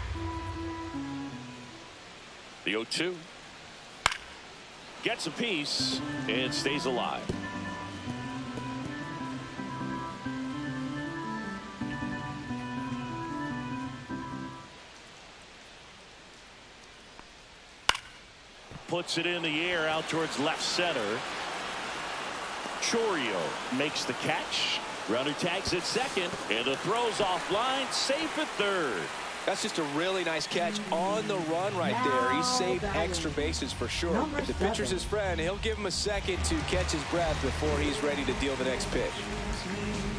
The 0-2. Gets a piece and stays alive. Puts it in the air out towards left center. Chorio makes the catch. Runner tags at second, and the throw's offline, safe at third. That's just a really nice catch on the run right there. He saved extra bases for sure. If the pitcher's his friend, he'll give him a second to catch his breath before he's ready to deal the next pitch.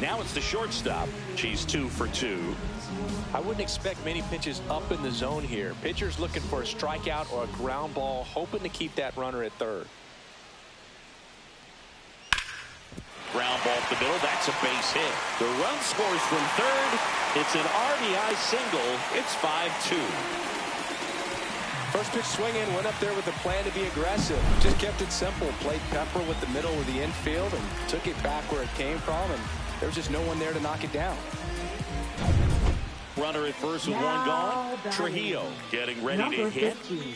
Now it's the shortstop. She's 2 for 2. I wouldn't expect many pitches up in the zone here. Pitcher's looking for a strikeout or a ground ball, hoping to keep that runner at third. ground ball up the middle. That's a base hit. The run scores from third. It's an RBI single. It's 5-2. First pitch swinging, went up there with a plan to be aggressive. Just kept it simple. Played pepper with the middle of the infield and took it back where it came from. And there was just no one there to knock it down. Runner at first with one gone. Trujillo getting ready to hit. 15.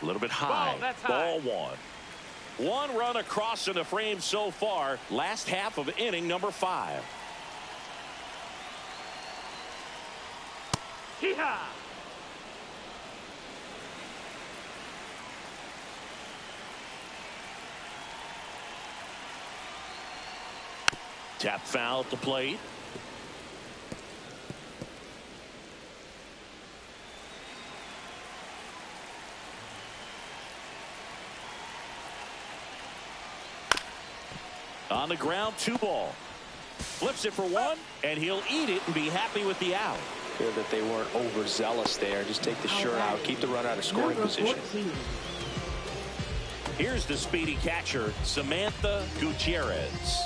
A little bit high. That's Ball high. one run across in the frame so far. Last half of inning number 5. Ncaa. Tap foul at the plate. On the ground, 2 ball. Flips it for 1, and he'll eat it and be happy with the out. Feel that they weren't overzealous there. Just take the shirt out. Keep the runner out of scoring position. 14. Here's the speedy catcher, Samantha Gutierrez.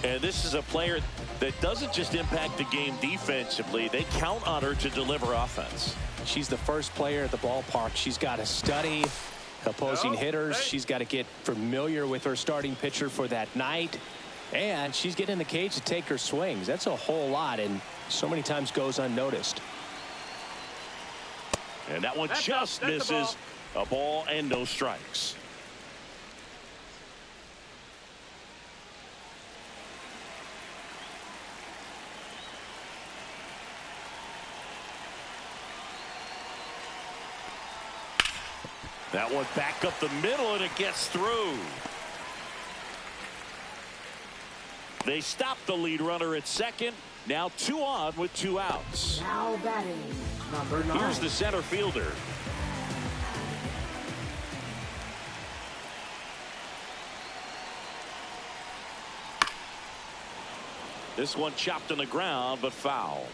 And this is a player that doesn't just impact the game defensively. They count on her to deliver offense. She's the first player at the ballpark. She's got to study opposing hitters. She's got to get familiar with her starting pitcher for that night. And she's getting in the cage to take her swings. That's a whole lot, and so many times goes unnoticed. And that one just misses. A ball and no strikes. That one back up the middle, and it gets through. They stop the lead runner at second. Now 2 on with 2 outs. Now batting, number 9. Here's the center fielder. This one chopped on the ground, but foul.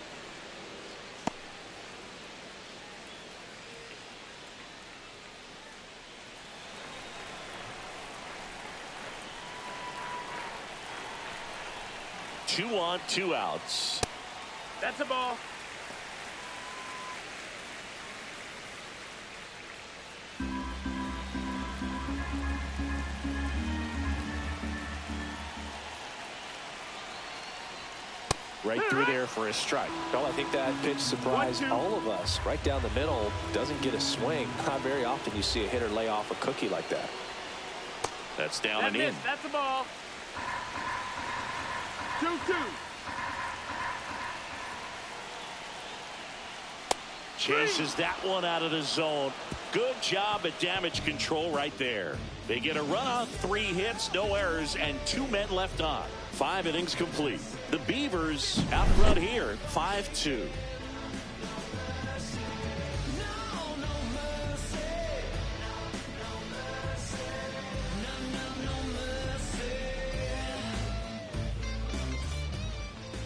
Two on, 2 outs. That's a ball. Right through there for a strike. Well, I think that pitch surprised 1-2. all of us. Right down the middle, doesn't get a swing. Not very often you see a hitter lay off a cookie like that. That's down That and in. missed. That's a ball. 2-2. Chases that one out of the zone. Good job at damage control right there. They get a run on 3 hits, no errors, and 2 men left on. 5 innings complete. The Beavers out front here, 5-2.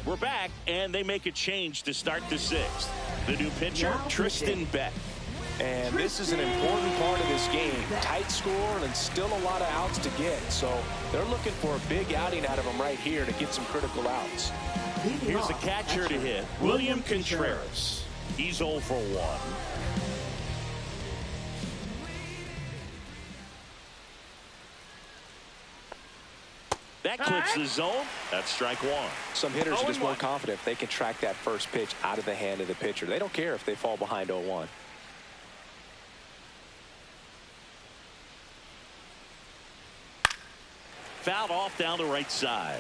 We're back, and they make a change to start the 6th. The new pitcher, Tristan Beck. And this is an important part of this game. Tight score and still a lot of outs to get. So they're looking for a big outing out of him right here to get some critical outs. Here's the catcher to hit, William Contreras. He's 0 for 1. That clips the zone. That's strike 1. Some hitters are just 0-1. more confident if they can track that first pitch out of the hand of the pitcher. They don't care if they fall behind 0-1. Fouled off down the right side.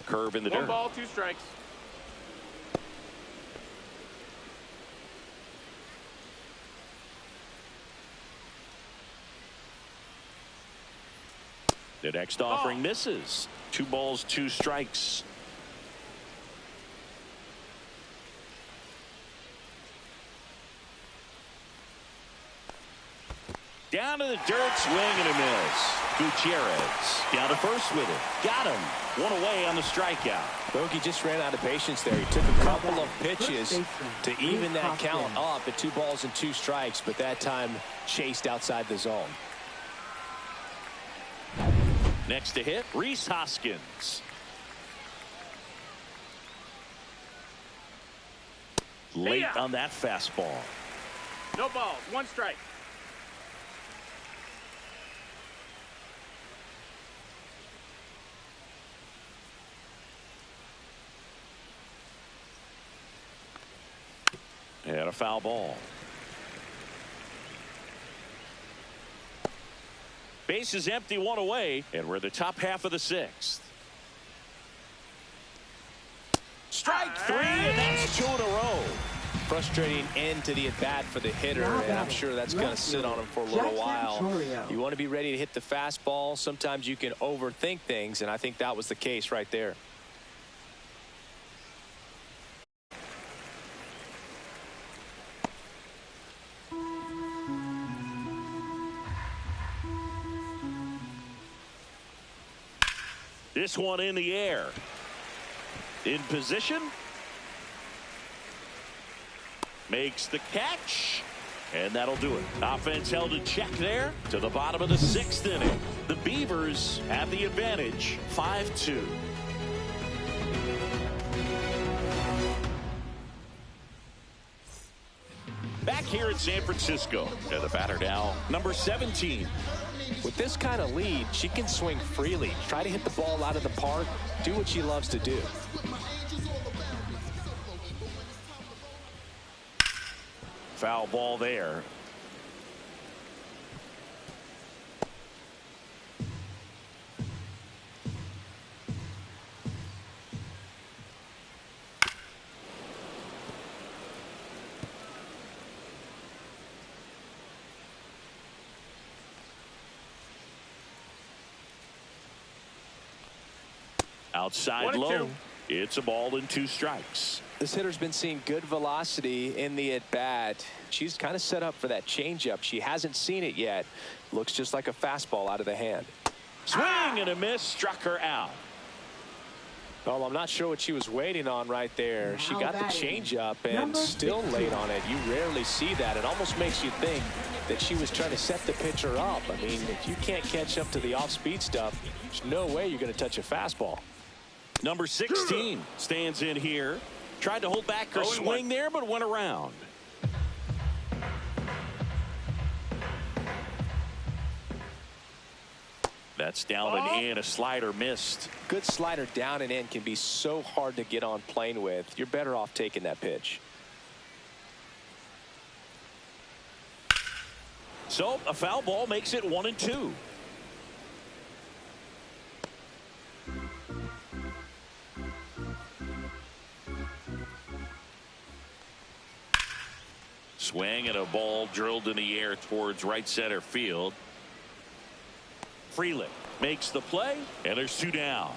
Curve in the 1 dirt. ball, 2 strikes. The next offering misses. 2 balls, 2 strikes. Down to the dirt, swing and a miss. Gutierrez down to first with it. Got him. One away on the strikeout. Bogey just ran out of patience there. He took a couple of pitches to even that count up at 2 balls and 2 strikes, but that time chased outside the zone. Next to hit, Rhys Hoskins. Late on that fastball. No balls, 1 strike. And a foul ball. Base is empty, 1 away, and we're the top half of the 6th. Strike 3, and that's 2 in a row. Frustrating end to the at-bat for the hitter, and I'm sure that's going to sit on him for a little while. You want to be ready to hit the fastball. Sometimes you can overthink things, and I think that was the case right there. This one in the air. In position. Makes the catch. And that'll do it. Offense held in check there to the bottom of the 6th inning. The Beavers have the advantage, 5-2. Back here at San Francisco. And the batter now, number 17. With this kind of lead, she can swing freely. Try to hit the ball out of the park. Do what she loves to do. Foul ball there. Outside low. It's a ball and 2 strikes. This hitter's been seeing good velocity in the at-bat. She's kind of set up for that changeup. She hasn't seen it yet. Looks just like a fastball out of the hand. Swing and a miss, struck her out. Well, I'm not sure what she was waiting on right there. She got the changeup and still late on it. You rarely see that. It almost makes you think that she was trying to set the pitcher up. I mean, if you can't catch up to the off-speed stuff, there's no way you're going to touch a fastball. Number 16 stands in here. Tried to hold back her swing there, but went around. That's down and in. A slider missed. Good slider down and in can be so hard to get on plane with. You're better off taking that pitch. So a foul ball makes it 1-2. Swing and a ball drilled in the air towards right center field. Freeland makes the play, and there's 2 down.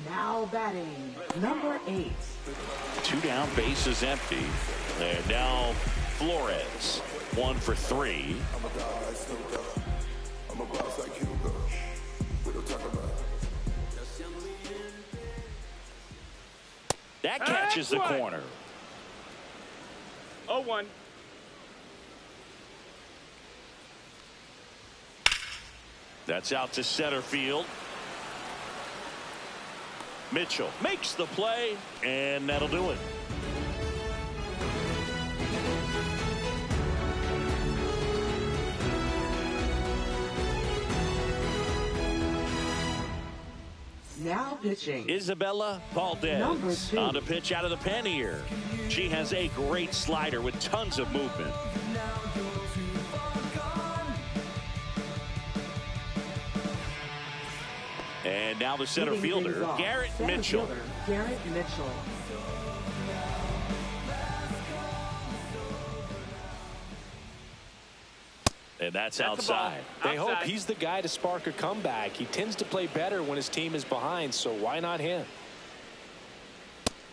Now batting, number 8. 2 down, base is empty. And now Flores, 1 for 3. That catches the corner. 0-1. That's out to center field. Mitchell makes the play, and that'll do it. Now pitching, Isabella Valdez on the pitch out of the pen here. She has a great slider with tons of movement. And now the center fielder, Garrett Mitchell. And that's outside. They hope he's the guy to spark a comeback. He tends to play better when his team is behind, so why not him?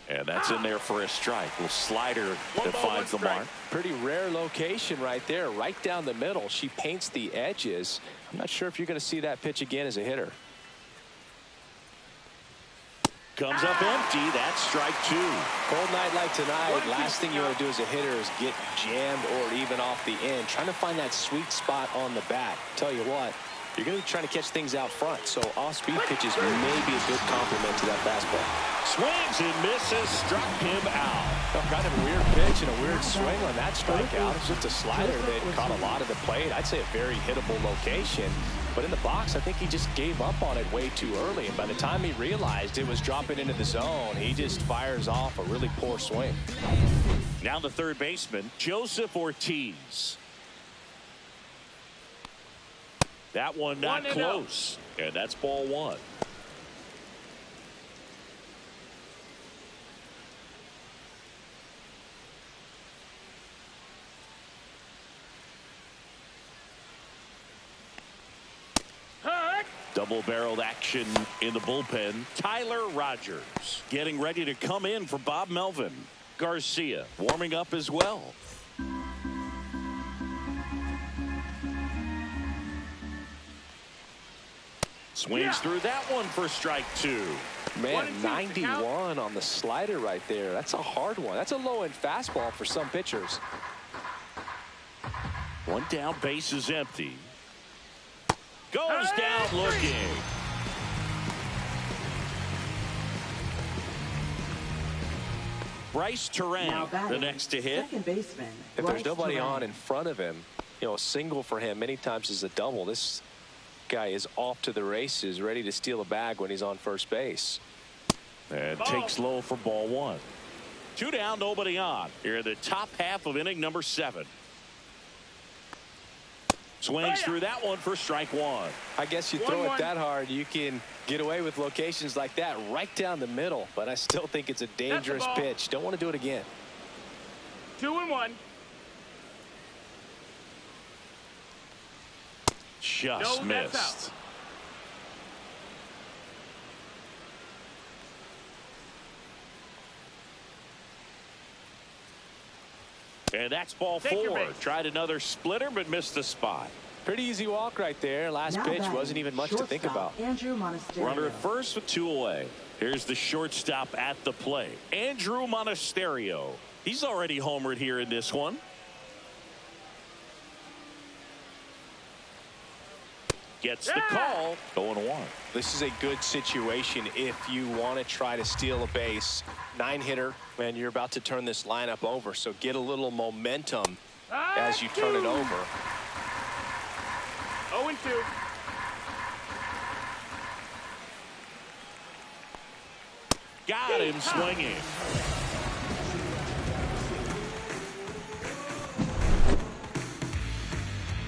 And that's in there for a strike. Little slider that finds the mark. Pretty rare location right there, right down the middle. She paints the edges. I'm not sure if you're going to see that pitch again as a hitter. Comes up empty. That's strike two. Cold night like tonight, last thing you want to do as a hitter is get jammed or even off the end. Trying to find that sweet spot on the bat. Tell you what, you're going to be trying to catch things out front, so off-speed pitches may be a good complement to that fastball. Swings and misses, struck him out. Kind of a weird pitch and a weird swing on that strikeout. It's just a slider that caught a lot of the plate. I'd say a very hittable location. But in the box, I think he just gave up on it way too early. And by the time he realized it was dropping into the zone, he just fires off a really poor swing. Now the third baseman, Joseph Ortiz. That one not close. And that's ball one. Double-barreled action in the bullpen. Tyler Rogers getting ready to come in for Bob Melvin. Garcia warming up as well. Swings through that one for strike two. Man, 91 on the slider right there. That's a hard one. That's a low-end fastball for some pitchers. One down, base is empty. Goes down looking. Bryce Terang, the next to hit. Second baseman. If there's nobody on in front of him, you know, a single for him many times is a double. This guy is off to the races, ready to steal a bag when he's on first base. And takes low for ball one. Two down, nobody on. Here in the top half of inning number 7. Swings through that one for strike one. I guess you throw it that hard, you can get away with locations like that right down the middle. But I still think it's a dangerous pitch. Don't want to do it again. 2-1. Just missed. And that's ball 4. Tried another splitter, but missed the spot. Pretty easy walk right there. Last pitch wasn't even much to think about. Runner at first with 2 away. Here's the shortstop at the plate. Andrew Monasterio. He's already homered here in this one. Gets the call. 0-1. This is a good situation if you want to try to steal a base. 9-hitter, and you're about to turn this lineup over. So get a little momentum as you turn it over. 0-2. Got him swinging.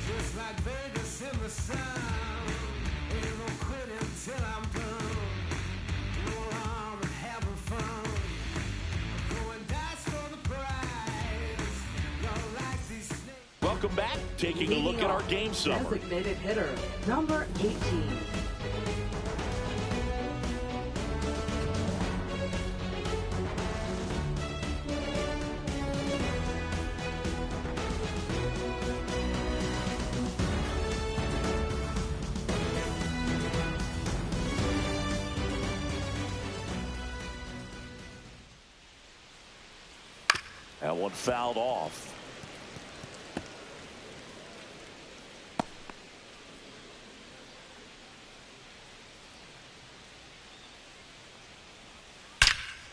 Just like Vegas in the sun. Ain't no quitting till I'm done. No harm in having fun. Going dice for the prize. Y'all like these snakes. Welcome back. Taking a look at our game summary. Designated hitter, number 18. That one fouled off.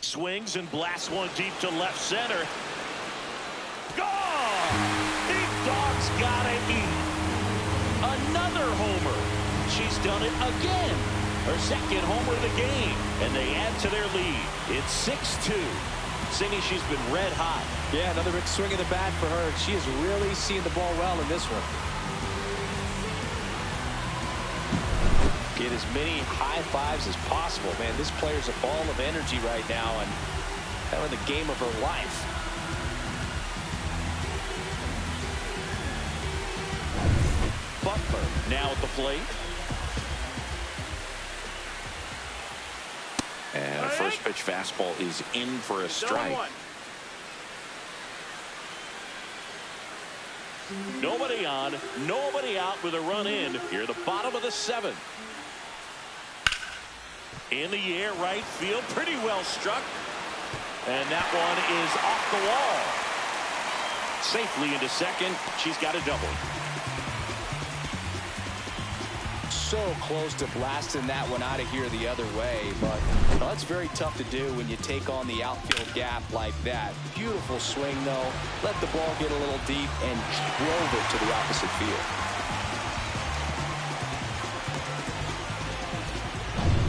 Swings and blasts one deep to left center. Gone! Big Dog's gotta eat. Another homer. She's done it again. Her second homer of the game. And they add to their lead. It's 6-2. Cindy, she's been red hot. Yeah, another big swing of the bat for her. She has really seen the ball well in this one. Get as many high fives as possible. Man, this player's a ball of energy right now and having the game of her life. Butler now at the plate. And a first pitch fastball is in for a strike. Nobody on, nobody out with a run in here at the bottom of the 7th. In the air, right field, pretty well struck. And that one is off the wall. Safely into second. She's got a double. So close to blasting that one out of here the other way, but that's very tough to do when you take on the outfield gap like that. Beautiful swing, though. Let the ball get a little deep and drove it to the opposite field.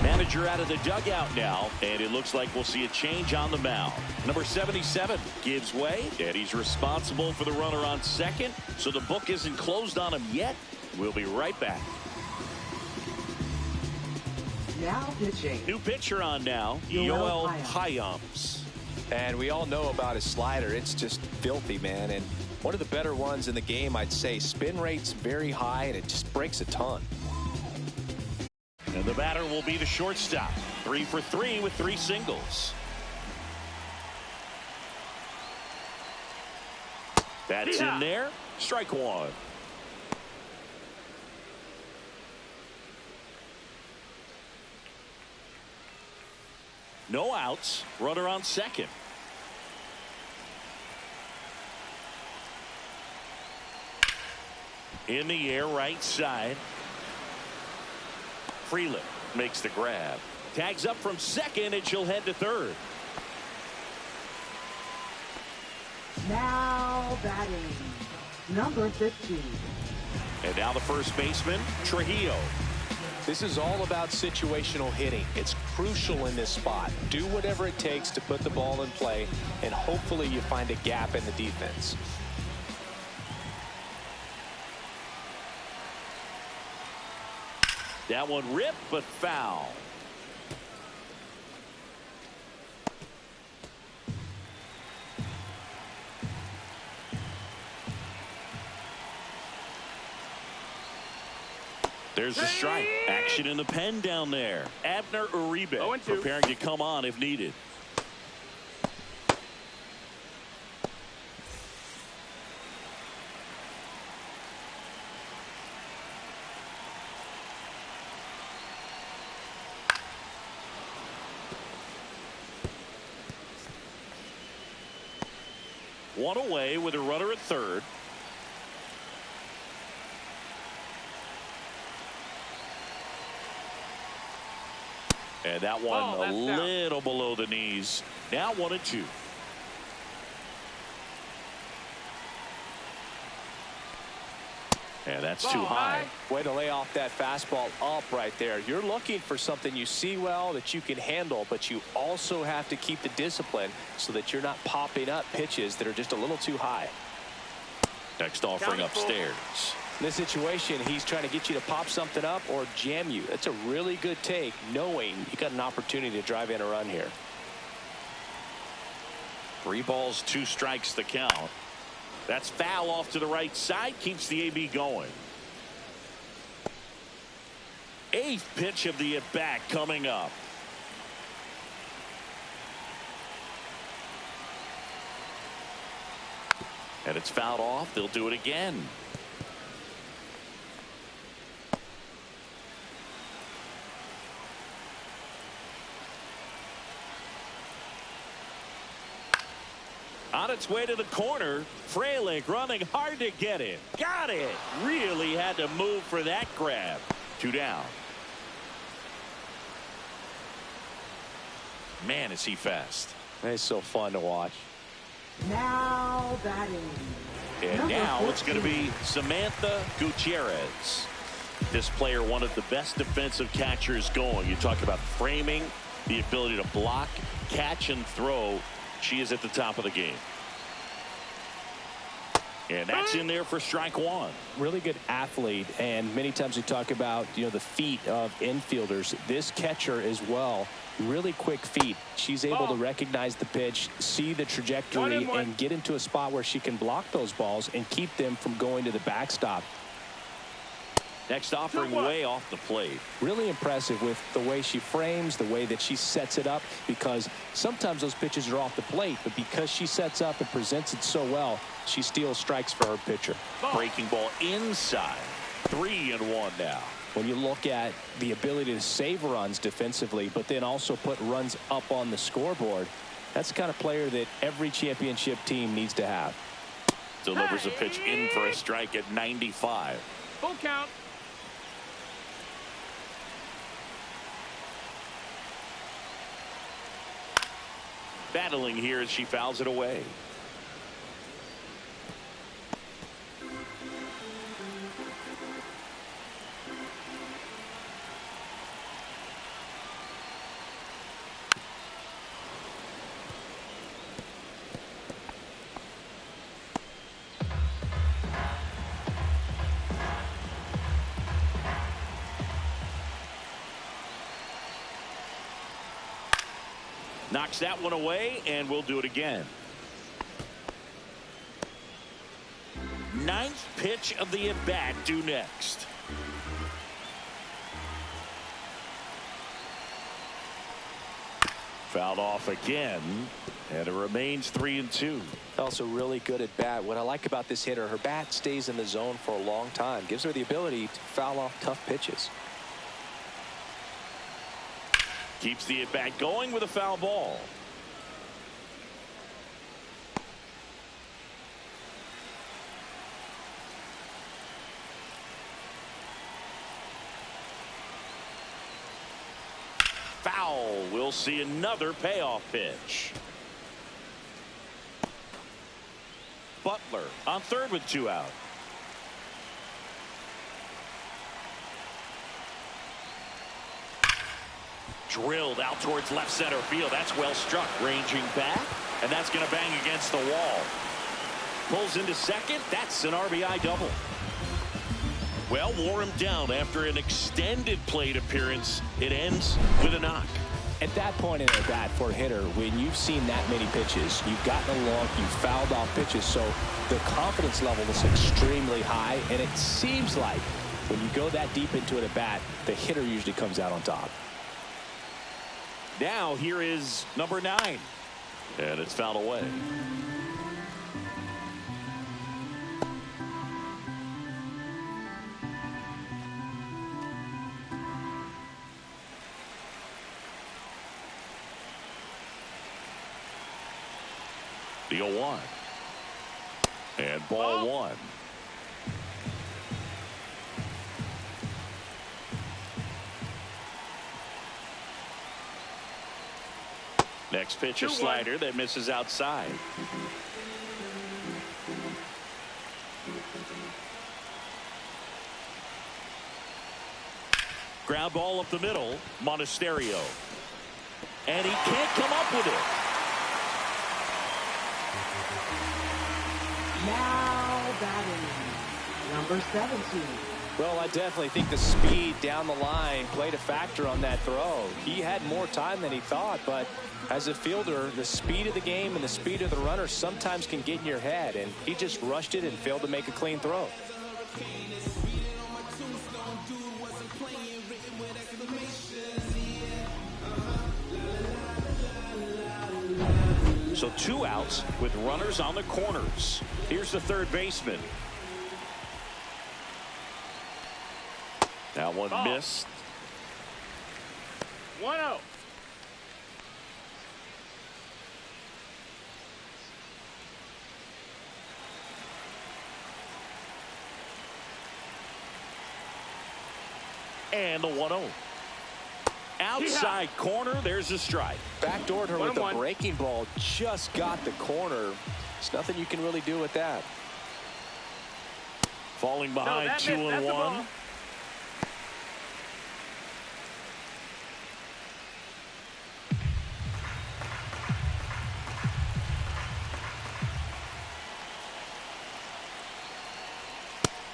Manager out of the dugout now, and it looks like we'll see a change on the mound. Number 77 gives way, and he's responsible for the runner on second, so the book isn't closed on him yet. We'll be right back. Now pitching. New pitcher on now, Yoel Hyams. And we all know about his slider. It's just filthy, man. And one of the better ones in the game, I'd say. Spin rate's very high, and it just breaks a ton. And the batter will be the shortstop. 3 for 3 with 3 singles. That's in there. Strike one. No outs. Runner on second. In the air, right side. Freeland makes the grab. Tags up from second, and she'll head to third. Now batting, number 15. And now the first baseman, Trujillo. This is all about situational hitting. It's crucial in this spot. Do whatever it takes to put the ball in play, and hopefully you find a gap in the defense. That one ripped, but foul. There's the strike. Action in the pen down there. Abner Uribe preparing to come on if needed. One away with a runner at third. And that one a little below the knees. Now 1-2. And that's too high. Way to lay off that fastball up right there. You're looking for something you see well that you can handle, but you also have to keep the discipline so that you're not popping up pitches that are just a little too high. Next offering upstairs. In this situation, he's trying to get you to pop something up or jam you. That's a really good take, knowing you got an opportunity to drive in a run here. 3 balls, 2 strikes the count. That's foul off to the right side. Keeps the AB going. 8th pitch of the at-bat coming up. And it's fouled off. They'll do it again. On its way to the corner, Frelick running hard to get it. Got it. Really had to move for that grab. 2 down. Man, is he fast. It's so fun to watch. Now batting. And now it's going to be Samantha Gutierrez. This player, one of the best defensive catchers going. You talk about framing, the ability to block, catch, and throw. She is at the top of the game. And that's in there for strike one. Really good athlete, and many times we talk about, the feet of infielders. This catcher as well, really quick feet. She's able to recognize the pitch, see the trajectory, and get into a spot where she can block those balls and keep them from going to the backstop. Next offering way off the plate. Really impressive with the way she frames, the way that she sets it up, because sometimes those pitches are off the plate, but because she sets up and presents it so well, she steals strikes for her pitcher. Breaking ball inside. 3-1 now. When you look at the ability to save runs defensively, but then also put runs up on the scoreboard, that's the kind of player that every championship team needs to have. Delivers a pitch in for a strike at 95. Full count. Battling here as she fouls it away. Knocks that one away, and we'll do it again. 9th pitch of the at-bat due next. Fouled off again, and it remains 3-2. Also really good at bat. What I like about this hitter, her bat stays in the zone for a long time. Gives her the ability to foul off tough pitches. Keeps the at-bat going with a foul ball. Foul. We'll see another payoff pitch. Butler on third with 2 out. Drilled out towards left center field. That's well struck. Ranging back, and that's going to bang against the wall. Pulls into second. That's an RBI double. Well, wore him down after an extended plate appearance. It ends with a knock. At that point in the bat for a hitter, when you've seen that many pitches, you've gotten along, you've fouled off pitches, so the confidence level is extremely high, and it seems like when you go that deep into it at bat, the hitter usually comes out on top. Now here is number 9, and it's fouled away. The 0-1, and ball 1. Next pitch, a slider that misses outside. Ground ball up the middle, Monasterio. And he can't come up with it. Now batting, number 17. Well, I definitely think the speed down the line played a factor on that throw. He had more time than he thought, but as a fielder, the speed of the game and the speed of the runner sometimes can get in your head, and he just rushed it and failed to make a clean throw. So 2 outs with runners on the corners. Here's the third baseman. That one missed. 1-0. And the 1-0. Outside corner, there's a strike. Backdoored her with the 1-1. breaking ball, just got the corner. There's nothing you can really do with that. Falling behind, 2-1.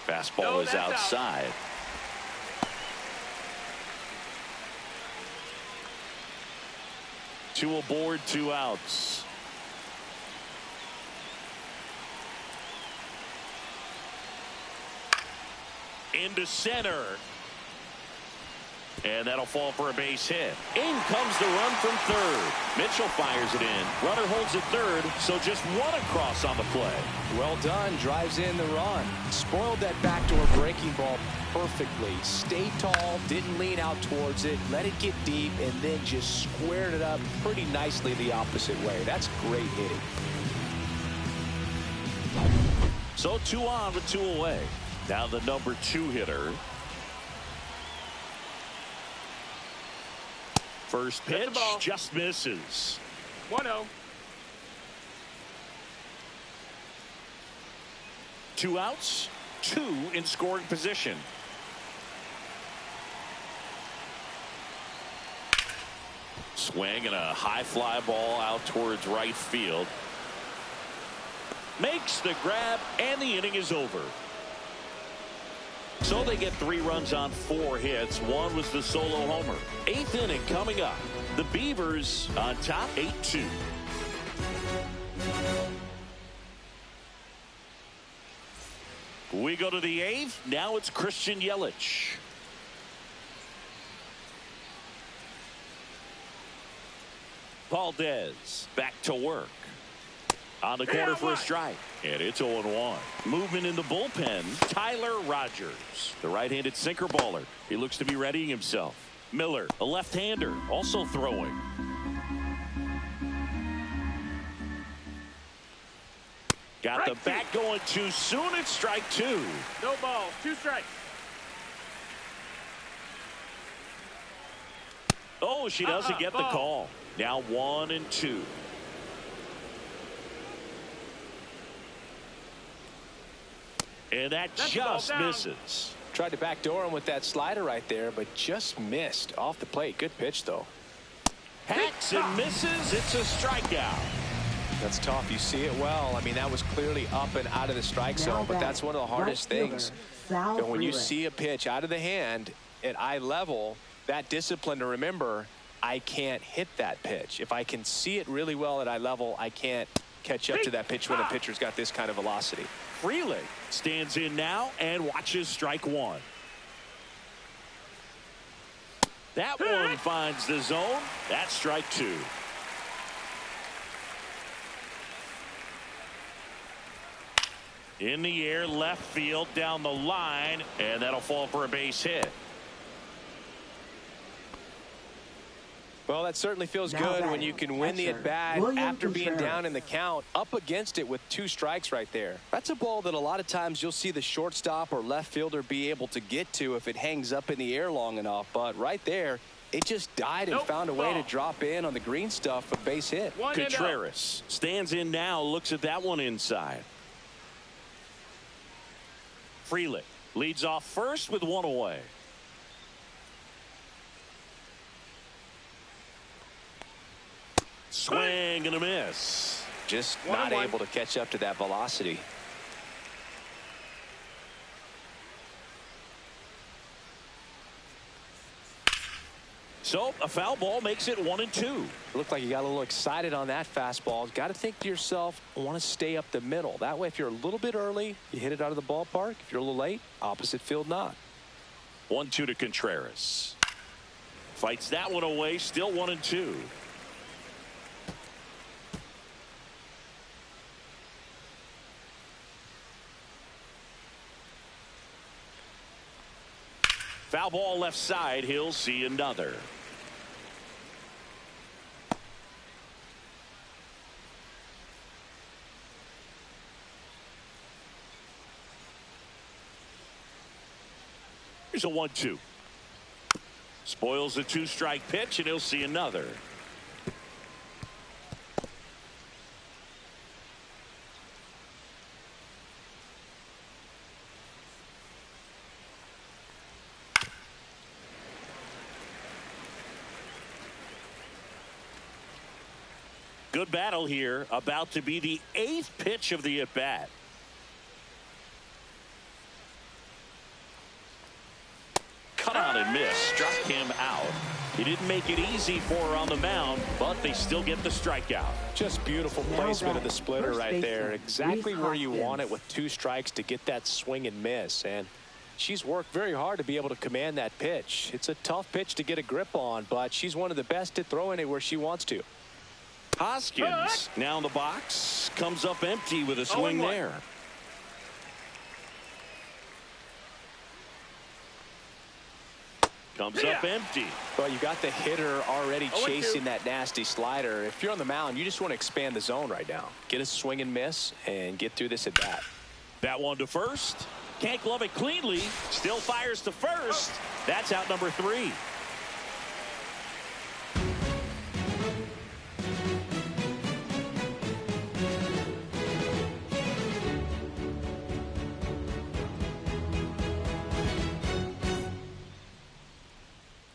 Fastball is outside. Two aboard, 2 outs. into center. And that'll fall for a base hit. In comes the run from third. Mitchell fires it in. Runner holds at third, so just one across on the play. Well done. Drives in the run. Spoiled that backdoor breaking ball perfectly. Stayed tall, didn't lean out towards it, let it get deep, and then just squared it up pretty nicely the opposite way. That's great hitting. So 2 on with 2 away. Now the number 2 hitter. First pitch just misses. 1-0. 2 outs, 2 in scoring position. Swing and a high fly ball out towards right field. Makes the grab, and the inning is over. So they get 3 runs on 4 hits. 1 was the solo homer. 8th inning coming up. The Beavers on top 8-2. We go to the 8th. Now it's Christian Yelich. Valdez back to work. On the corner for a strike. And it's 0-1. Movement in the bullpen. Tyler Rogers, the right-handed sinker baller. He looks to be readying himself. Miller, a left-hander, also throwing. Got the bat going too soon. It's strike 2. No balls. 2 strikes. Oh, she doesn't get the call. Now 1-2. And that just misses. Tried to backdoor him with that slider right there, but just missed off the plate. Good pitch, though. Hacks and misses. It's a strikeout. That's tough. You see it well. I mean, that was clearly up and out of the strike zone, but that's one of the hardest things. When you see a pitch out of the hand at eye level, that discipline to remember, I can't hit that pitch. If I can see it really well at eye level, I can't catch up to that pitch when a pitcher's got this kind of velocity. Freely stands in now and watches strike 1. That one finds the zone. That's strike 2. In the air, left field, down the line, and that'll fall for a base hit. Well, that certainly feels good when you can win the at-bat after being down in the count, up against it with 2 strikes right there. That's a ball that a lot of times you'll see the shortstop or left fielder be able to get to if it hangs up in the air long enough. But right there, it just died and found a way to drop in on the green stuff for base hit. Contreras stands in now, looks at that one inside. Freely leads off first with 1 away. Swing and a miss. Just not able to catch up to that velocity. So a foul ball makes it 1-2. Looked like you got a little excited on that fastball. Got to think to yourself, I want to stay up the middle. That way, if you're a little bit early, you hit it out of the ballpark. If you're a little late, opposite field not. 1-2 to Contreras. Fights that one away. Still 1-2. Foul ball left side. He'll see another. Here's a 1-2. Spoils the 2-strike pitch, and he'll see another. Good battle here. About to be the 8th pitch of the at-bat. Cut on and miss. Struck him out. He didn't make it easy for her on the mound, but they still get the strikeout. Just beautiful placement of the splitter right there. Exactly where you want it with 2 strikes to get that swing and miss. And She's worked very hard to be able to command that pitch. It's a tough pitch to get a grip on, but she's one of the best to throw anywhere she wants to. Hoskins now in the box, comes up empty with a swing there. Comes up empty. Well, you got the hitter already chasing that nasty slider. If you're on the mound, you just want to expand the zone right now. Get a swing and miss and get through this at bat. That one to first. Can't glove it cleanly. Still fires to first. That's out number 3.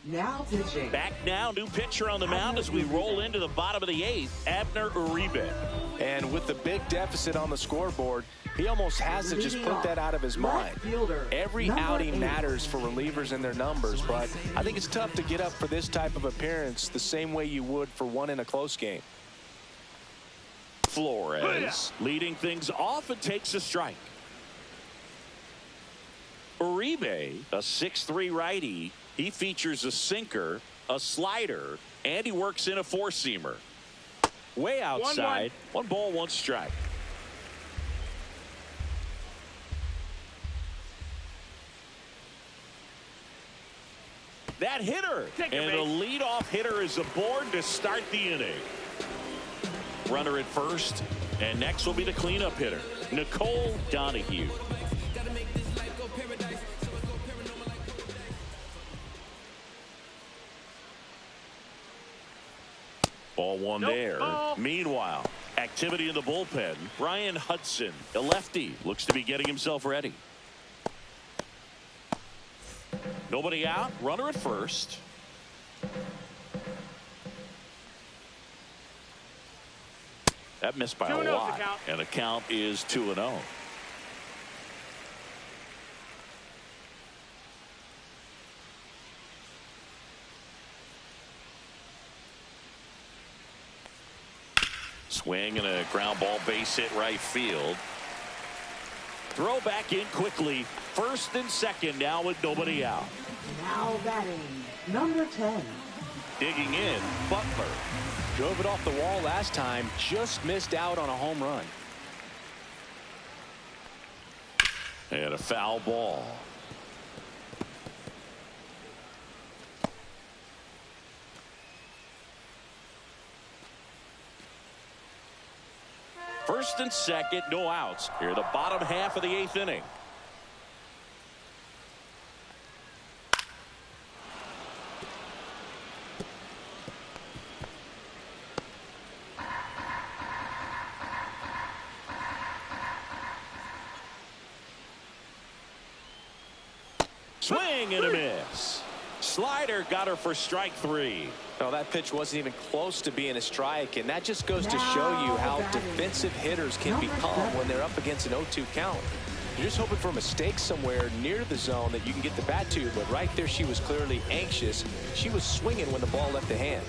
Now pitching. Back now, new pitcher on the mound as we roll into the bottom of the 8th, Abner Uribe. And with the big deficit on the scoreboard, he almost has to just put that out of his mind. Every outing matters for relievers and their numbers, but I think it's tough to get up for this type of appearance the same way you would for one in a close game. Flores leading things off and takes a strike. Uribe, a 6'3" righty. He features a sinker, a slider, and he works in a 4-seamer. Way outside. 1 ball, 1 strike. That hitter. And a leadoff hitter is aboard to start the inning. Runner at first. And next will be the cleanup hitter, Nicole Donahue. Ball 1 there. Meanwhile, activity in the bullpen. Ryan Hudson, a lefty, looks to be getting himself ready. Nobody out. Runner at first. That missed by a lot. And the count is 2-0. Swing and a ground ball, base hit right field. Throw back in quickly. First and second now with nobody out. Now batting, number 10. Digging in, Butler. Drove it off the wall last time. Just missed out on a home run. And a foul ball. First and second, no outs. Here, the bottom half of the 8th inning. Swing and a miss. Slider got her for strike 3. Well, that pitch wasn't even close to being a strike, and that just goes to show you how defensive hitters can become when they're up against an 0-2 count. You're just hoping for a mistake somewhere near the zone that you can get the bat to, but right there she was clearly anxious. She was swinging when the ball left the hand.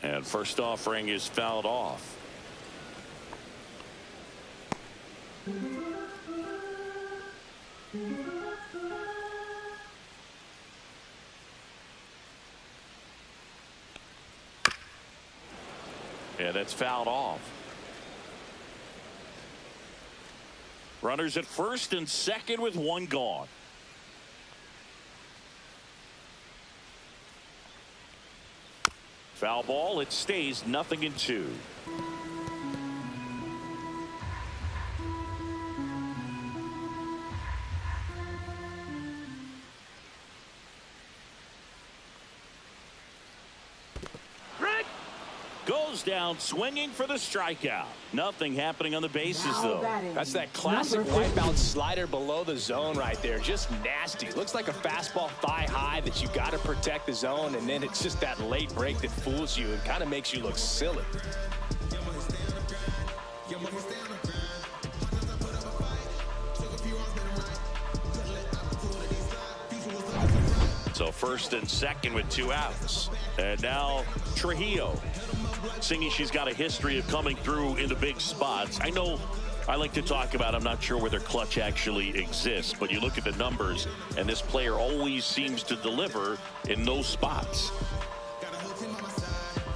And first offering is fouled off. Yeah, that's fouled off. Runners at first and second with 1 gone. Foul ball. It stays 0-2. Goes down swinging for the strikeout. Nothing happening on the bases, though. That's that classic wipeout slider below the zone right there. Just nasty. Looks like a fastball thigh high that you got to protect the zone, and then it's just that late break that fools you and kind of makes you look silly. So first and second with 2 outs. And now Trujillo, singing she's got a history of coming through into big spots. I know I like to talk about, I'm not sure whether clutch actually exists, but you look at the numbers, and this player always seems to deliver in those spots.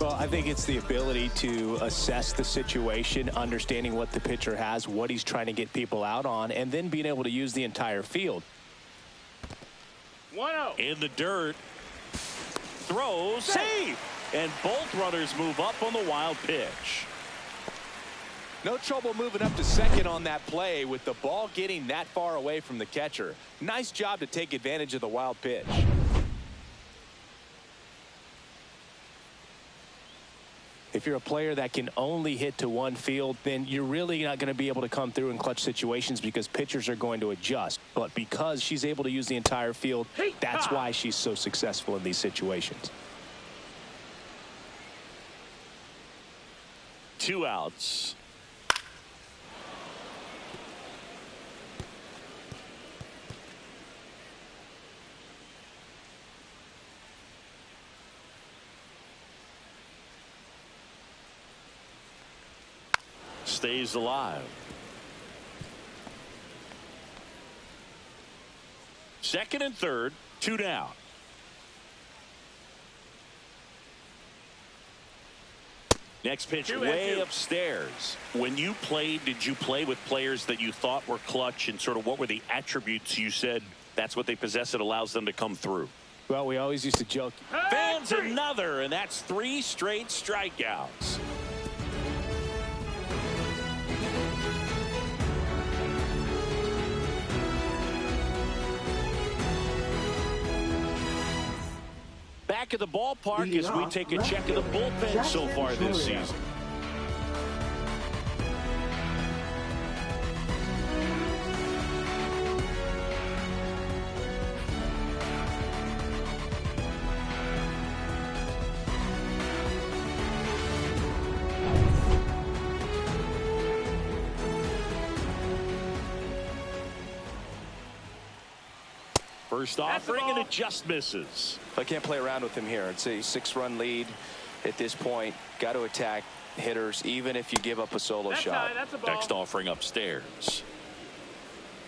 Well, I think it's the ability to assess the situation, understanding what the pitcher has, what he's trying to get people out on, and then being able to use the entire field. 1-0. In the dirt. Throws. Save. And both runners move up on the wild pitch. No trouble moving up to second on that play with the ball getting that far away from the catcher. Nice job to take advantage of the wild pitch. If you're a player that can only hit to one field, then you're really not going to be able to come through in clutch situations because pitchers are going to adjust. But because she's able to use the entire field, that's why she's so successful in these situations. 2 outs. Stays alive. Second and third, 2 down. Next pitch way upstairs. When you played, did you play with players that you thought were clutch, and sort of what were the attributes you said that's what they possess that allows them to come through? Well, we always used to joke. Fans another, and that's 3 straight strikeouts. Back at the ballpark as we take a check of the bullpen so far this season. First offering, and it just misses. I can't play around with him here. It's a 6-run lead at this point. Got to attack hitters, even if you give up a solo shot. Next offering upstairs.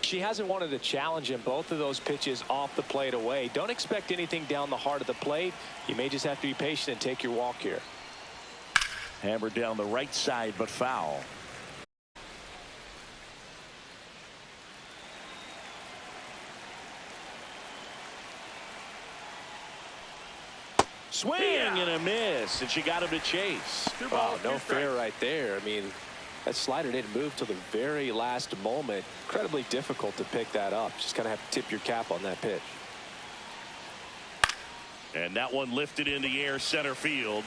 She hasn't wanted to challenge him. Both of those pitches off the plate away. Don't expect anything down the heart of the plate. You may just have to be patient and take your walk here. Hammered down the right side, but foul. Swing and a miss, and she got him to chase. Wow, no fair right there. I mean, that slider didn't move till the very last moment. Incredibly difficult to pick that up. Just kind of have to tip your cap on that pitch. And that one lifted in the air center field.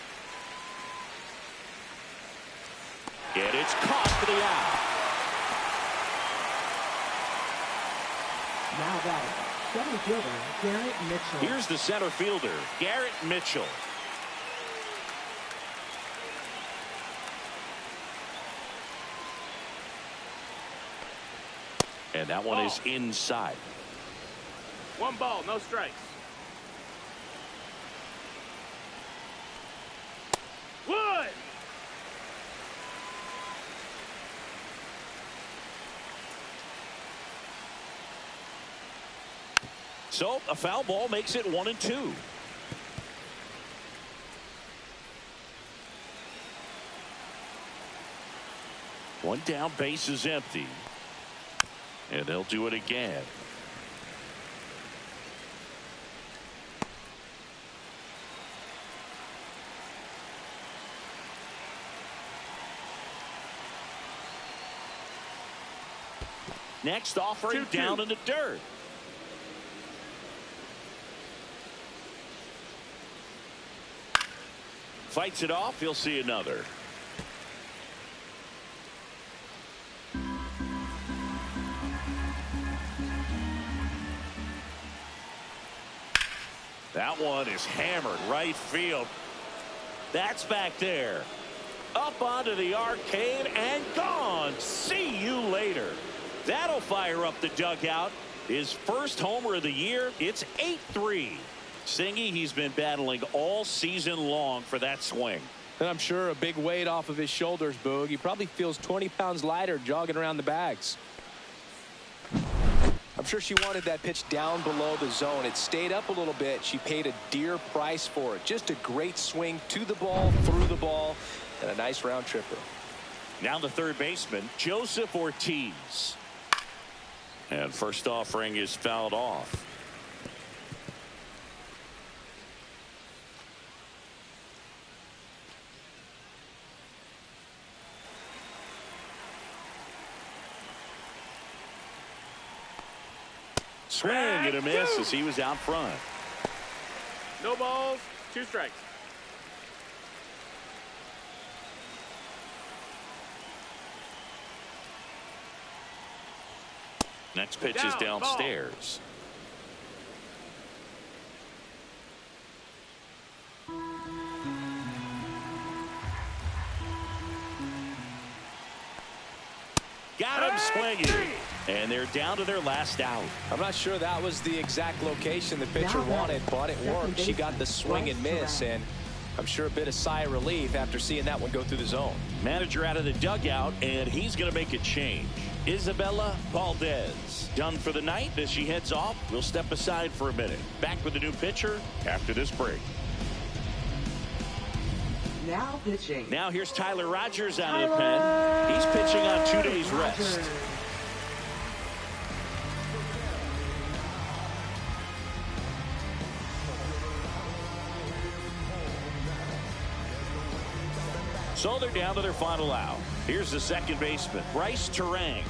And it's caught for the out. Now batting, center fielder Garrett Mitchell. Here's the center fielder, Garrett Mitchell. And that one is inside. 1 ball, no strikes. Wood. So a foul ball makes it 1-2. One down, base is empty. And they'll do it again. Next offering 2-2. down in the dirt. Fights it off. He'll see another. That one is hammered right field. That's back there. Up onto the arcade and gone. See you later. That'll fire up the dugout. His first homer of the year. It's 8-3. Singy, he's been battling all season long for that swing. And I'm sure a big weight off of his shoulders, Boog. He probably feels 20 pounds lighter jogging around the bags. I'm sure she wanted that pitch down below the zone. It stayed up a little bit. She paid a dear price for it. Just a great swing to the ball, through the ball, and a nice round tripper. Now the third baseman, Joseph Ortiz. And first offering is fouled off. Swing and a miss as he was out front. No balls, 2 strikes. Next pitch is downstairs. Got him swinging. And they're down to their last out. I'm not sure that was the exact location the pitcher wanted, but it worked. She got the swing and miss, and I'm sure a bit of sigh of relief after seeing that one go through the zone. Manager out of the dugout, and he's going to make a change. Isabella Valdez done for the night. As she heads off, we'll step aside for a minute. Back with the new pitcher after this break. Now pitching. Now here's Tyler Rogers out of the pen. He's pitching on 2 days rest. So they're down to their final out. Here's the second baseman, Bryce Terang.